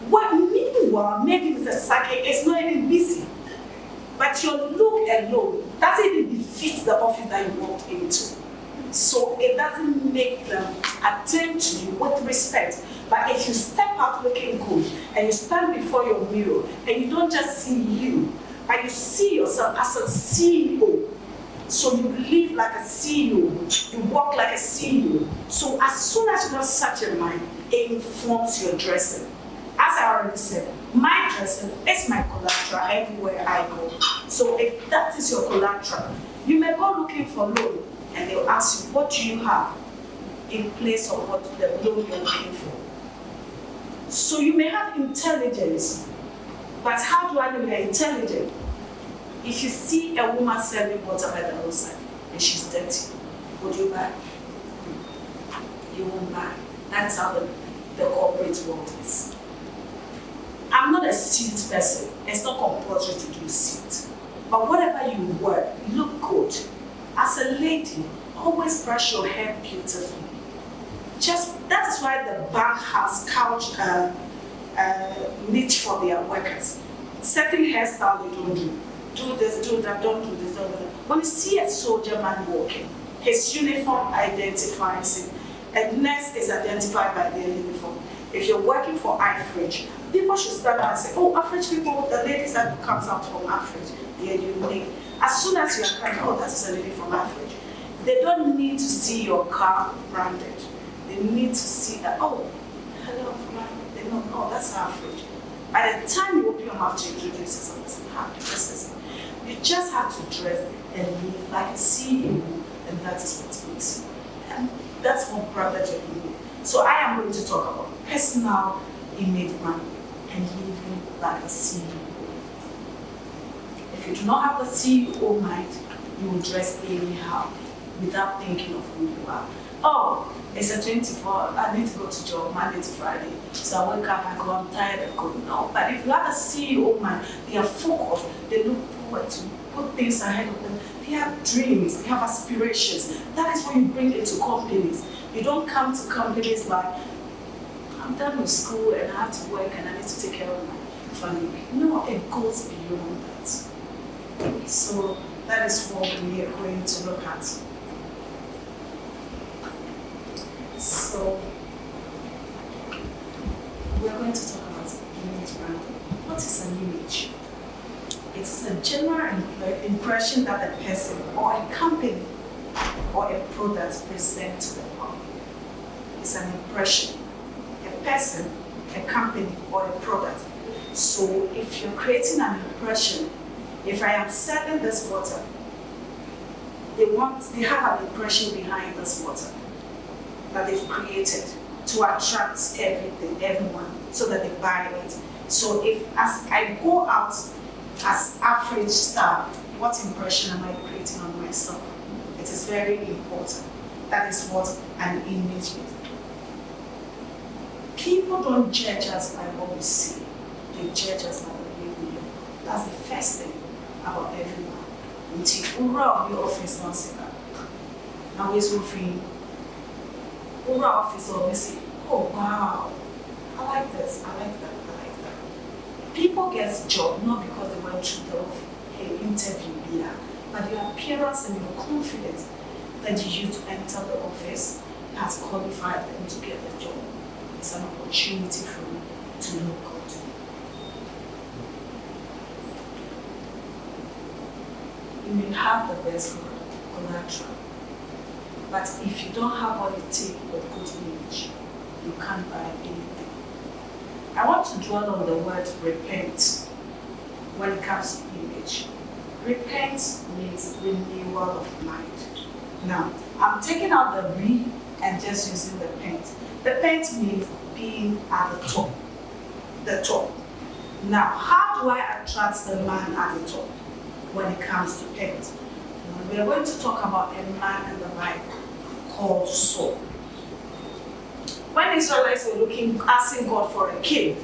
Meanwhile, maybe Mr. Saki is not even busy. But your look alone doesn't even befit the office that you walked into. So it doesn't make them attend to you with respect. But if you step out looking good and you stand before your mirror and you don't just see you, but you see yourself as a CEO. So you live like a CEO, you walk like a CEO. So as soon as you have such a mind, it informs your dressing. As I already said, my dressing is my collateral everywhere I go. So if that is your collateral, you may go looking for loan and they'll ask you, what do you have in place of what the loan you're looking for? So you may have intelligence, but how do I know you're intelligent? If you see a woman selling water by the roadside and she's dirty, would you buy? You won't buy. That's how the corporate world is. I'm not a suit person. It's not compulsory to do suit. But whatever you wear, look good. As a lady, always brush your hair beautifully. That is why the bank has couch niche for their workers. Certain hairstyle they don't do. Do this, do that, don't do this, don't do that. When you see a soldier man walking, his uniform identifies him. A nurse is identified by their uniform. If you're working for Alfreg, people should stand up and say, oh, Alfreg people, the ladies that comes out from Alfreg, they are unique. As soon as you're crying, oh, that is a lady from Alfreg. They don't need to see your car branded. They need to see that, oh, hello, from Alfreg. They know, oh, that's Alfreg. By the time you open your mouth to introduce yourself, you just have to dress and live like a CEO, and that is what makes you. And that's what branded your image. So I am going to talk about personal image branding and living like a CEO. If you do not have the CEO mind, you will dress anyhow without thinking of who you are. Oh, it's a 24, I need to go to job Monday to Friday. So I wake up, I go, I'm tired, I go. No, but if you have a CEO mind, they are focused, they look forward to put things ahead of them. They have dreams, they have aspirations. That is what you bring into companies. You don't come to companies like, I'm done with school and I have to work and I need to take care of my family. No, it goes beyond that. So that is what we are going to look at. So we are going to talk about image branding. What is an image? It is a general impression that a person or a company or a product presents to the public. It's an impression. A person, a company, or a product. So if you're creating an impression, if I am selling this water, they have an impression behind this water that they've created to attract everyone, so that they buy it. So if as I go out as average staff, what impression am I creating on myself? It is very important. That is what an image is. People don't judge us by what we see. They judge us by the way we look. That's the first thing about everyone. Until your office don't say that. Now he's free. Over officer, we say, oh wow, I like this, I like that, I like that. People get job not because they went through the interview here, but your appearance and your confidence that you use to enter the office has qualified them to get the job. It's an opportunity for you to look good. You may have the best collateral, but if you don't have what it takes with good image, you can't buy anything. I want to dwell on the word repent when it comes to image. Repent means renewal of mind. Now, I'm taking out the re and just using the pent. The pent means being at the top. The top. Now, how do I attract the man at the top when it comes to pent? We are going to talk about a man in the Bible called Saul. When Israelites were asking God for a king,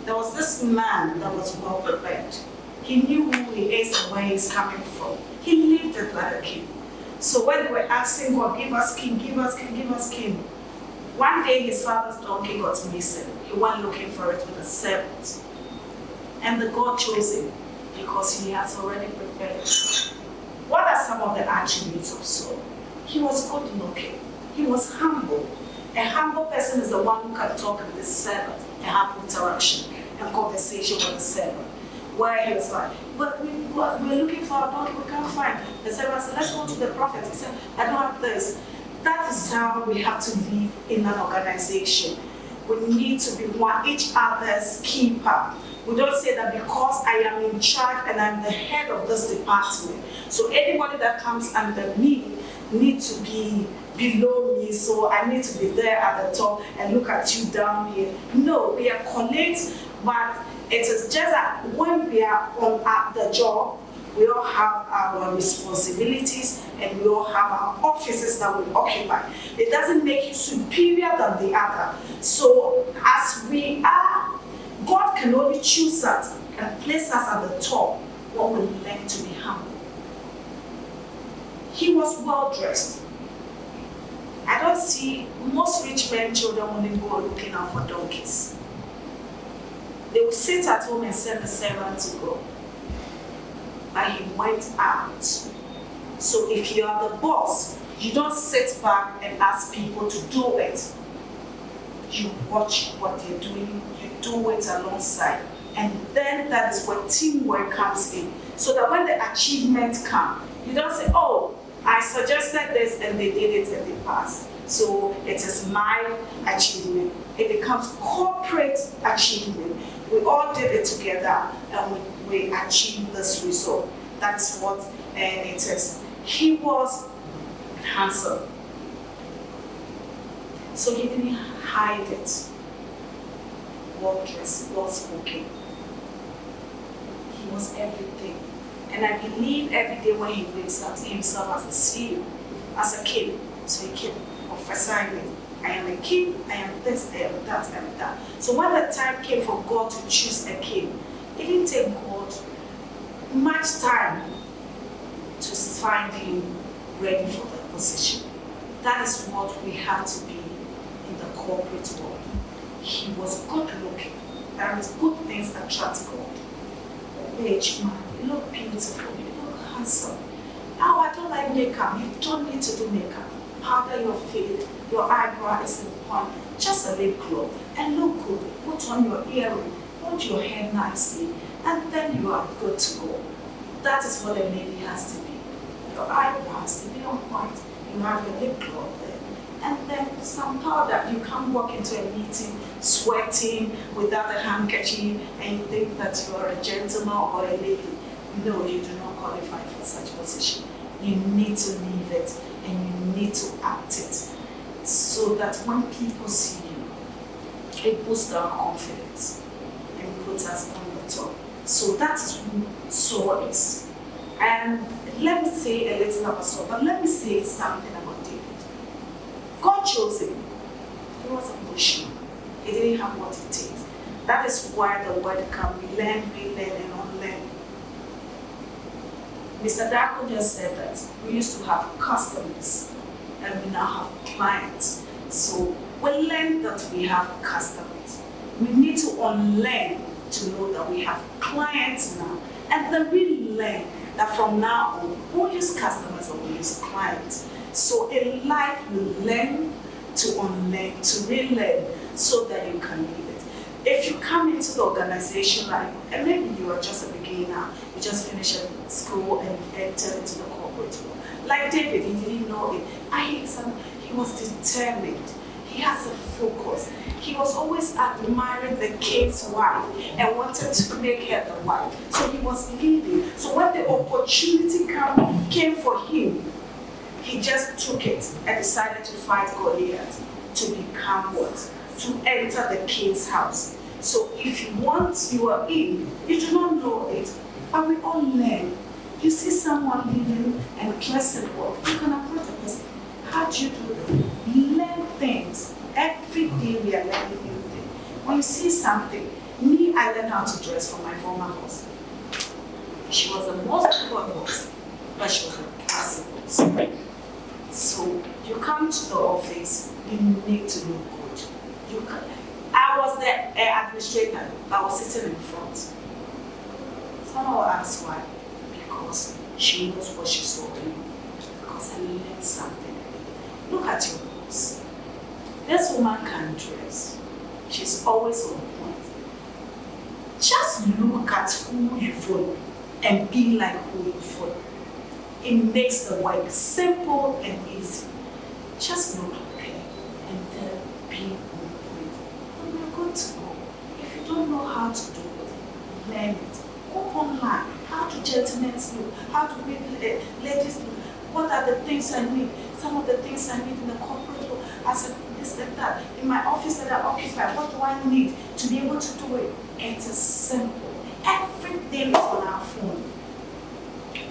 there was this man that was well prepared. He knew who he is and where he's coming from. He lived it like a king. So when they were asking God, give us king, give us king, give us king, one day his father's donkey got missing. He went looking for it with a servant. And the God chose him because he has already prepared. What are some of the attributes of Saul? He was good looking. He was humble. A humble person is the one who can talk with his servant and have interaction and conversation with the servant. Where he was like, but we're looking for a donkey, we can't find. The servant said, let's go to the prophet. He said, I don't have this. That is how we have to live in an organization. We need to be each other's keeper. We don't say that because I am in charge and I'm the head of this department, so anybody that comes under me needs to be below me, so I need to be there at the top and look at you down here. No, we are colleagues, but it is just that when we are at the job, we all have our responsibilities and we all have our offices that we occupy. It doesn't make you superior than the other. So as we are, God can only choose us and place us at the top when we learn to be humble. He was well dressed. I don't see most rich men children only go looking out for donkeys. They will sit at home and send the servant to go. But he went out. So if you are the boss, you don't sit back and ask people to do it. You watch what they're doing, you do it alongside. And then that is where teamwork comes in. So that when the achievements come, you don't say, oh, I suggested this and they did it and they passed. So it is my achievement. It becomes corporate achievement. We all did it together and we achieved this result. That's what it is. He was handsome. So he didn't hide it. Well dressed, well spoken. He was everything. And I believe every day when he wakes up, see himself as a CEO, as a king. So he kept prophesying it. I am a king, I am this, I am that, I am that. So when the time came for God to choose a king, it didn't take God much time to find him ready for the position. That is what we have to be in the corporate world. He was good looking. There is good things that attract God. Rich man, you look beautiful, you look handsome. Oh, I don't like makeup. You don't need to do makeup. Powder your face, your eyebrow is in point. Just a lip gloss and look good. Put on your earring, hold your hair nicely, and then you are good to go. That is what a lady has to be. Your eyebrow has to be on point. You have your lip gloss there. And then some powder. You can't walk into a meeting sweating without a handkerchief and you think that you are a gentleman or a lady. No, you do not qualify for such position. You need to leave it and you need to act it so that when people see you, it boosts our confidence and puts us on the top. So that is who Saul is. And let me say a little about Saul, but let me say something about David. God chose him. He was a bushman. He didn't have what it takes. That is why the word can be learn, and unlearn. Mr. Darko just said that we used to have customers and we now have clients. So we learn that we have customers. We need to unlearn to know that we have clients now, and then we learn that from now on, we'll use customers or we'll use clients. So in life, you learn to unlearn, to relearn, so that you can live it. If you come into the organization like, and maybe you are just a beginner, you just finished school and entered into the corporate world. Like David, he didn't know it. He was determined. He has a focus. He was always admiring the king's wife and wanted to make her the wife. So he was leading. So when the opportunity came for him, he just took it and decided to fight Goliath to become what? To enter the king's house. So if you are in, you do not know it, but we all learn. You see someone living and dressing well, you can approach the person. How do you do it? Learn things. Every day we are learning new things. When you see something, I learned how to dress from my former boss. She was the most good boss, but she was a classic boss. So you come to the office, you need to look good. I was the administrator, I was sitting in front. Someone will ask why. Because she knows what she saw in me. Because I learned something. Look at your boss. This woman can dress. She's always on point. Just look at who you follow and be like who you follow. It makes the work simple and easy. Just look okay and then be on point. And we're good to go. If you don't know how to do it, learn it. Go online. How do gentlemen look? How do ladies look? What are the things I need? Some of the things I need in the corporate world, as this and that. In my office that I occupy, what do I need to be able to do it? It is simple. Everything is on our phone.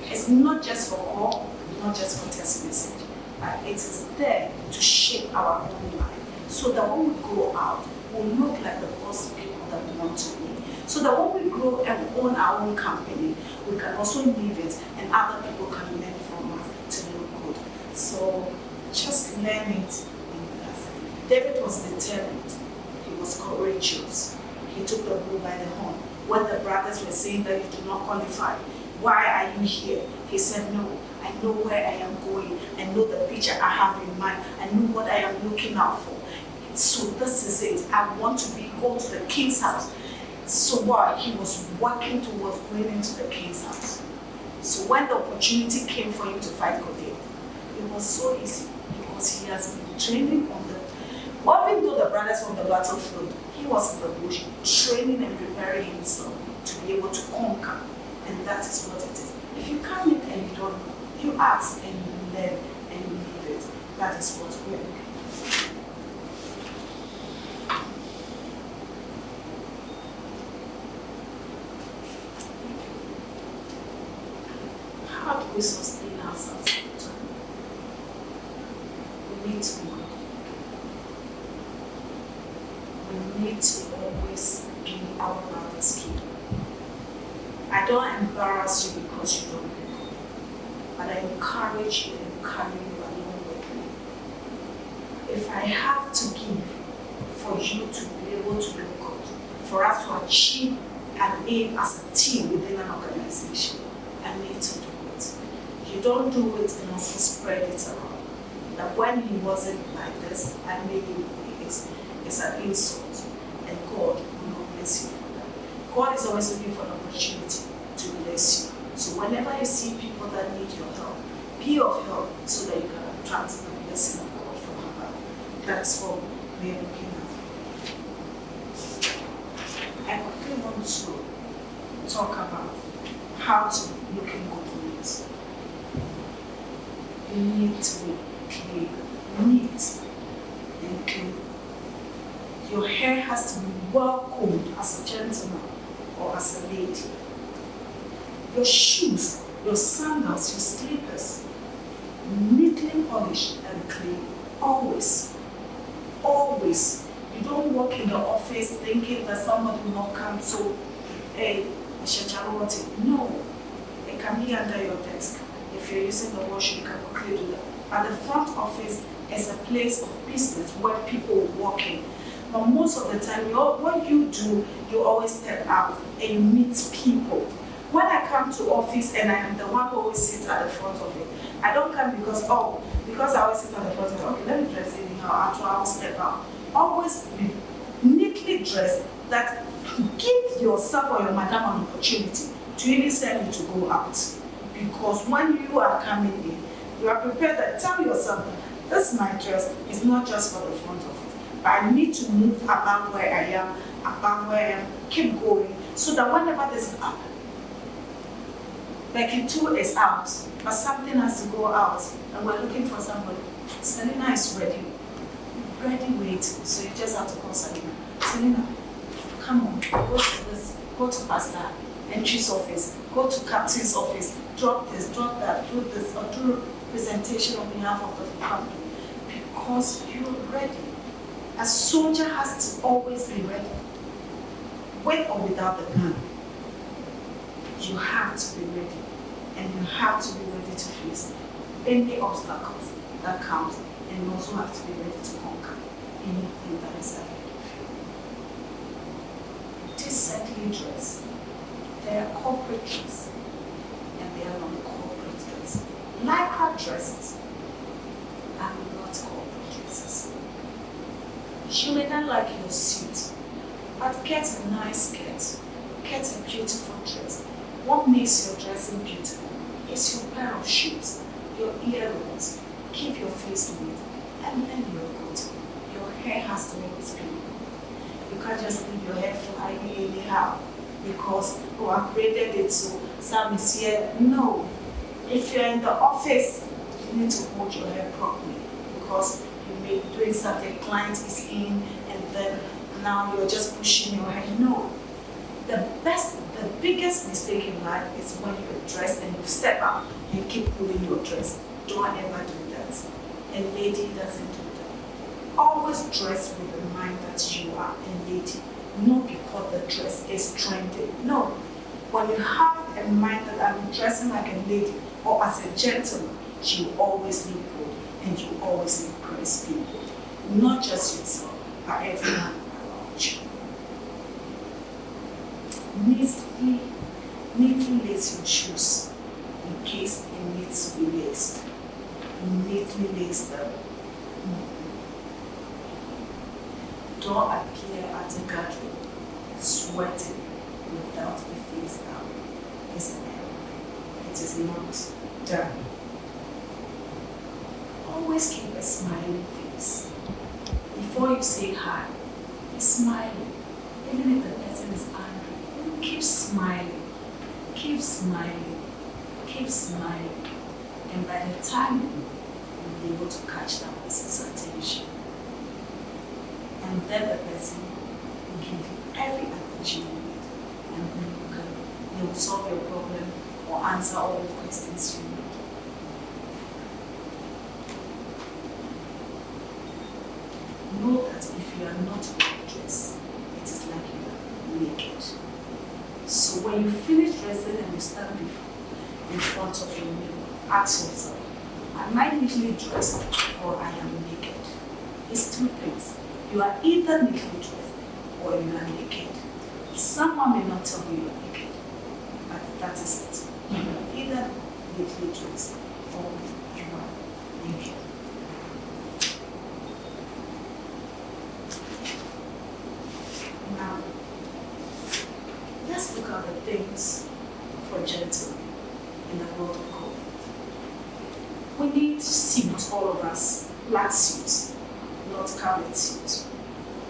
It's not just for call, not just for text message, but it is there to shape our own life. So that when we go out, we'll look like the boss people that we want to be. So that when we grow and own our own company, we can also live it and other people can learn from us to look good. So just learn it in class. David was determined. He was courageous. He took the bull by the horn. When the brothers were saying that you do not qualify, why are you here? He said, no, I know where I am going. I know the picture I have in mind. I know what I am looking out for. So this is it. I want to go to the king's house. So what? He was working towards going into the king's house. So when the opportunity came for him to fight Goliath, it was so easy because he has been training on the, even though the brothers were on the battlefield, he was in the bush, training and preparing himself to be able to conquer. And that is what it is. If you come in and you don't know, you ask and you learn and you leave it. That is what we are looking for. How do we sustain ourselves all the time? We need to be good. We need to always be our brother's keeper. I don't embarrass you because you don't look good, but I encourage you and carry you along with me. If I have to give for you to be able to look good, for us to achieve an aim as a team within an organization, I need to do it. You don't do it and also spread it around. That when he wasn't like this, I made him it's an insult, and God will not bless you for that. God is always looking for an opportunity to bless you. So whenever you see people that need your help, be of help so that you can attract the blessing of God from above. That's what we are looking at. I quickly want to talk about how to look in good ways. You need to be clean, neat, and clean. Your hair has to be well combed as a gentleman or as a lady. Your shoes, your sandals, your slippers, neatly polished and clean. Always. Always. You don't walk in the office thinking that somebody will not come, so, hey, no. It can be under your desk. If you're using the washing, you can quickly do that. But the front office is a place of business where people walk in. But most of the time, what you do, you always step out and you meet people. When I come to office and I am the one who always sits at the front of it, I don't come because I always sit at the front of it, okay, let me dress anyhow, I'll step out. Always be neatly dressed, that give yourself or your madam an opportunity to even send you to go out. Because when you are coming in, you are prepared that tell yourself, this my dress is not just for the front of it, but I need to move above where I am, keep going, so that whenever this up, Becky too is out, but something has to go out, and we're looking for somebody. Selena is ready wait, so you just have to call Selena. Selena, come on, go to this, go to Pastor Entry's office, go to Captain's office, drop this, drop that, do this, or do presentation on behalf of the company, because you're ready. A soldier has to always be ready, with or without the gun. You have to be ready, and you have to be ready to face any obstacles that comes, and you also have to be ready to conquer anything that is ahead of you. Decently dressed. There are corporate dresses, and there are non-corporate dresses. Lycra dresses are not corporate dresses. You may not like your suit, but get a nice skirt, get a beautiful dress. What makes your dressing beautiful is your pair of shoes, your earrings, keep your face neat, and then you're good. Your hair has to always be neat. You can't just leave your hair flying anyhow because, I've braided it so some is here. No. If you're in the office, you need to hold your hair properly because you may be doing something, client is in, and then now you're just pushing your hair. No. The biggest mistake in life is when you're dressed and you step out and keep pulling your dress. Don't ever do that. A lady doesn't do that. Always dress with the mind that you are a lady, not because the dress is trendy. No. When you have a mind that I'm dressing like a lady or as a gentleman, you always look good and you always impress people. Not just yourself, but everyone around you. Neatly lace your shoes in case it needs to be laced. Neatly lace them. Don't appear at a gathering sweating without a face down. It's an error. It is not done. Always keep a smiling face. Before you say hi, be smiling. Even if the person is angry, keep smiling. Keep smiling. Keep smiling. And by the time you'll be able to catch that person's attention. And then the person will give you every attention you need. And then they will solve your problem or answer all the questions you need. Know that if you are not well dressed, it is like you are naked. So when you finish dressing and you stand in front of your mirror, ask yourself, am I neatly dressed or I am naked? It's two things. You are either neatly dressed or you are naked. Someone may not tell you you are naked, but that is it. You are either neatly dressed or you are naked. Now, let's look at the things for gentlemen in the world of code. We need suits, all of us, black suits, not colored suits.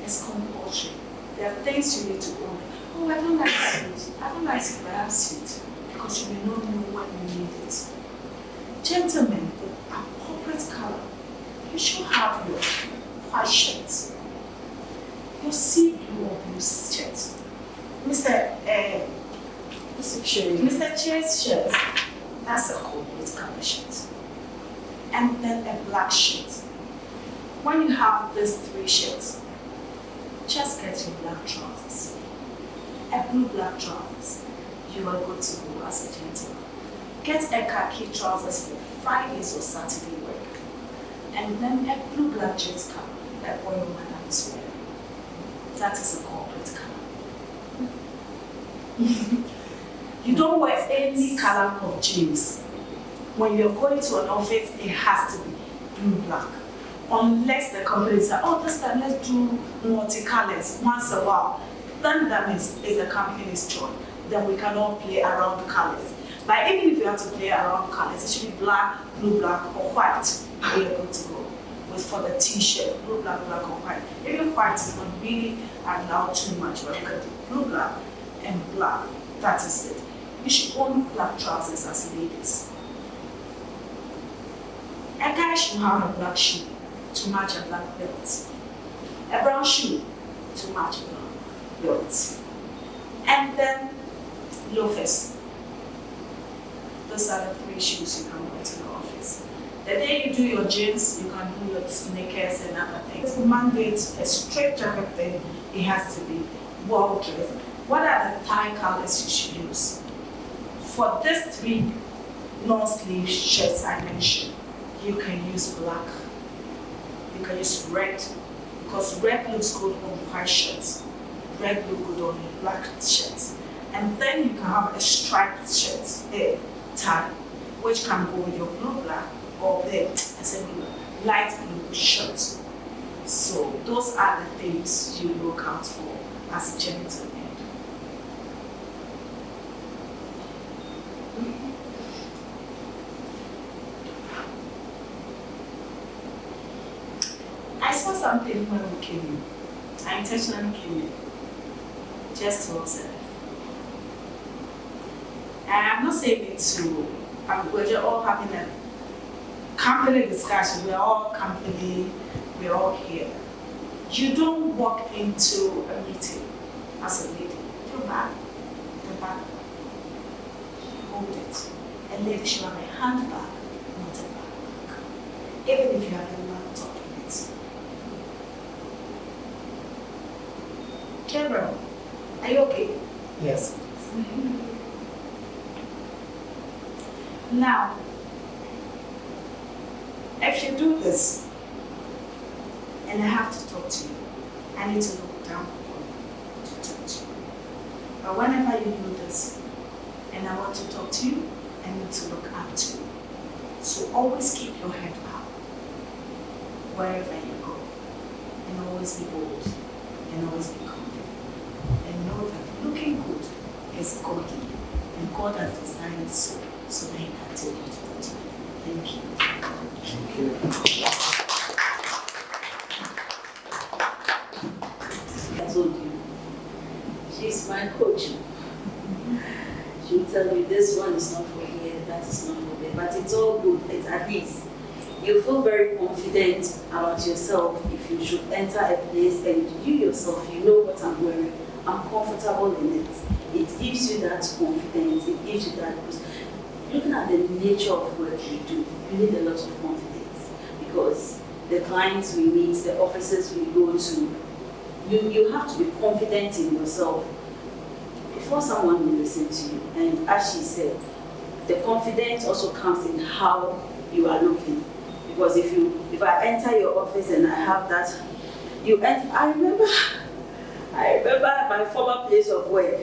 It's compulsory. There are things you need to own. Oh, I don't like suits. I don't like suits, but I have suits. Because you may not know when you need it. Gentlemen, with appropriate color, you should have your white shirts, your sea blue or blue shirt. Mr. Cherry's shirt, that's a corporate color shirt. And then a black shirt. When you have these three shirts, just get your black trousers. A blue black trousers, you are good to go as a gentleman. Get a khaki trousers for Fridays or Saturday work. and then a blue black jet color, like what your madam is wearing. That is a corporate color. You don't wear any color of jeans. When you're going to an office, it has to be blue black. Unless the company says, oh, this time let's do multicolors once a while. Then that means it's the company's choice. Then we cannot play around colors. But even if you have to play around colors, it should be black, blue, black, or white. We are good to go. With for the t-shirt, blue, black, or white. Even white is not really allowed too much, but you can do blue, black, and black. That is it. You should own black trousers as ladies. A guy should have a black shoe to match a black belt. A brown shoe to match a brown belt. And then loafers. Those are the 3 shoes you can wear to the office. The day you do your jeans, you can do your sneakers and other things. Mandate a straight jacket thing, it has to be well dressed. What are the tie colors you should use? For these 3 non-sleeve shirts I mentioned, you can use black. You can use red, because red looks good on white shirts. Red looks good on black shirts. And then you can have a striped shirt, a tie, which can go with your blue black or the light blue shirt. So those are the things you look out for as a gentleman. I saw something when we came in. I intentionally came in just to observe. And I'm not saying it to, we're just all having a company discussion. We're all company, we're all here. You don't walk into a meeting as a lady. Your bag, the bag, hold it. A lady should have a handbag, not a backpack. Even if you have a laptop in it. Gabriel, are you okay? Yes. Now, if you do this, and I have to talk to you, I need to look down upon you to talk to you. But whenever you do this, and I want to talk to you, I need to look up to you. So always keep your head up, wherever you go, and always be bold, and always be confident, and know that looking good is godly, and God has designed it so that He can take you to the top. Thank you. Thank you. I told you, she's my coach. She'll tell you this one is not for here, that is not for there, but it's all good. It's at least you feel very confident about yourself if you should enter a place and you yourself, you know what I'm wearing. I'm comfortable in it. It gives you that confidence, it gives you that boost. Looking at the nature of work we do, you need a lot of confidence because the clients we meet, the offices we go to, you have to be confident in yourself before someone will listen to you. And as she said, the confidence also comes in how you are looking. Because if I enter your office and I have that, you enter, I remember my former place of work.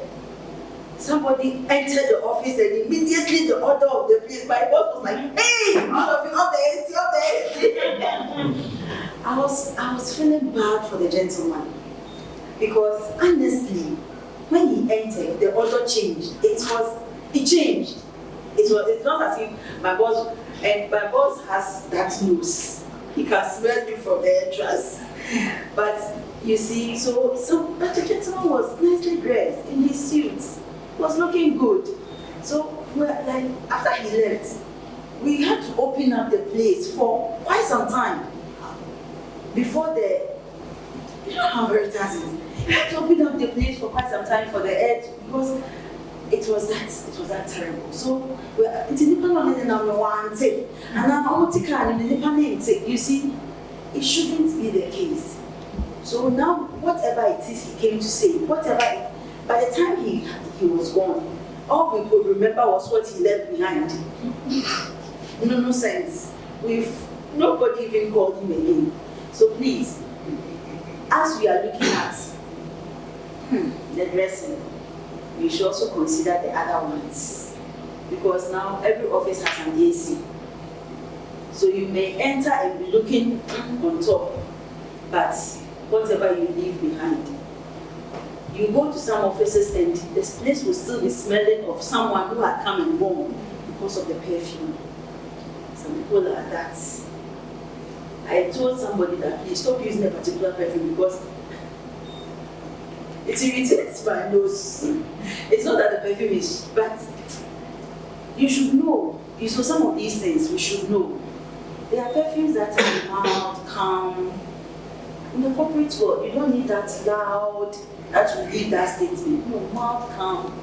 Somebody entered the office and immediately the order of the place, my boss was like, hey, all of you up there, see up there. I was feeling bad for the gentleman because honestly, when he entered, the order changed. It changed. It's not as if my boss has that nose. He can smell you from the entrance. But you see, but the gentleman was nicely dressed in his suits. Was looking good. So after he left, we had to open up the place for quite some time. Before you know how very task is. We had to open up the place for quite some time for the edge because it was that terrible. So it's independent number one thing. And I'm independent. You see, it shouldn't be the case. So now whatever it is he came to say, by the time he was gone, all we could remember was what he left behind. No sense. We've Nobody even called him again. So please, as we are looking at the dressing, we should also consider the other ones. Because now every office has an AC. So you may enter and be looking on top, but whatever you leave behind. You go to some offices and this place will still be smelling of someone who had come and gone because of the perfume. Some people are that. I told somebody that please stop using a particular perfume because it irritates my nose. It's not that the perfume is, but you should know. You saw some of these things, we should know. There are perfumes that are mild, calm. In the corporate world, you don't need that loud, that will read that statement. No, mild, calm.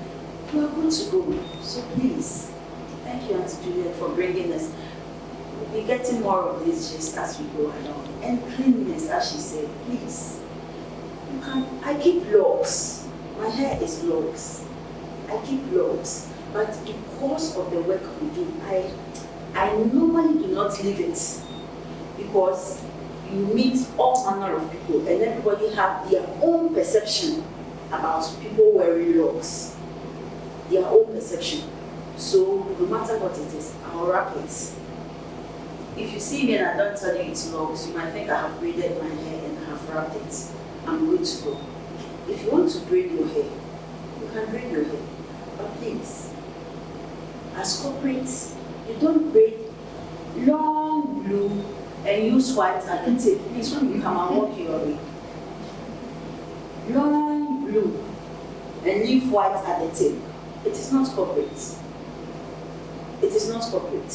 You are good to go. So please, thank you, Auntie Juliet, for bringing us. We'll be getting more of this just as we go along. And cleanliness, as she said, please. I keep locks. My hair is locks. I keep locks. But because of the work we do, I normally do not leave it because you meet all manner of people and everybody have their own perception about people wearing locks. Their own perception. So no matter what it is, I'll wrap it. If you see me and I don't tell you it's locks, you might think I have braided my hair and I have wrapped it. I'm good to go. If you want to braid your hair, you can braid your hair. But please, as corporates, you don't braid long blue and use white at the tip. Please, when you come and walk your way. Long blue and leave white at the tip. It is not corporate. It is not corporate.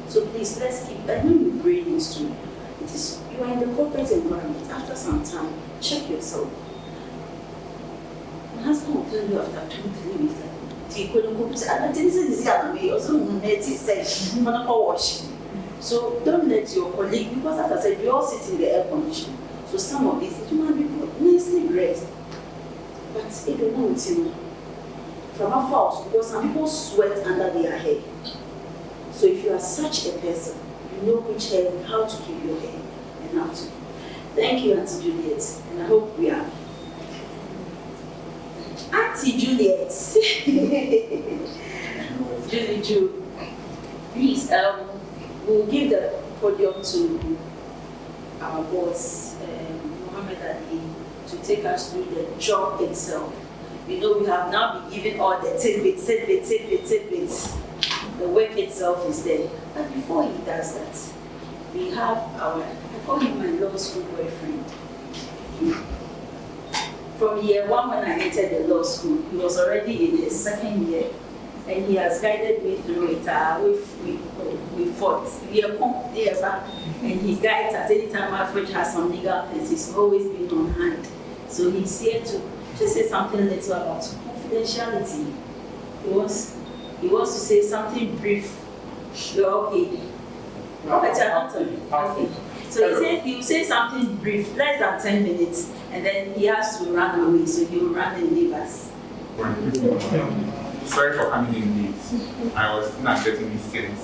So please, let's keep, and when you braid this too, it is, you are in the corporate environment. After some time, check yourself. My husband will tell you after 2-3 weeks, so don't let your colleague, because as I said, we all sit in the air condition. So some of these, you might be nicely dressed. But it don't know from afar, because some people sweat under their hair. So if you are such a person, you know which hair, how to keep your hair and how to. Thank you, Auntie Juliet, and I hope we are. Auntie Juliet, Julie Ju, please, we'll give the podium to our boss, Mohammed Ali, to take us through the job itself. You know, we have now been given all the tidbits. The work itself is there. But before he does that, we have I call him my law school boyfriend. From year one, when I entered the law school, he was already in his second year, and he has guided me through it. We fought. We are back, and he guides at any time Alfreg has some legal things. He's always been on hand. So he's here to just say something little about confidentiality. He wants to say something brief. You're okay. Okay. So he will say something brief, less than 10 minutes, and then he has to run away, so he will run and leave us. Sorry for coming in late. I was not getting these things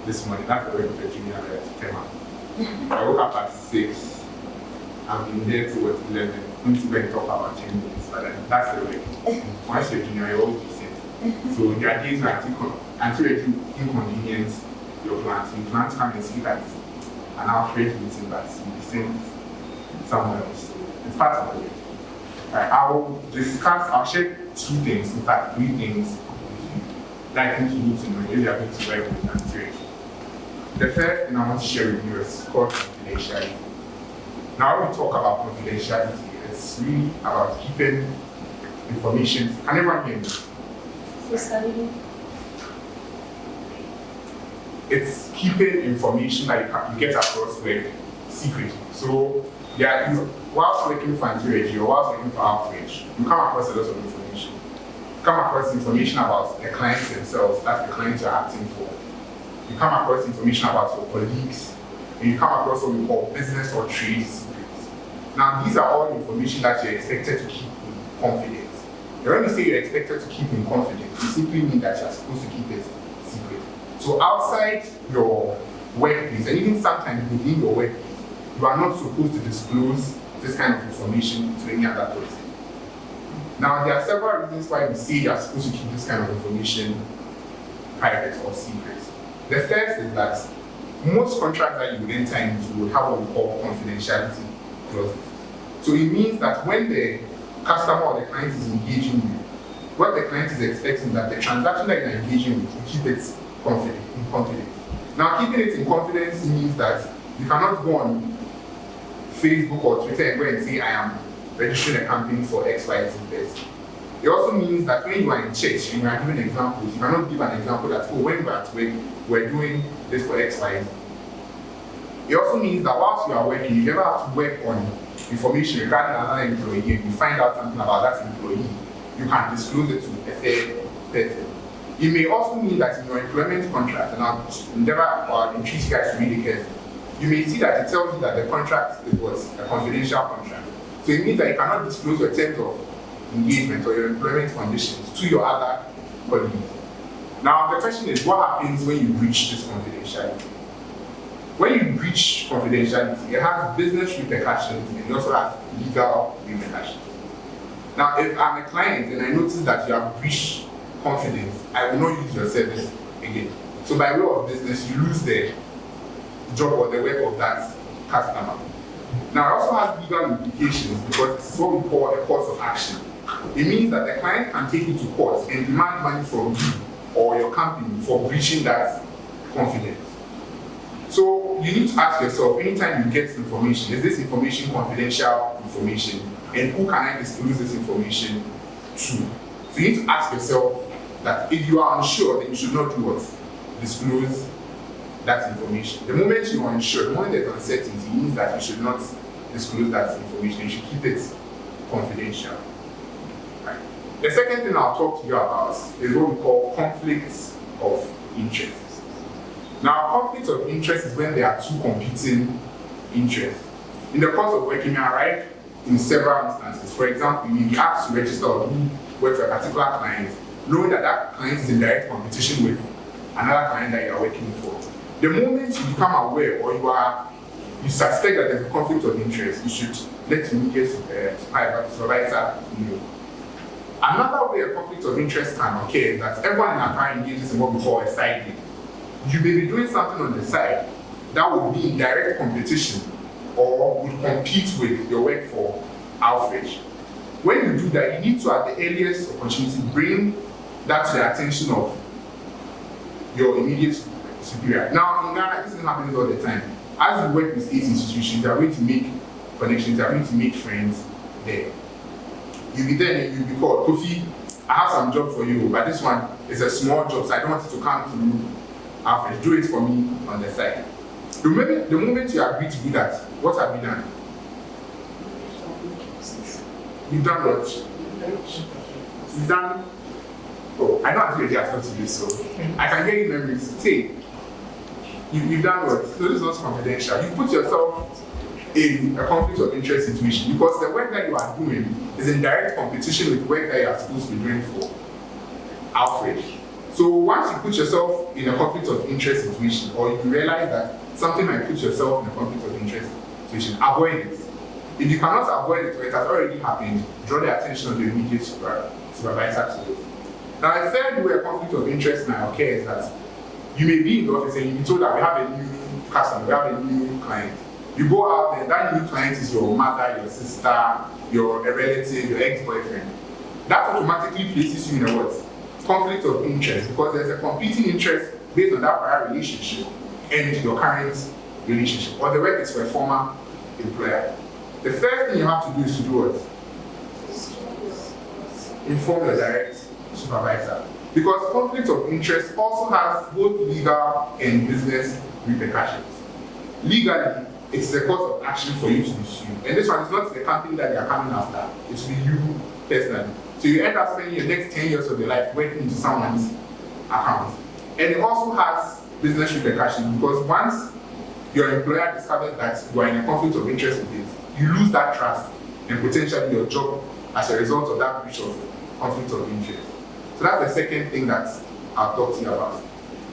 this morning. That's the way the junior tema. I woke up at 6. I've been there towards 11. I'm going to go and talk about 10 minutes, but that's the way. Once you're junior, you always be sent. So there are days where until you inconvenience your plans, you plan to come and sleep at an Alfreg meeting, but you'll be sent somewhere else. So it's part of the way. I'll share 2 things, in fact 3 things that I think you need to know if you are going to work with Alfreg. The first thing I want to share with you is called confidentiality. Now when we talk about confidentiality, it's really about keeping information. Can everyone hear me? It's keeping information that you get across with secret. So whilst working for Untitled or whilst working for Alfreg, you come across a lot of information. You come across information about the clients themselves, that's the clients you're acting for. You come across information about your colleagues, and you come across what we call business or trade secrets. Now these are all information that you're expected to keep in confidence. When you say you're expected to keep in confidence, you simply mean that you're supposed to keep it secret. So outside your workplace, and even sometimes within your workplace, you are not supposed to disclose this kind of information to any other person. Now, there are several reasons why we say you are supposed to keep this kind of information private or secret. The first is that most contracts that you enter into will have what we call confidentiality clauses. So it means that when the customer or the client is engaging you, what the client is expecting is that the transaction that you're engaging with, you keep it in confidence. Now, keeping it in confidence means that you cannot go on Facebook or Twitter and go and say, I am registering a company for X, Y, Z, Z. It also means that when you are in church and you are giving examples, you cannot give an example that, oh, when we are at work, we're doing this for X, Y, Z. It also means that whilst you are working, you never have to work on information regarding another employee and you find out something about that employee, you can disclose it to a third person. It may also mean that in your employment contract, and I'll endeavor or entreat you guys to read it carefully, you may see that it tells you that the contract was a confidential contract. So it means that you cannot disclose your terms of engagement or your employment conditions to your other colleagues. Now the question is, what happens when you breach this confidentiality? When you breach confidentiality, it has business repercussions and it also has legal repercussions. Now, if I'm a client and I notice that you have breached confidence, I will not use your service again. So by way of business, you lose the job or the work of that customer. Now, it also has legal implications because it's what we call a course of action. It means that the client can take you to court and demand money from you or your company for breaching that confidence. So you need to ask yourself, anytime you get information, is this information confidential information? And who can I disclose this information to? So you need to ask yourself that if you are unsure, then you should not do what? Disclose that information. The moment you are unsure, the moment there's uncertainty, it means that you should not disclose that information. You should keep it confidential. Right. The second thing I'll talk to you about is what we call conflicts of interest. Now, conflicts of interest is when there are two competing interests. In the course of working, right, in several instances. For example, you may be asked to register or work for a particular client, knowing that that client is in direct competition with another client that you are working for. The moment you become aware or you suspect that there's a conflict of interest, you should let your immediate supervisor know. Another way a conflict of interest can occur is that everyone in our car engages in what we call a side gig. You may be doing something on the side that would be in direct competition or would compete with your work for Alfreg. When you do that, you need to, at the earliest opportunity, bring that to the attention of your immediate superior. Now, in Ghana, this happens all the time. As you work with state institutions, you are going to make connections, you are going to make friends there. You'll be there and you'll be called, Kofi, I have some job for you, but this one is a small job, so I don't want it to come through Alfreg. Do it for me on the side. The moment you agree to do that, what have you done? You've done what? You've done. Oh, I know I'm really asked to do so. I can hear you memories. Say, you've done what? So this is not confidential. You put yourself in a conflict of interest situation because the work that you are doing is in direct competition with work that you are supposed to be doing for Alfreg. So once you put yourself in a conflict of interest situation, or you realize that something might put yourself in a conflict of interest situation, avoid it. If you cannot avoid it or it has already happened, draw the attention of the immediate supervisor to it. Now, a third way a conflict of interest might occur is that you may be in the office and you be told that we have a new customer, we have a new client. You go out there, that new client is your mother, your sister, a relative, your ex-boyfriend. That automatically places you in a what? Conflict of interest, because there's a competing interest based on that prior relationship and your current relationship, or the work is for a former employer. The first thing you have to do is to do what? Inform your direct supervisor. Because conflict of interest also has both legal and business repercussions. Legally, it's the cause of action for you to be sued. And this one is not the company that they are coming after, it will be you personally. So you end up spending your next 10 years of your life working into someone's account. And it also has business repercussions because once your employer discovers that you are in a conflict of interest with it, you lose that trust and potentially your job as a result of that breach of conflict of interest. So that's the second thing that I'll talk to you about.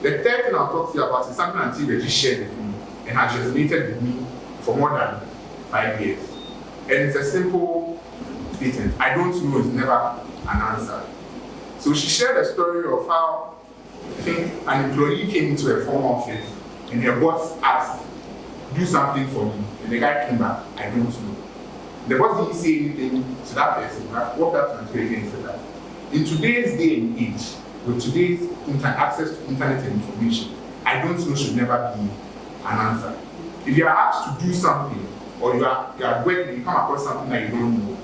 The third thing I'll talk to you about is something Auntie Reggie shared with me and has resonated with me for more than 5 years. And it's a simple statement. I don't know is never an answer. So she shared a story of how I think an employee came into a former office and her boss asked, do something for me. And the guy came back, I don't know. The boss didn't say anything to that person. I walked up to Auntie Reggie and said that. In today's day and age, with today's access to internet and information, I don't know should never be an answer. If you are asked to do something, or you are working, you come across something that you don't know,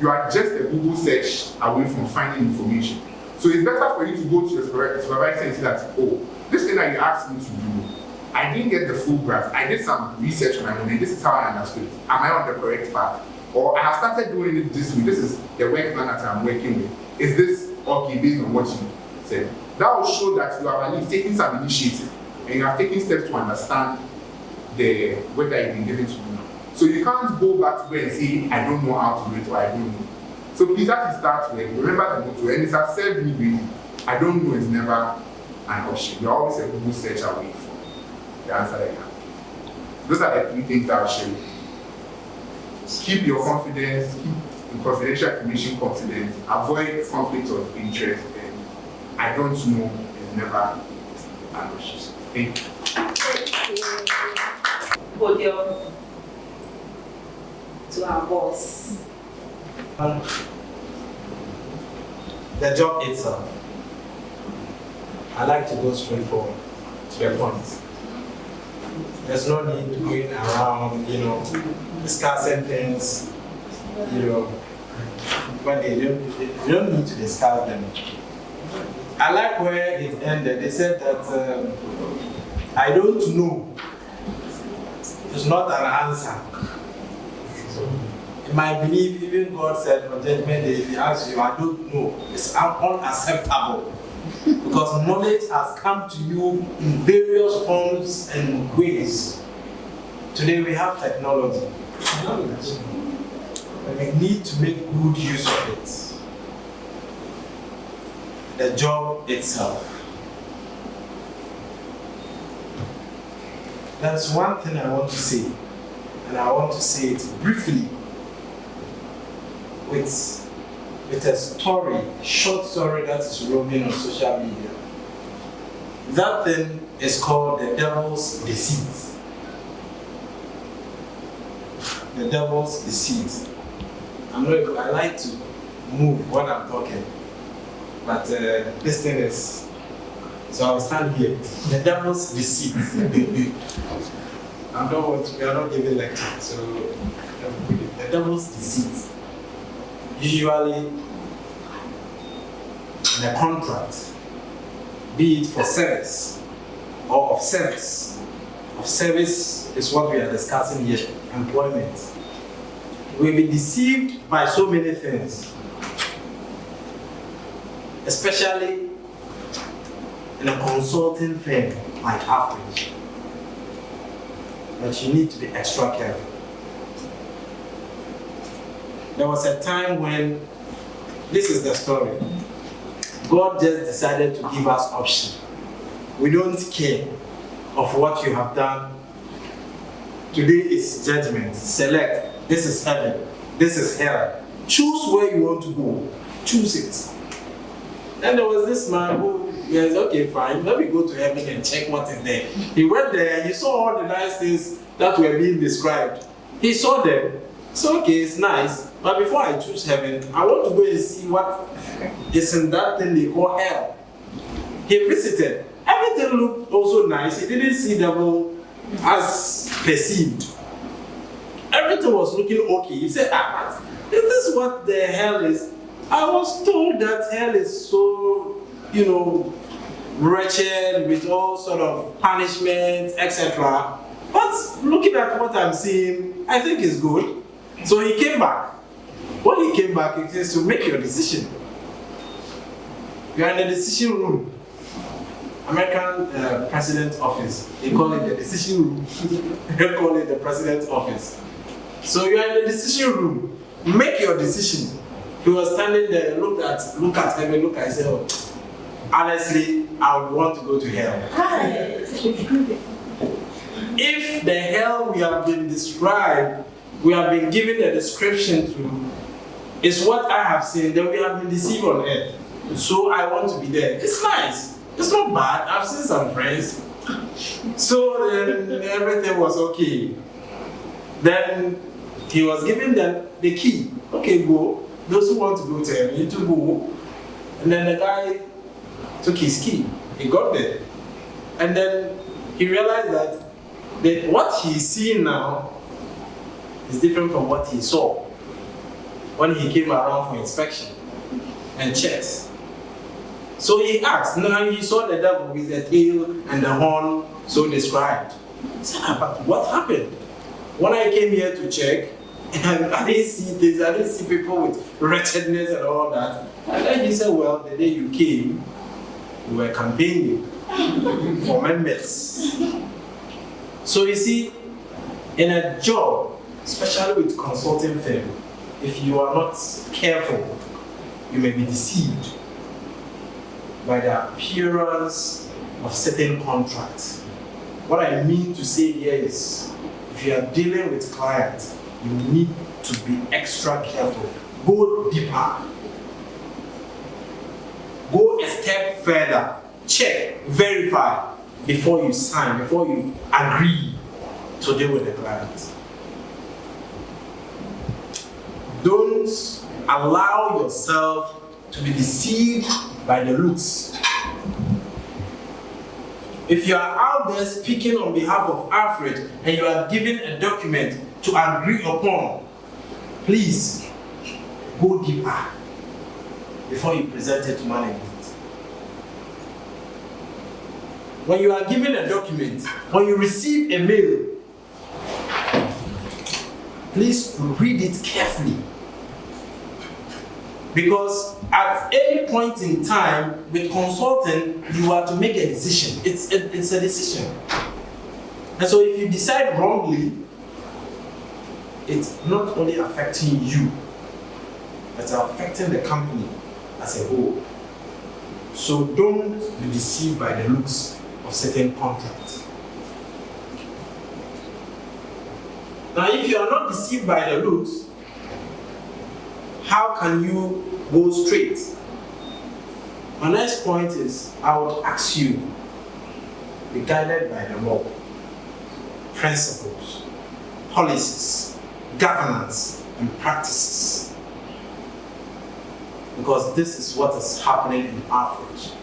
you are just a Google search away from finding information. So it's better for you to go to your supervisor and say that, oh, this thing that you asked me to do, I didn't get the full grasp. I did some research on my own, and this is how I understood it. Am I on the correct path? Or I have started doing it this way. This is the work plan that I'm working with. Is this okay based on what you said? That will show that you have at least taken some initiative and you have taken steps to understand the work that you've been given to do. So you can't go back to where and say, I don't know how to do it or I don't know. So please that is start with. Remember the motto, and it has served me really. I don't know is never an option. You're always a Google search away from the answer that you have. Those are the 3 things that I'll share with you. Keep your confidence, keep confidential information confident, avoid conflict of interest, and I don't know is never an option. Thank you. Podium to our boss. The job itself. I like to go straight forward to the point. There's no need to going around, discussing things, when you don't need to discuss them. I like where it ended. They said that I don't know is not an answer. In my belief, even God said on Judgment Day, if He asks you, I don't know, it's unacceptable. Because knowledge has come to you in various forms and ways. Today we have technology. And we need to make good use of it. The job itself. That's one thing I want to say. And I want to say it briefly with a story, a short story that is roaming on social media. That thing is called the devil's deceit. The devil's deceit. I like to move when I'm talking, but this thing is, so I'll stand here. The devil's deceit. We are not giving lecture, so the devil's deceit. Usually, in a contract, be it for service or of service. Of service is what we are discussing here, employment. We'll be deceived by so many things, especially in a consulting firm like Alfreg. But you need to be extra careful. There was a time when, this is the story, God just decided to give us option. We don't care of what you have done. Today is judgment. Select. This is heaven. This is hell. Choose where you want to go. Choose it. Then there was this man who said, okay, fine, let me go to heaven and check what is there. He went there, he saw all the nice things that were being described. He saw them. So okay, it's nice, but before I choose heaven, I want to go and see what is in that thing they call hell. He visited. Everything looked also nice. He didn't see devil as perceived. Everything was looking okay. He said, is this what the hell is? I was told that hell is so, wretched with all sort of punishment, etc. But looking at what I'm seeing, I think it's good. So he came back. When he came back, it says to make your decision. You are in the decision room. American president office. They call it the decision room. They call it the president's office. So you are in the decision room. Make your decision. He was standing there, look at heaven, said, oh, honestly, I would want to go to hell. If the hell we have been described, we have been given a description to, is what I have seen, then we have been deceived on earth. So I want to be there. It's nice. It's not bad. I've seen some friends. So then everything was okay. Then he was giving them the key. Okay, go. Those who want to go to heaven need to go. And then the guy took his key. He got there. And then he realized that what he's seeing now is different from what he saw when he came around for inspection and checks. So he asked, now he saw the devil with the tail and the horn so described. He said, but what happened? When I came here to check, and I didn't see this, I didn't see people with wretchedness and all that. And then he said, well, the day you came, we were campaigning for members. So you see, in a job, especially with consulting firm, if you are not careful, you may be deceived by the appearance of certain contracts. What I mean to say here is, if you are dealing with clients, you need to be extra careful. Go deeper. Go a step further. Check, verify before you sign, before you agree to deal with the client. Don't allow yourself to be deceived by the looks. If you are out there speaking on behalf of Alfreg and you are given a document to agree upon, please go deeper before you present it to management. When you are given a document, when you receive a mail, please read it carefully. Because at any point in time, with consulting, you are to make a decision. It's a decision. And so if you decide wrongly, it's not only affecting you, but it's affecting the company as a whole. So don't be deceived by the looks of certain contracts. Now, if you are not deceived by the looks, how can you go straight? My next point is, I would ask you, be guided by the law, principles, policies, governance, and practices. Because this is what is happening in Alfreg.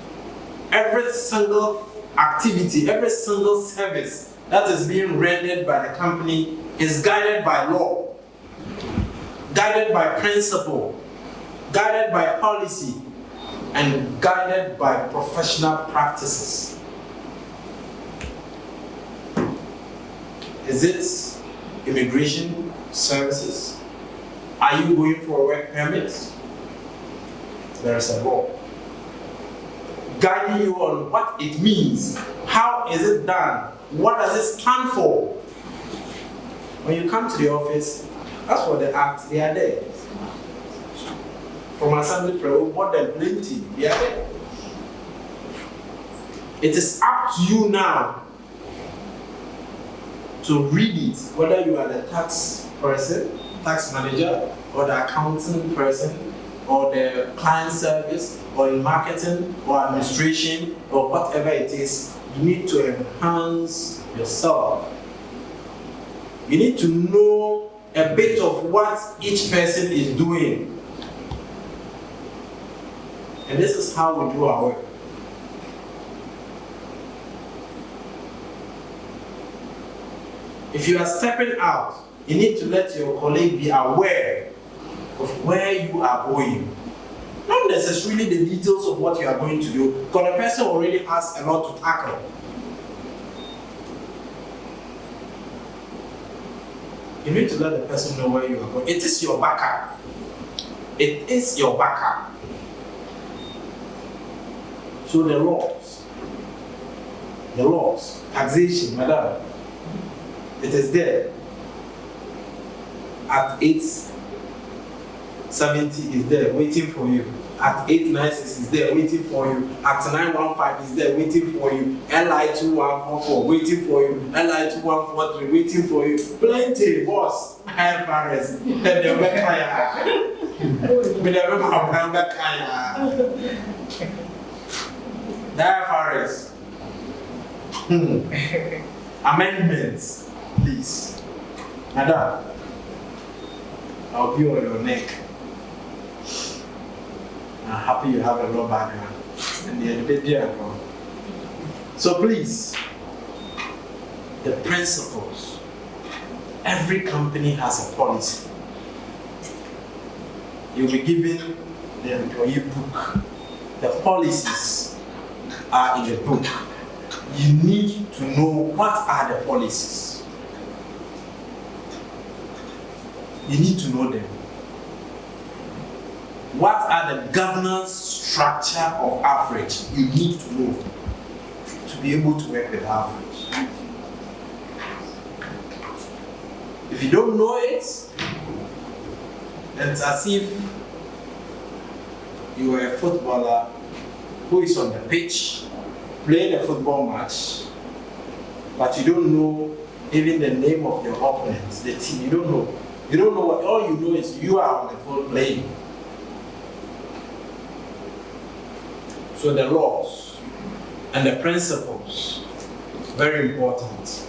Every single activity, every single service that is being rendered by the company is guided by law, guided by principle, guided by policy, and guided by professional practices. Is it immigration services? Are you going for a work permit? There is a law guiding you on what it means, how is it done, what does it stand for. When you come to the office, as for the act, they are there. From assembly prayer, what them plenty, they are there. It is up to you now to read it, whether you are the tax person, tax manager, or the accounting person, or the client service, or in marketing, or administration, or whatever it is. You need to enhance yourself. You need to know a bit of what each person is doing. And this is how we do our work. If you are stepping out, you need to let your colleague be aware of where you are going. Not necessarily the details of what you are going to do, because the person already has a lot to tackle. You need to let the person know where you are going. It is your backup. It is your backup. So the laws, taxation, madam, it is there. At 870 is there waiting for you. at 896 is there waiting for you. At 915 is there waiting for you. LI 2144 waiting for you. LI 2143 waiting for you. Plenty, boss. IFRS. The IFRS. Amendments, please. Madam, I'll be on your neck. I'm happy you have a law background. And the baby. So please, the principles. Every company has a policy. You'll be given the employee book. The policies are in the book. You need to know what are the policies. You need to know them. What are the governance structure of Alfreg? You need to know to be able to work with Alfreg. If you don't know it, it's as if you are a footballer who is on the pitch playing a football match, but you don't know even the name of your opponent, the team. You don't know. You don't know what. All you know is you are on the field playing. So the laws and the principles, very important.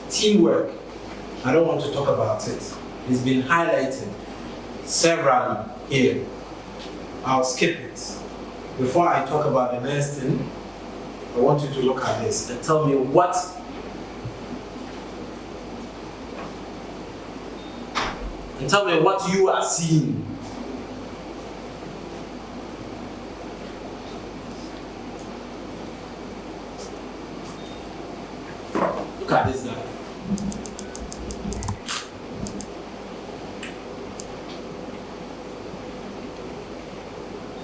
Teamwork, I don't want to talk about it. It's been highlighted severally here. I'll skip it. Before I talk about the next thing, I want you to look at this and tell me what you are seeing. Look at this guy.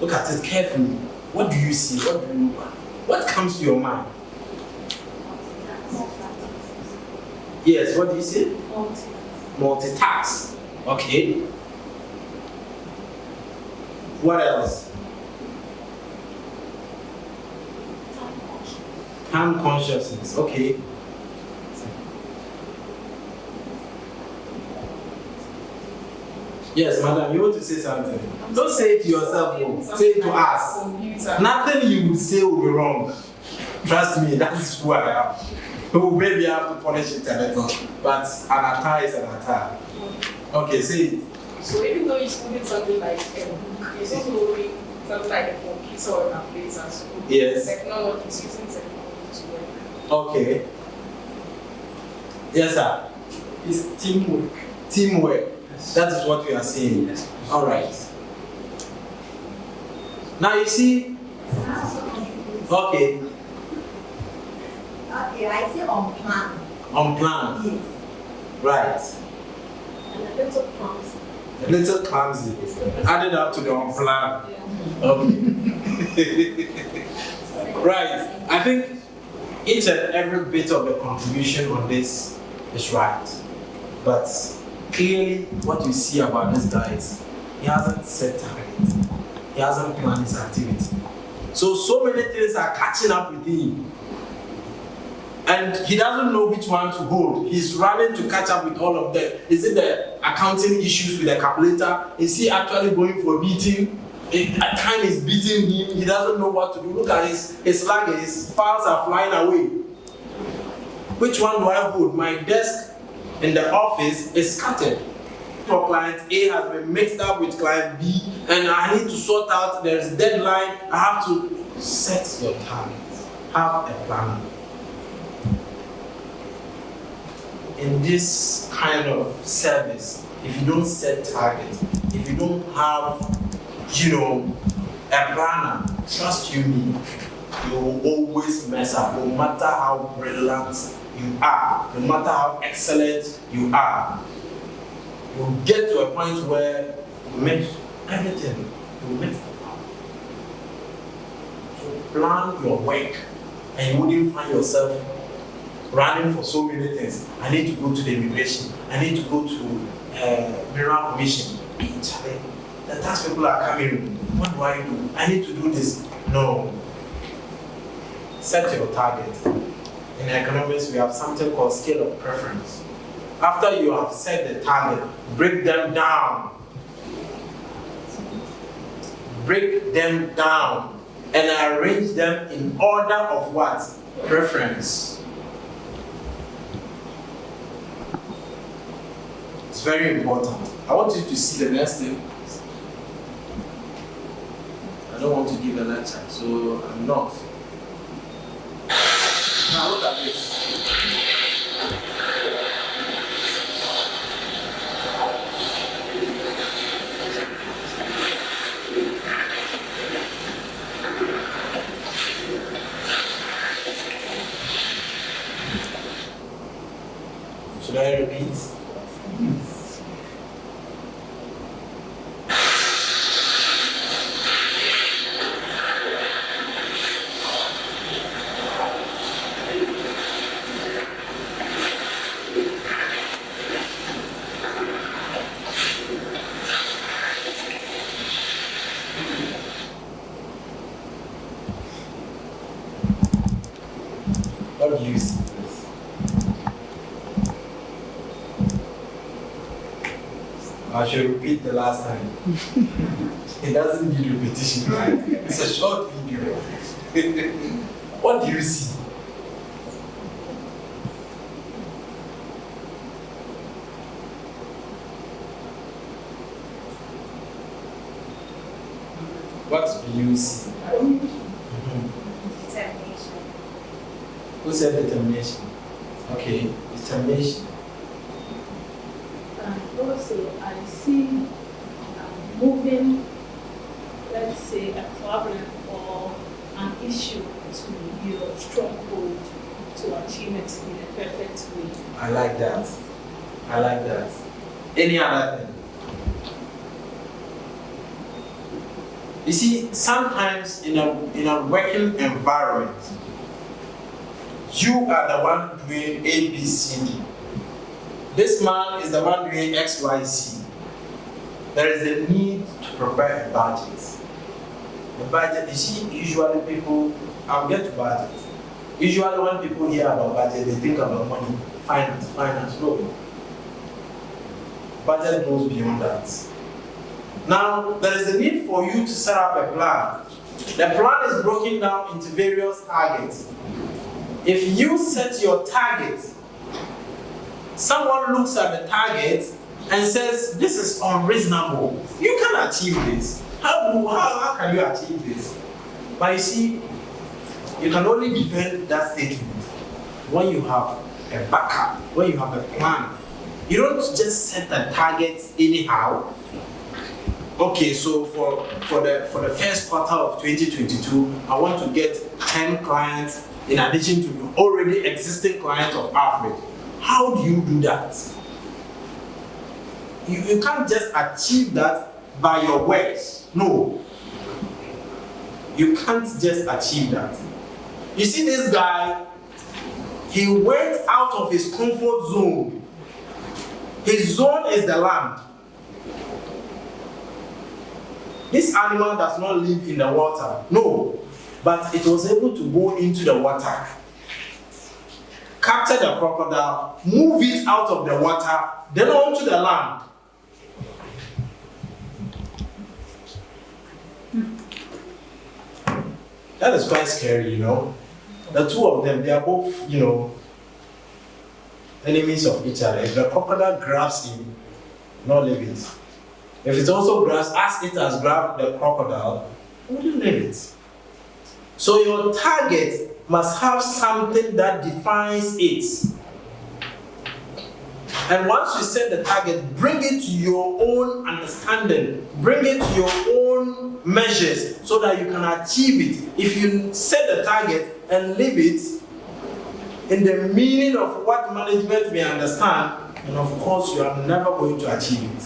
Look at it carefully. What do you see? What comes to your mind? Yes, what do you see? Multitask. Okay. What else? Time consciousness. Okay. Yes, madam, you want to say something? Don't say it to yourself, no. Say it to us. Nothing you will say will be wrong. Trust me, that is who I am. Oh, maybe I have to polish it a little, but an attire is an attire. Okay, say it. So even though you're doing something like a book, you're also doing something like a book, it's all in a place and school. Yes. Technology, is using technology to work. Okay. Yes, sir. It's teamwork. Teamwork. That is what we are saying. All right. Now you see. Okay. Okay, I say on plan. On plan. Yes. Right. And a little clumsy. A little clumsy. Added up to the on plan. Okay. Right. I think each and every bit of the contribution on this is right. But clearly, what you see about this guy is he hasn't set targets. He hasn't planned his activity. So many things are catching up with him. And he doesn't know which one to hold. He's running to catch up with all of them. Is it the accounting issues with the calculator? Is he actually going for beating? At time is beating him. He doesn't know what to do. Look at his luggage. His files are flying away. Which one do I hold? My desk in the office is scattered. For client A has been mixed up with client B, and I need to sort out, there's deadline. I have to set your targets. Have a plan. In this kind of service, if you don't set targets, if you don't have, a planner, trust you me, you will always mess up, no matter how brilliant you are, no matter how excellent you are. You'll get to a point where you make everything, you make the plan. So plan your work, and you wouldn't find yourself running for so many things. I need to go to the immigration, I need to go to Mineral Commission. the tax people are coming. What do I do? I need to do this. No. Set your target. In economics, we have something called scale of preference. After you have set the target, break them down. Break them down and arrange them in order of what? Preference. It's very important. I want you to see the next thing. I don't want to give a lecture, so I'm not. Now look at this. Should I repeat? What do you see? I should repeat the last time. It doesn't need repetition, right? It's a short video. What do you see? What do you see? Determination. Who said determination? Okay, determination. Also, I see moving, let's say, a problem or an issue to your stronghold to achieve it in a perfect way. I like that. I like that. Any other thing? You see, sometimes in a working environment, you are the one doing A, B, C, D. This man is the one doing X, Y, Z. There is a need to prepare a budget. The budget, you see, usually people, I'll get to budget. Usually when people hear about budget, they think about money, finance, no. Budget goes beyond that. Now, there is a need for you to set up a plan. The plan is broken down into various targets. If you set your target, someone looks at the target and says, this is unreasonable. You can't achieve this. How can you achieve this? But you see, you can only defend that statement when you have a backup, when you have a plan. You don't just set a target anyhow. Okay, so for the first quarter of 2022, I want to get 10 clients in addition to the already existing clients of Alfreg. How do you do that? You can't just achieve that by your words. No. You can't just achieve that. You see this guy, he went out of his comfort zone. His zone is the land. This animal does not live in the water. No. But it was able to go into the water, capture the crocodile, move it out of the water, then onto the land. That is quite scary, you know. The two of them, they are both, you know, enemies of each other. If the crocodile grabs him, not leave it. If it also grabs, as it has grabbed the crocodile, wouldn't leave it. So your target must have something that defines it. And once you set the target, bring it to your own understanding, bring it to your own measures so that you can achieve it. If you set the target and leave it in the meaning of what management may understand, then of course you are never going to achieve it.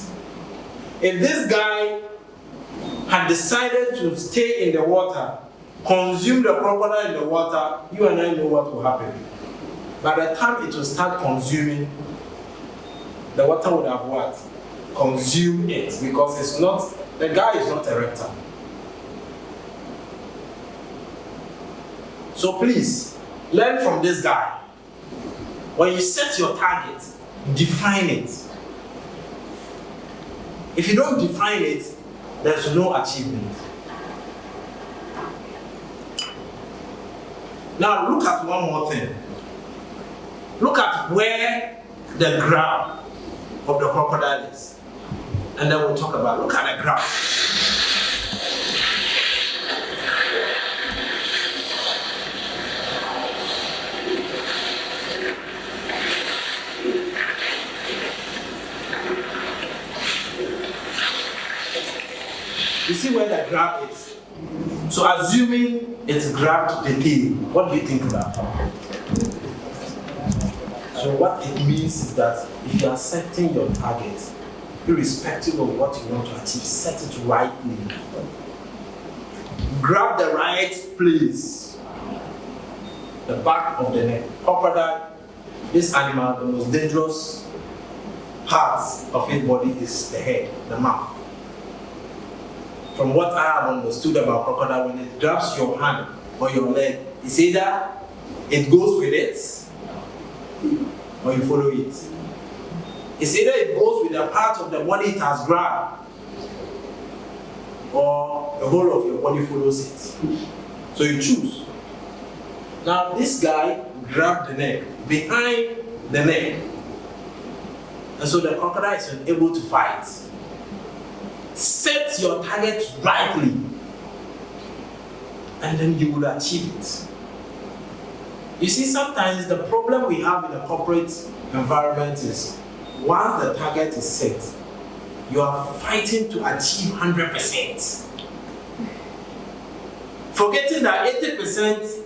If this guy had decided to stay in the water, consume the crocodile in the water, you and I know what will happen. By the time it will start consuming, the water would have what? Consumed it, because it's not The guy is not a reptile. So please, learn from this guy. When you set your target, define it. If you don't define it, there's no achievement. Now look at one more thing. Look at where the grab of the crocodile is. And then we'll talk about, look at the grab. You see where the grab is? So assuming it's grabbed the tail, what do you think will happen? So what it means is that if you are setting your target, irrespective of what you want to achieve, set it rightly. Grab the right place. The back of the neck. Crocodile, this animal, the most dangerous parts of its body is the head, the mouth. From what I have understood about crocodile, when it grabs your hand or your leg, it's either it goes with it or you follow it. It's either it goes with a part of the body it has grabbed or the whole of your body follows it. So you choose. Now this guy grabbed the neck, behind the neck. And so the crocodile is unable to fight. Set your target rightly, and then you will achieve it. You see, sometimes the problem we have in the corporate environment is once the target is set, you are fighting to achieve 100%. Forgetting that 80%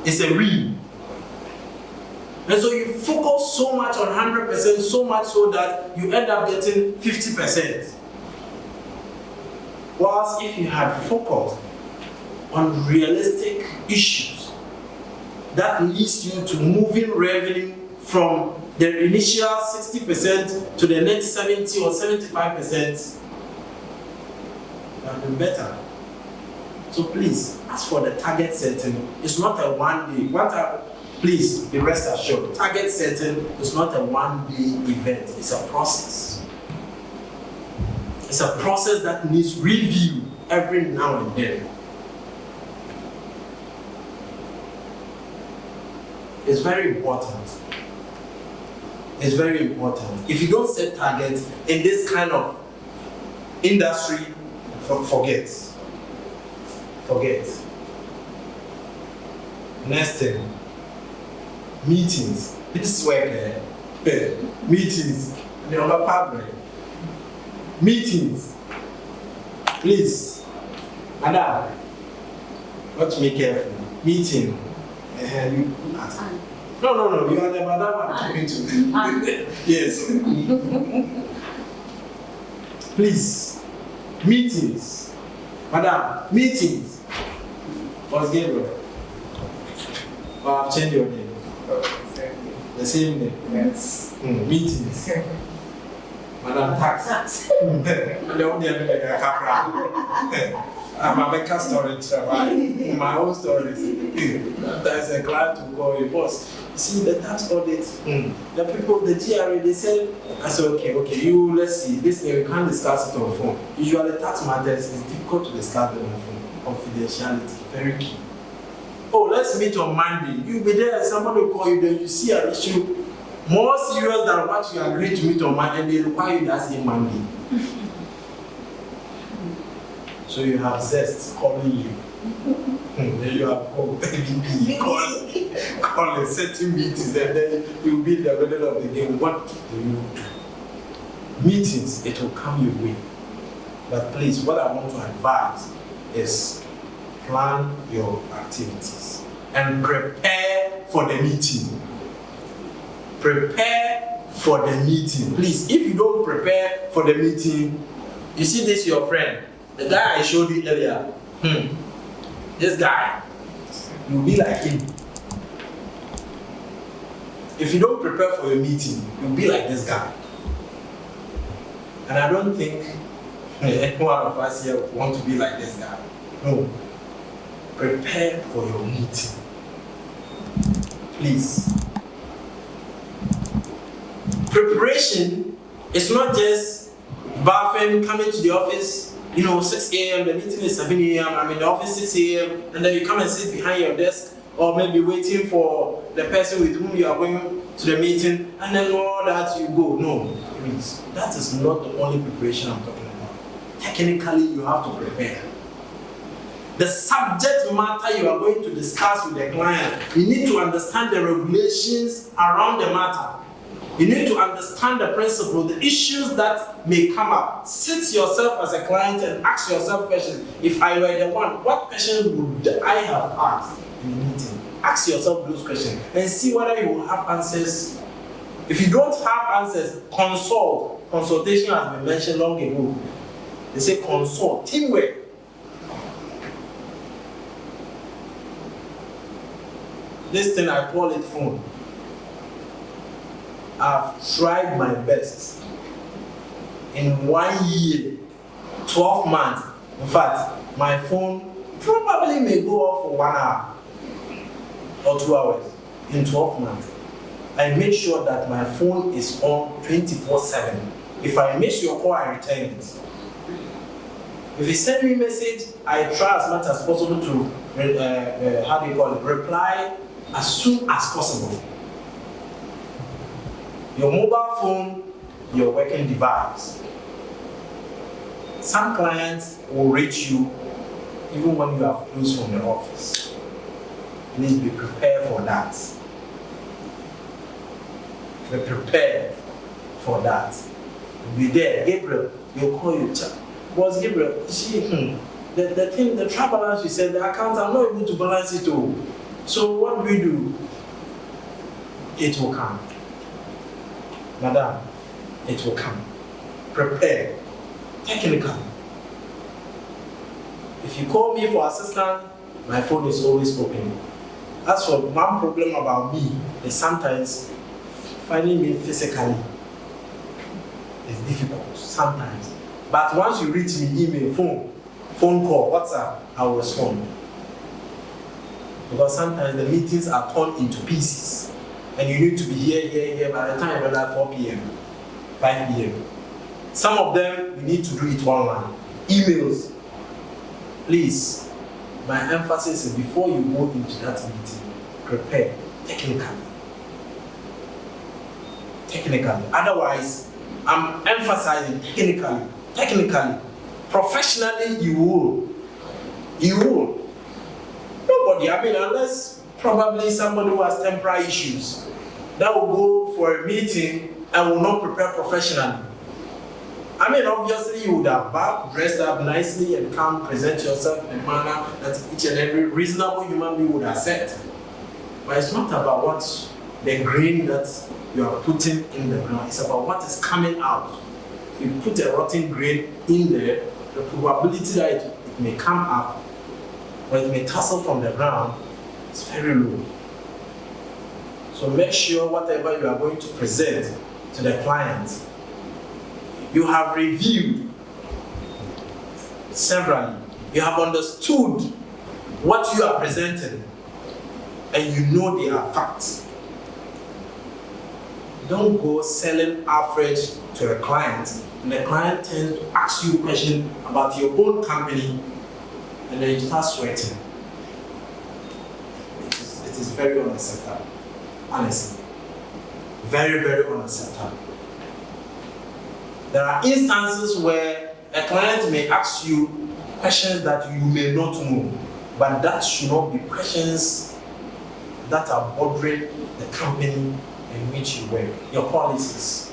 is a win. And so you focus so much on 100%, so much so that you end up getting 50%. Whilst if you had focused on realistic issues, that leads you to moving revenue from the initial 60% to the next 70 or 75%, that would be better. So please, as for the target setting, it's not a one day. Please be rest assured, target setting is not a one-day event, it's a process. It's a process that needs review every now and then. It's very important. It's very important. If you don't set targets in this kind of industry, forget. Forget. Next thing, meetings. This work, meetings. Meetings. Please, madam, watch me carefully. Meeting. No, you are the madam I'm talking to. Yes. Please, meetings. Madam, meetings. What's Gabriel? Oh, I've changed your name. The same name? Yes. Meetings. Madam Tax. I'm a maker story. My own stories. There's a client who call you, boss. See the tax audit. The people, the GRA, they said, I said, okay, let's see. This we can't discuss it on phone. Usually tax matters is difficult to discuss them on phone. Confidentiality, very key. Oh, let's meet on Monday. You'll be there, somebody will call you, then you see an issue more serious than what you agreed to meet on Monday, and they require you that same Monday. So you have zest calling you. Then you have calling setting meetings, and then you'll be in the middle of the game. What do you do? Meetings, it will come your way. But please, what I want to advise is plan your activities and prepare for the meeting. Prepare for the meeting. Please, if you don't prepare for the meeting, you see this your friend, the guy I showed you earlier. This guy, you'll be like him. If you don't prepare for your meeting, you'll be like this guy. And I don't think Any one of us here want to be like this guy. No. Prepare for your meeting. Please. Preparation is not just bathing, coming to the office, 6 a.m., the meeting is 7 a.m., I'm in the office 6 a.m., and then you come and sit behind your desk, or maybe waiting for the person with whom you are going to the meeting, and then all that you go. No, please. That is not the only preparation I'm talking about. Technically, you have to prepare. The subject matter you are going to discuss with the client, you need to understand the regulations around the matter. You need to understand the principle, the issues that may come up. Sit yourself as a client and ask yourself questions. If I were the one, what questions would I have asked in the meeting? Ask yourself those questions and see whether you will have answers. If you don't have answers, consult. Consultation has been mentioned long ago. They say consult, teamwork. This thing I call it phone. I've tried my best. In 1 year, 12 months, in fact, my phone probably may go off for 1 hour or 2 hours in 12 months. I make sure that my phone is on 24/7. If I miss your call, I return it. If you send me a message, I try as much as possible to reply as soon as possible. Your mobile phone, your working device. Some clients will reach you even when you have closed from the office. Please be prepared for that. Be prepared for that. Be there. Gabriel, you'll call you. Boss Gabriel, the trial balance, you said, the account, I'm not able to balance it all. So what do? It will come. Madam, it will come. Prepare. Technically. If you call me for assistance, my phone is always open. As for one problem about me, is sometimes finding me physically is difficult. Sometimes. But once you reach me, email, phone call, WhatsApp, I will respond. Because sometimes the meetings are torn into pieces. And you need to be here by the time you're at 4 p.m., 5 p.m. Some of them, you need to do it online. Emails. Please, my emphasis is before you go into that meeting, prepare technically. Otherwise, I'm emphasizing technically. Professionally, you will. Nobody, unless probably somebody who has temporary issues, that will go for a meeting and will not prepare professionally. Obviously you would have dressed up nicely and come present yourself in a manner that each and every reasonable human being would accept. But it's not about what the grain that you are putting in the ground, it's about what is coming out. If you put a rotten grain in there, the probability that it may come up or it may tussle from the ground is very low. So make sure whatever you are going to present to the client, you have reviewed severally. You have understood what you are presenting, and you know they are facts. Don't go selling Alfreg to a client, and the client tends to ask you a question about your own company, and then you start sweating. It is very unacceptable. Honestly. Very, very unacceptable. There are instances where a client may ask you questions that you may not know, but that should not be questions that are bothering the company in which you work, your policies,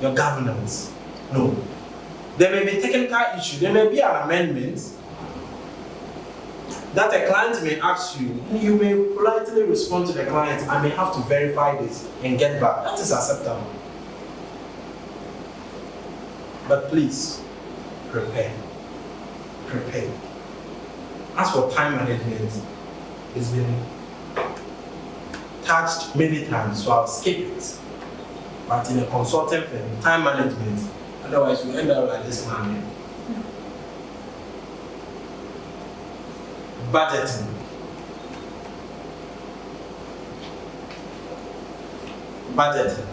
your governance. No. There may be technical issue, there may be an amendment that a client may ask you. You may politely respond to the client, I may have to verify this and get back. That is acceptable. But please, prepare. As for time management, it's been touched many times, so I'll skip it. But in a consulting firm, time management, otherwise you end up like this man. Budgeting. Budgeting.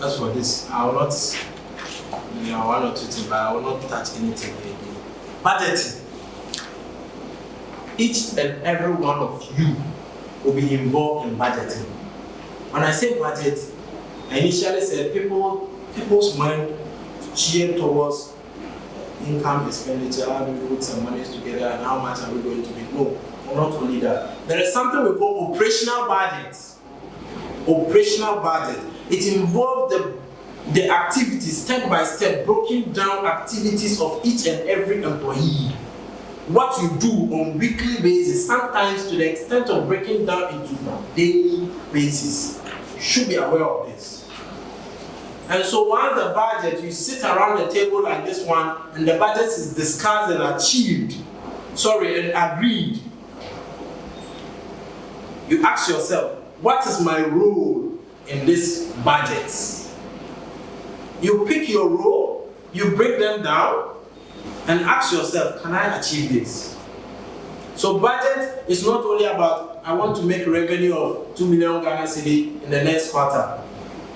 As for this, I will not, one or two things, but I will not touch anything again. Budgeting. Each and every one of you will be involved in budgeting. When I say budget, I initially said people's mind cheer towards income, expenditure, how do we put some money together and how much are we going to be? No, not only that. There is something we call operational budget. Operational budget. It involves the activities, step by step, broken down activities of each and every employee. What you do on weekly basis, sometimes to the extent of breaking down into daily basis. You should be aware of this. And so once the budget, you sit around the table like this one, and the budget is discussed and and agreed. You ask yourself, what is my role in this budget? You pick your role, you break them down, and ask yourself, can I achieve this? So budget is not only about, I want to make revenue of 2 million Ghana cedi in the next quarter.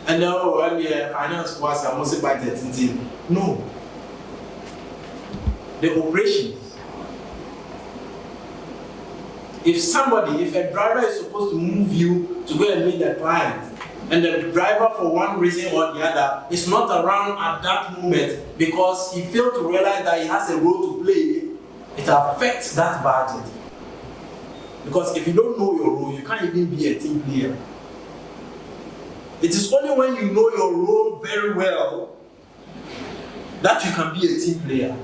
And then, finance was a mostly budget. No. The operations. If a driver is supposed to move you to go and meet the client, and the driver for one reason or the other is not around at that moment because he failed to realize that he has a role to play, it affects that budget. Because if you don't know your role, you can't even be a team player. It is only when you know your role very well that you can be a team player.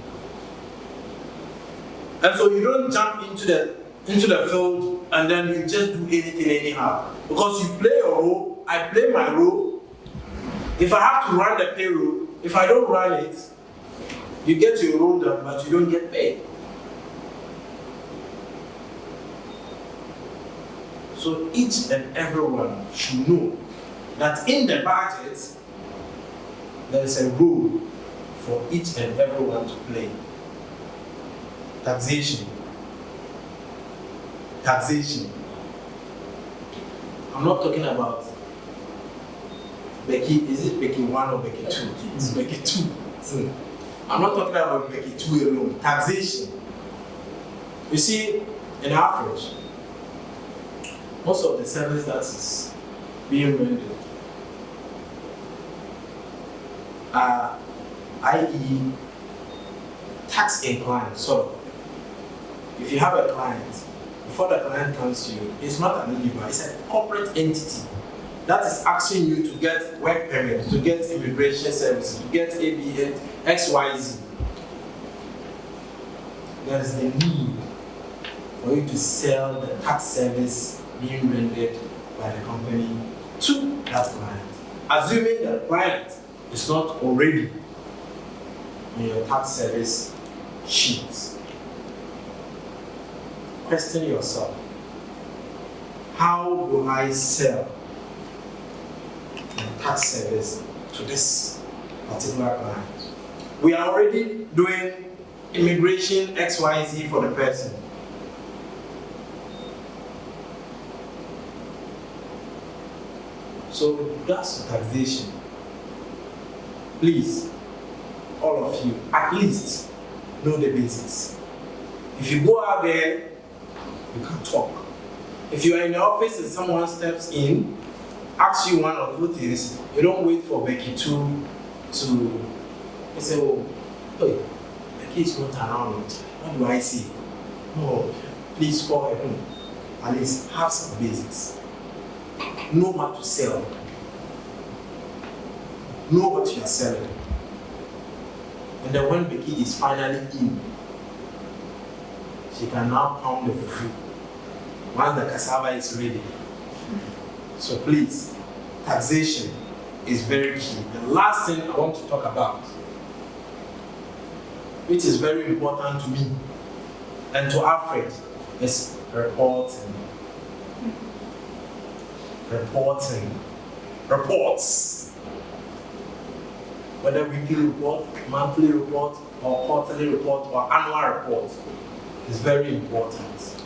And so you don't jump into the field and then you just do anything anyhow. Because you play your role, I play my role. If I have to run the payroll, if I don't run it, you get your role done, but you don't get paid. So each and everyone should know that in the budget, there is a role for each and everyone to play. Taxation. Taxation. I'm not talking about Becky, is it Becky 1 or Becky 2? It's Becky 2. I'm not talking about Becky 2 alone. Taxation. You see, in Alfreg, most of the service that is being rendered are i.e. tax inclined, sort of. If you have a client, before the client comes to you, it's not an individual, it's a corporate entity that is asking you to get work permits, to get immigration services, to get ABN, XYZ. There is the need for you to sell the tax service being rendered by the company to that client. Assuming the client is not already on your tax service sheets. Question yourself, how will I sell my tax service to this particular client? We are already doing immigration XYZ for the person. So that's taxation. Please, all of you, at least know the basics. If you go out there, you can talk. If you are in the office and someone steps in, asks you one or two things, you don't wait for Becky to say, oh, hey, Becky is not around. What do I say? Oh, please call her home. At least have some basics. Know what to sell. Know what you are selling. And then when Becky is finally in, she can now pound the fufu once the cassava is ready. So please, taxation is very key. The last thing I want to talk about, which is very important to me and to Alfreg, is reporting. Reports. whether weekly report, monthly report, or quarterly report, or annual report, is very important.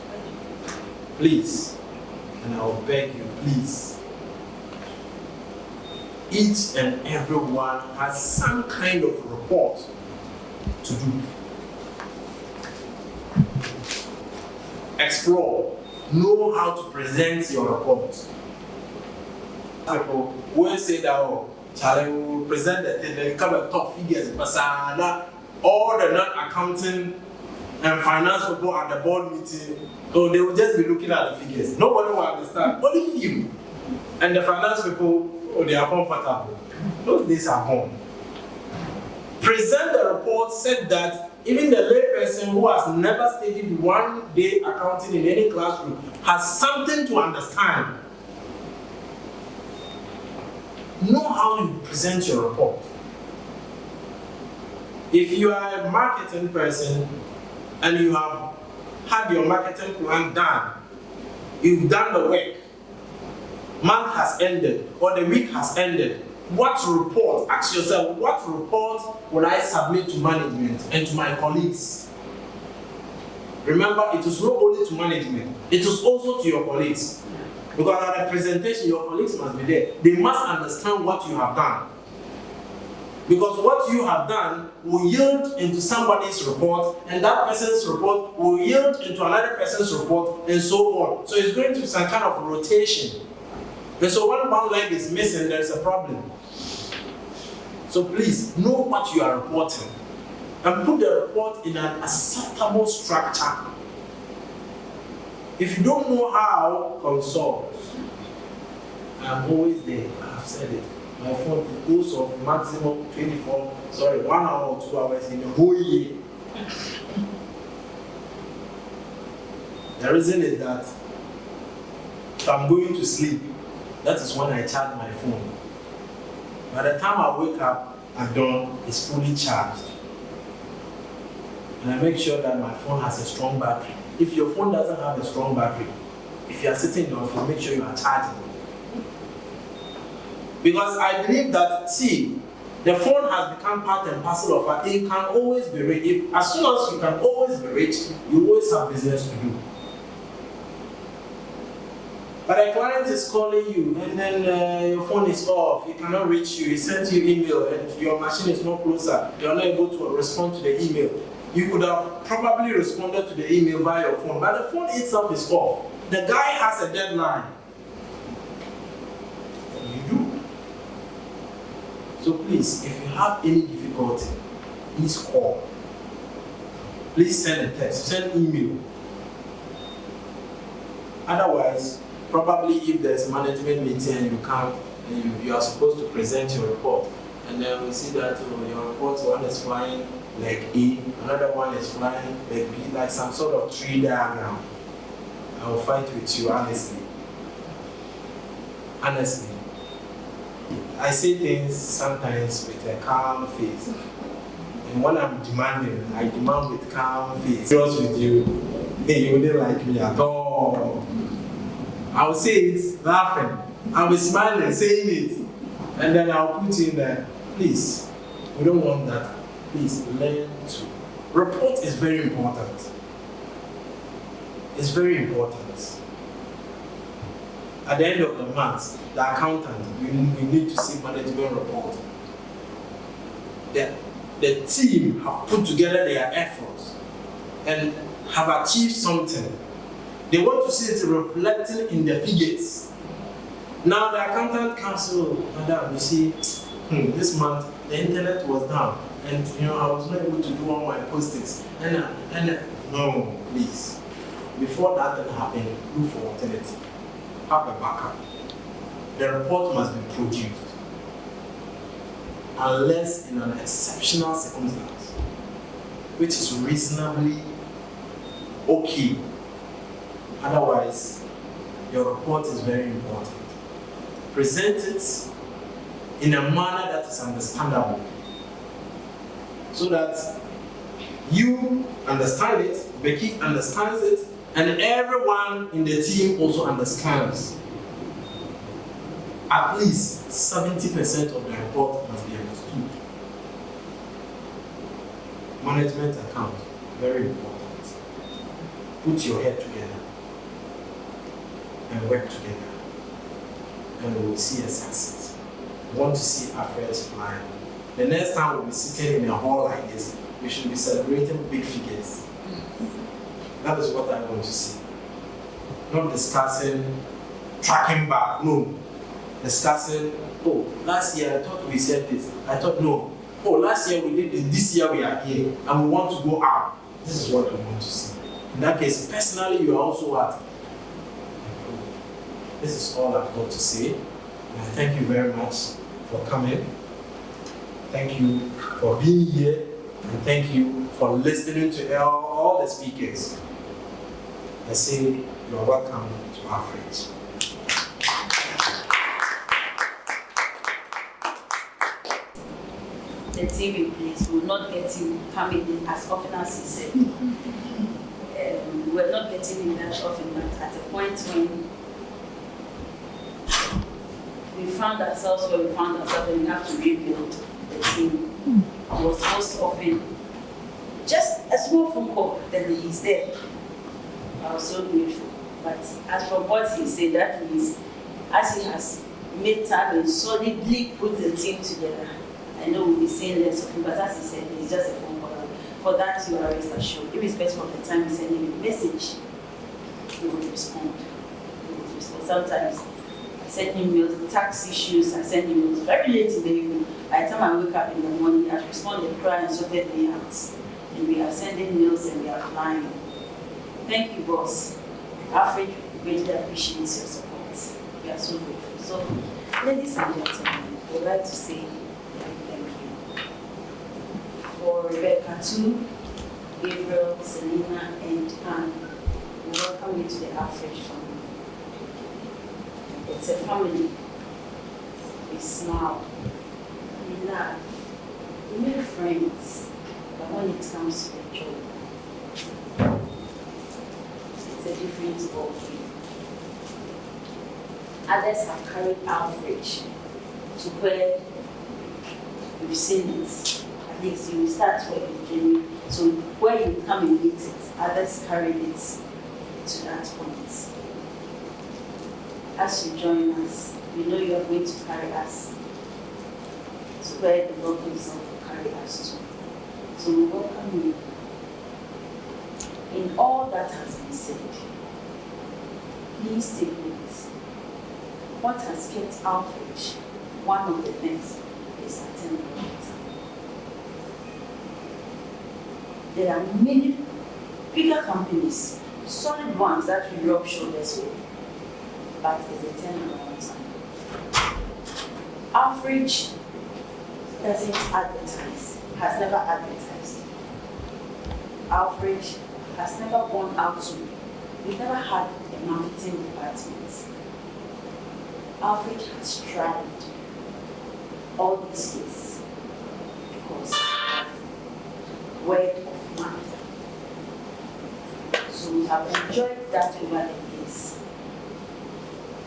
Please, and I will beg you, please, each and every one has some kind of report to do. Explore, know how to present your report. People will say that, oh, Charlie will present the thing, then come and talk figures, but all the non-accounting and finance people at the board meeting, so they will just be looking at the figures. Nobody will understand, only few. And the finance people, oh, they are comfortable. Those days are gone. Present the report, said that even the layperson who has never studied 1 day accounting in any classroom has something to understand. Know how you present your report. If you are a marketing person and you have had your marketing plan done, you've done the work, month has ended or the week has ended, what report, ask yourself, what report will I submit to management and to my colleagues? Remember, it is not only to management, it is also to your colleagues. Because at the presentation, your colleagues must be there. They must understand what you have done. Because what you have done will yield into somebody's report, and that person's report will yield into another person's report, and so on. So it's going to be some kind of rotation. And so when one leg is missing, there's a problem. So please, know what you are reporting, and put the report in an acceptable structure. If you don't know how, consult. I'm always there. I've said it. My phone goes off maximum 1 hour or 2 hours in the whole year. The reason is that if I'm going to sleep, that is when I charge my phone. By the time I wake up at dawn, it's fully charged. And I make sure that my phone has a strong battery. If your phone doesn't have a strong battery, if you are sitting in the office, make sure you are charging. Because I believe that, see, the phone has become part and parcel of it. It can always be rich. As soon as you can always be rich, you always have business to do. But a client is calling you, and then your phone is off, he cannot reach you, he sent you email, and your machine is not closer, you are not able to respond to the email. You could have probably responded to the email via your phone, but the phone itself is off. The guy has a deadline. You do. So please, if you have any difficulty, please call. Please send a text, send email. Otherwise, probably if there's management meeting and you come and you are supposed to present your report, and then we see that your report, one is flying like A, another one is flying like B, like some sort of tree diagram. I will fight with you honestly. Honestly. I say things sometimes with a calm face. And when I'm demanding, I demand with calm face. Just with you, hey, you wouldn't like me at all. I will say it laughing. I will smile and saying it. And then I'll put in there, please, we don't want that. Please learn to. Report is very important. It's very important. At the end of the month, the accountant, we need to see management report. The team have put together their efforts and have achieved something. They want to see it reflecting in the figures. Now the accountant comes to, Madam, you see, this month the internet was down, and I was not able to do all my postings. And no, please. Before that can happen, look for alternative. Have a backup. The report must be produced, unless in an exceptional circumstance, which is reasonably okay. Otherwise, your report is very important. Present it in a manner that is understandable, so that you understand it, Becky understands it, and everyone in the team also understands. At least 70% of the report must be understood. management account, very important. Put your head together and work together, and we will see a success. We want to see our friends flying. The next time we'll be sitting in a hall like this, we should be celebrating big figures. That is what I want to see. Not discussing tracking back, no. Discussing, oh, last year I thought we said this. I thought, no. Oh, last year we did this, this year we are here, and we want to go out. This is what we want to see. In that case, personally, you are also what? This is all I've got to say. And I thank you very much for coming. Thank you for being here. And thank you for listening to all the speakers. I say you are welcome to Alfreg. The TV place will not get him coming in as often as he said. We're not getting him that often, but at a point when we found ourselves where we found ourselves and we have to rebuild the team, it was most often just a small phone call, then he's there. I was so grateful. But as from what he said, that means as he has made time and solidly put the team together, I know we'll be saying less of him, but as he said, it's just a phone call. For that, you are rest assured. Irrespective of the time you send him a message, he will respond. He will respond. Sometimes I send him mails, tax issues, I send him mails very late in the evening. By the time I wake up in the morning, he has responded, crying, and sorted me out. And we are sending mails and we are flying. Thank you, boss. Alfreg greatly appreciates your support. We are so grateful. So, ladies and gentlemen, I would like to say thank you. For Rebecca too, Gabriel, Selena, and Anne, we welcome you to the Alfreg family. It's a family. We smile, we laugh, we make friends, but when it comes to the job, it's a different ballgame. Others have carried Alfreg to where you've seen it. At least you start where you genuine. So where you come and meet it, others carried it to that point. As you join us, we know you are going to carry us to where the Lord Himself will carry us to. So we welcome you. In all that has been said, please take note. What has kept Alfreg, one of the things, is attending the time. There are many bigger companies, solid ones that we rub shoulders with, but it's a turnaround time. Alfreg doesn't advertise, has never advertised. Alfreg has never gone out to, we've never had a marketing department. Alfreg has thrived all these years because of word of mouth. So we have enjoyed that over the years.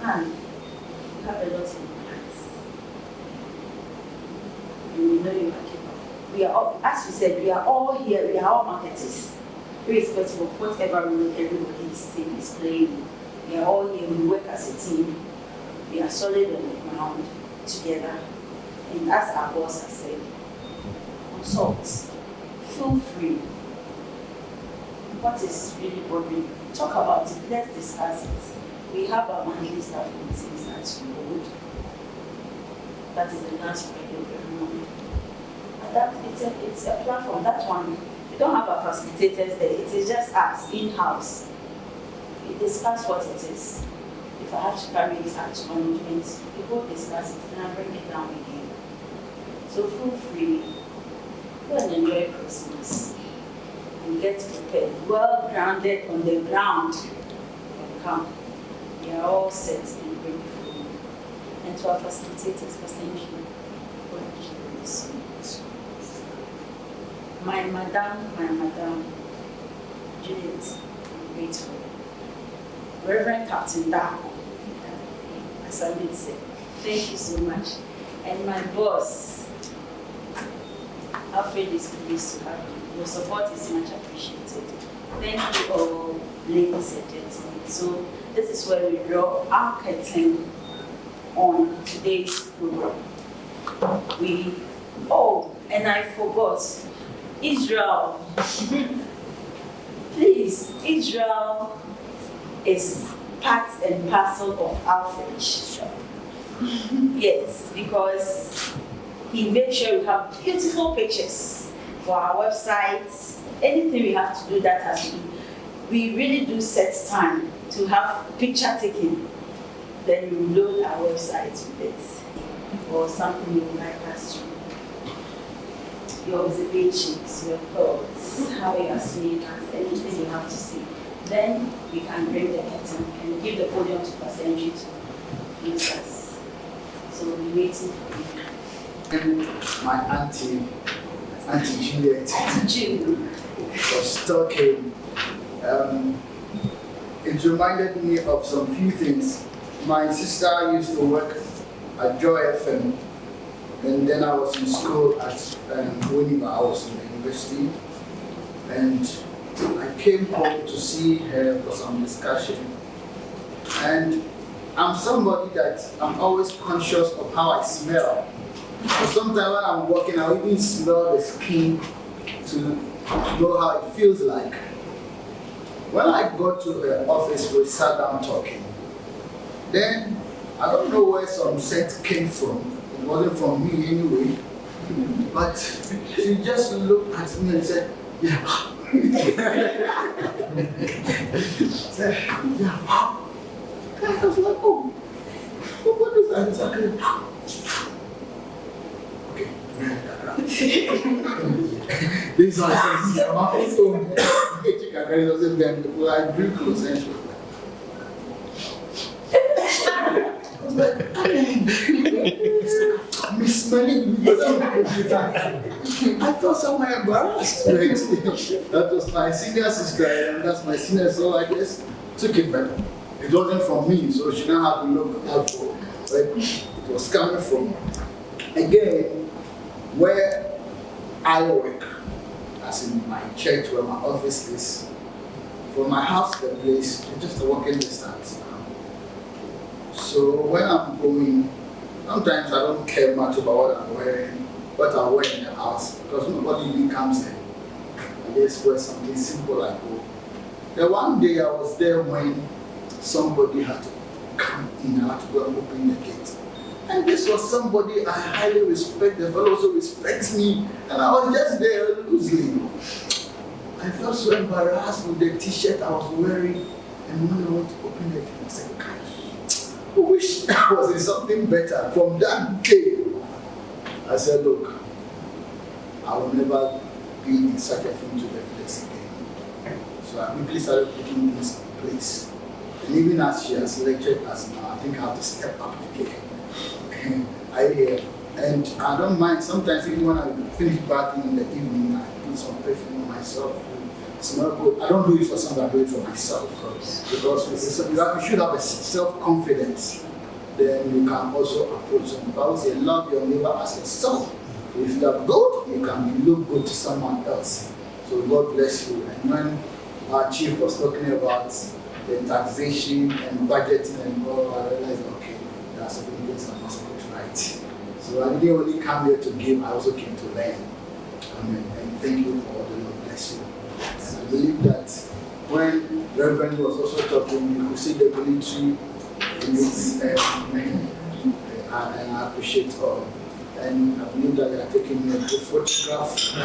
And we have a lot in plans. And we know you are capable. We are all, as we said, we are all here, we are all marketers. Irrespective of whatever role everybody is playing. We are all here, we work as a team. We are solid on the ground together. And as our boss has said, consult, feel free. What is really bothering you? Talk about it, let's discuss it. We have our monthly staff meetings that we hold. That is the last Friday of every month. And that it's a platform, that one, we don't have our facilitators there, it is just us, in-house. We discuss what it is. If I have to carry it out to management, we go discuss it and I bring it down again. So feel free, go and enjoy Christmas and get prepared, well grounded on the ground and come. We are all set and ready for you. And to our facilitators, thank you. Thank you so much. My madam, Juliet, I'm grateful. Reverend Captain Darko, as I did say, thank you so much. And my boss, Alfreg is pleased to have you. Your support is much appreciated. Thank you all, ladies and gentlemen. So this is where we draw our curtain on today's program. And I forgot, Israel. Please, Israel is part and parcel of Alfreg. Yes, because he made sure we have beautiful pictures for our websites. Anything we have to do that has to do. We really do set time to have picture taking. Then you load our website with it or something you would like us to. Your observations, your thoughts, how you are seeing us, anything you have to see. Then we can bring the curtain and give the podium to Pastor Andrew to use us. So we'll be waiting for you. And my auntie Juliet, was talking. It reminded me of some few things. My sister used to work at Joy FM, and then I was in school at Winneba. I was in the university, and I came home to see her for some discussion. And I'm somebody that I'm always conscious of how I smell. So sometimes when I'm walking, I even smell the skin to know how it feels like. When I got to her office, we sat down talking. Then, I don't know where some scent came from. It wasn't from me anyway. But she just looked at me and said, yeah. Said, yeah. And I was like, oh, what is that exactly? This one says, yeah, my home. I drew close and she was like, I'm smelling because I felt somewhere embarrassed. Right? That was my senior sister, and that's my senior, so I guess took it better. It wasn't from me, so she didn't have to look out for where it was coming from. Again, where I work, as in my church where my office is, from my house to the place, it's just a walking distance. So when I'm going, sometimes I don't care much about what I'm wearing, what I wear in the house, because nobody even comes in. I just wear something simple like that. The one day I was there when somebody had to come in, I had to go and open the gate. And this was somebody I highly respect, the fellow also respects me, and I was just there loosely. I felt so embarrassed with the t-shirt I was wearing, and when I went to open the gate, I said, gosh, I wish I was in something better. From that day, I said, look, I will never be in such a thing to the place again. So I quickly started putting this in place. And even as she has lectured us now, I think I have to step up again. And I don't mind, sometimes even when I finish bathing in the evening, I put some perfume on myself to smell good. I don't do it for someone, I do it for myself. Because you should have a self-confidence. Then you can also approach them. The Bible says, love your neighbor as yourself. If you are good, you can look good to someone else. So God bless you. And when our chief was talking about the taxation and budgeting and all, I realized, okay, there are certain things I must put right. So I didn't only come here to give, I also came to learn. Amen. And thank you for the Lord bless you. And I believe that when Reverend was also talking, you could see the military in its and I appreciate all. And I believe that you are taking me a good photograph. So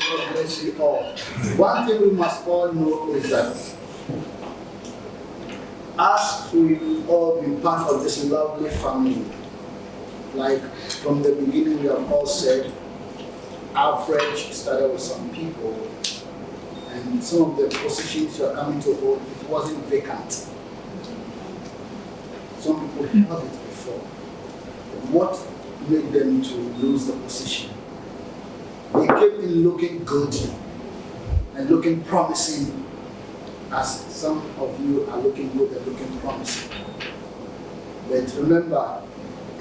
God bless you all. One thing we must all know is that as we've all been part of this lovely family, like from the beginning we have all said, Alfreg started with some people, and some of the positions you are coming to hold, it wasn't vacant. Some people held it before. What made them to lose the position? They came in looking good and looking promising, as some of you are looking good and looking promising. But remember,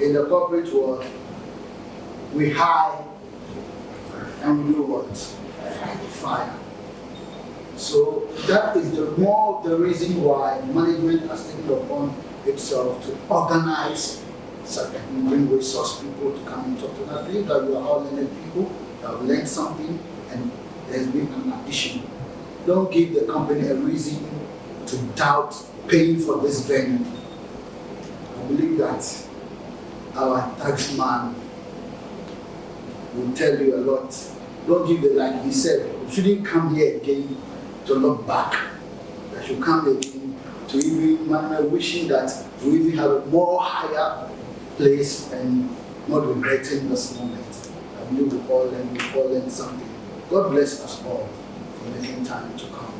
in the corporate world, we hire and we do what? Fire. So that is the more of the reason why management has taken upon itself to organize certain bring resource people to come and talk to us. I believe that we are all learned people that have learned something, and there's been an addition. Don't give the company a reason to doubt paying for this venue. I believe that our tax man will tell you a lot. Don't give the, like he said, you shouldn't come here again to look back. That should come again to even wishing that we even have a more higher place and not regretting this moment. I believe we all learn something. God bless us all for making time to come.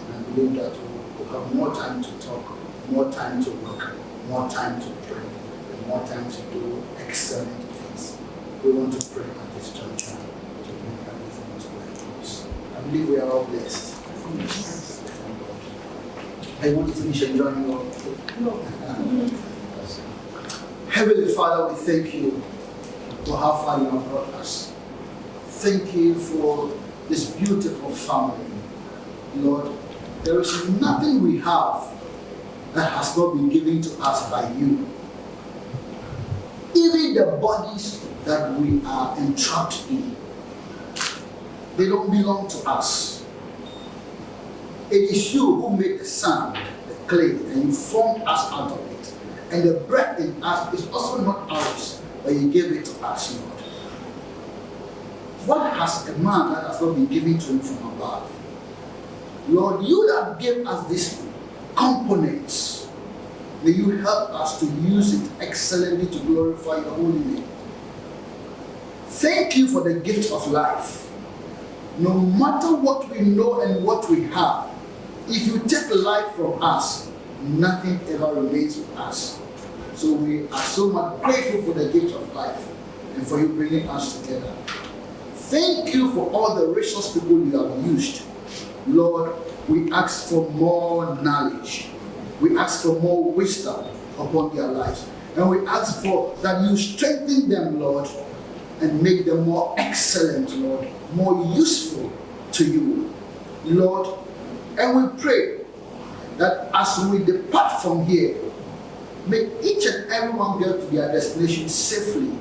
And I believe that we'll have more time to talk, more time to work, more time to pray, and more time to do excellent things. We want to pray at this juncture to bring everything to a close. I believe we are all blessed. I want to finish enjoying your Heavenly Father, we thank you for how far you have brought us. Thank you for this beautiful family. Lord, there is nothing we have that has not been given to us by you. Even the bodies that we are entrapped in, they don't belong to us. It is you who made the sand, the clay, and you formed us out of it. And the breath in us is also not ours, but you gave it to us, Lord. What has a man that has not been given to him from above? Lord, you that gave us these components, may you help us to use it excellently to glorify your holy name. Thank you for the gift of life. No matter what we know and what we have, if you take life from us, nothing ever remains with us. So we are so much grateful for the gift of life and for you bringing us together. Thank you for all the resource people you have used. Lord, we ask for more knowledge. We ask for more wisdom upon their lives. And we ask for that you strengthen them, Lord, and make them more excellent, Lord, more useful to you, Lord. And we pray that as we depart from here, may each and everyone get to their destination safely.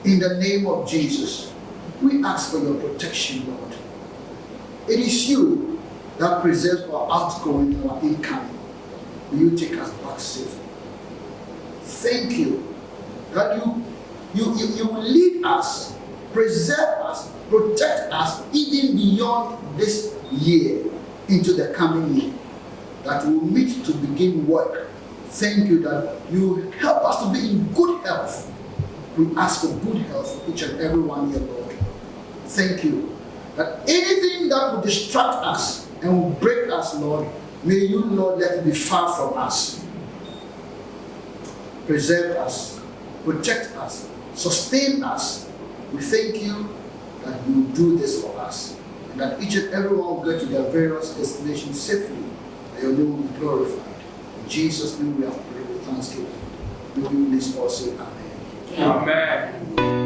In the name of Jesus, we ask for your protection, Lord. It is you that preserves our outgoing and our incoming. Will you take us back safely? Thank you that you will lead us, preserve us, protect us even beyond this year into the coming year, that we will meet to begin work. Thank you that you help us to be in good health. We ask for good health for each and every one here, Lord. Thank you that anything that will distract us and will break us, Lord, may you, Lord, let it be far from us. Preserve us, protect us, sustain us. We thank you that you do this for us, and that each and every one will get to their various destinations safely, and your name will be glorified. In Jesus' name we have prayed with thanksgiving. May we please all say amen. Amen.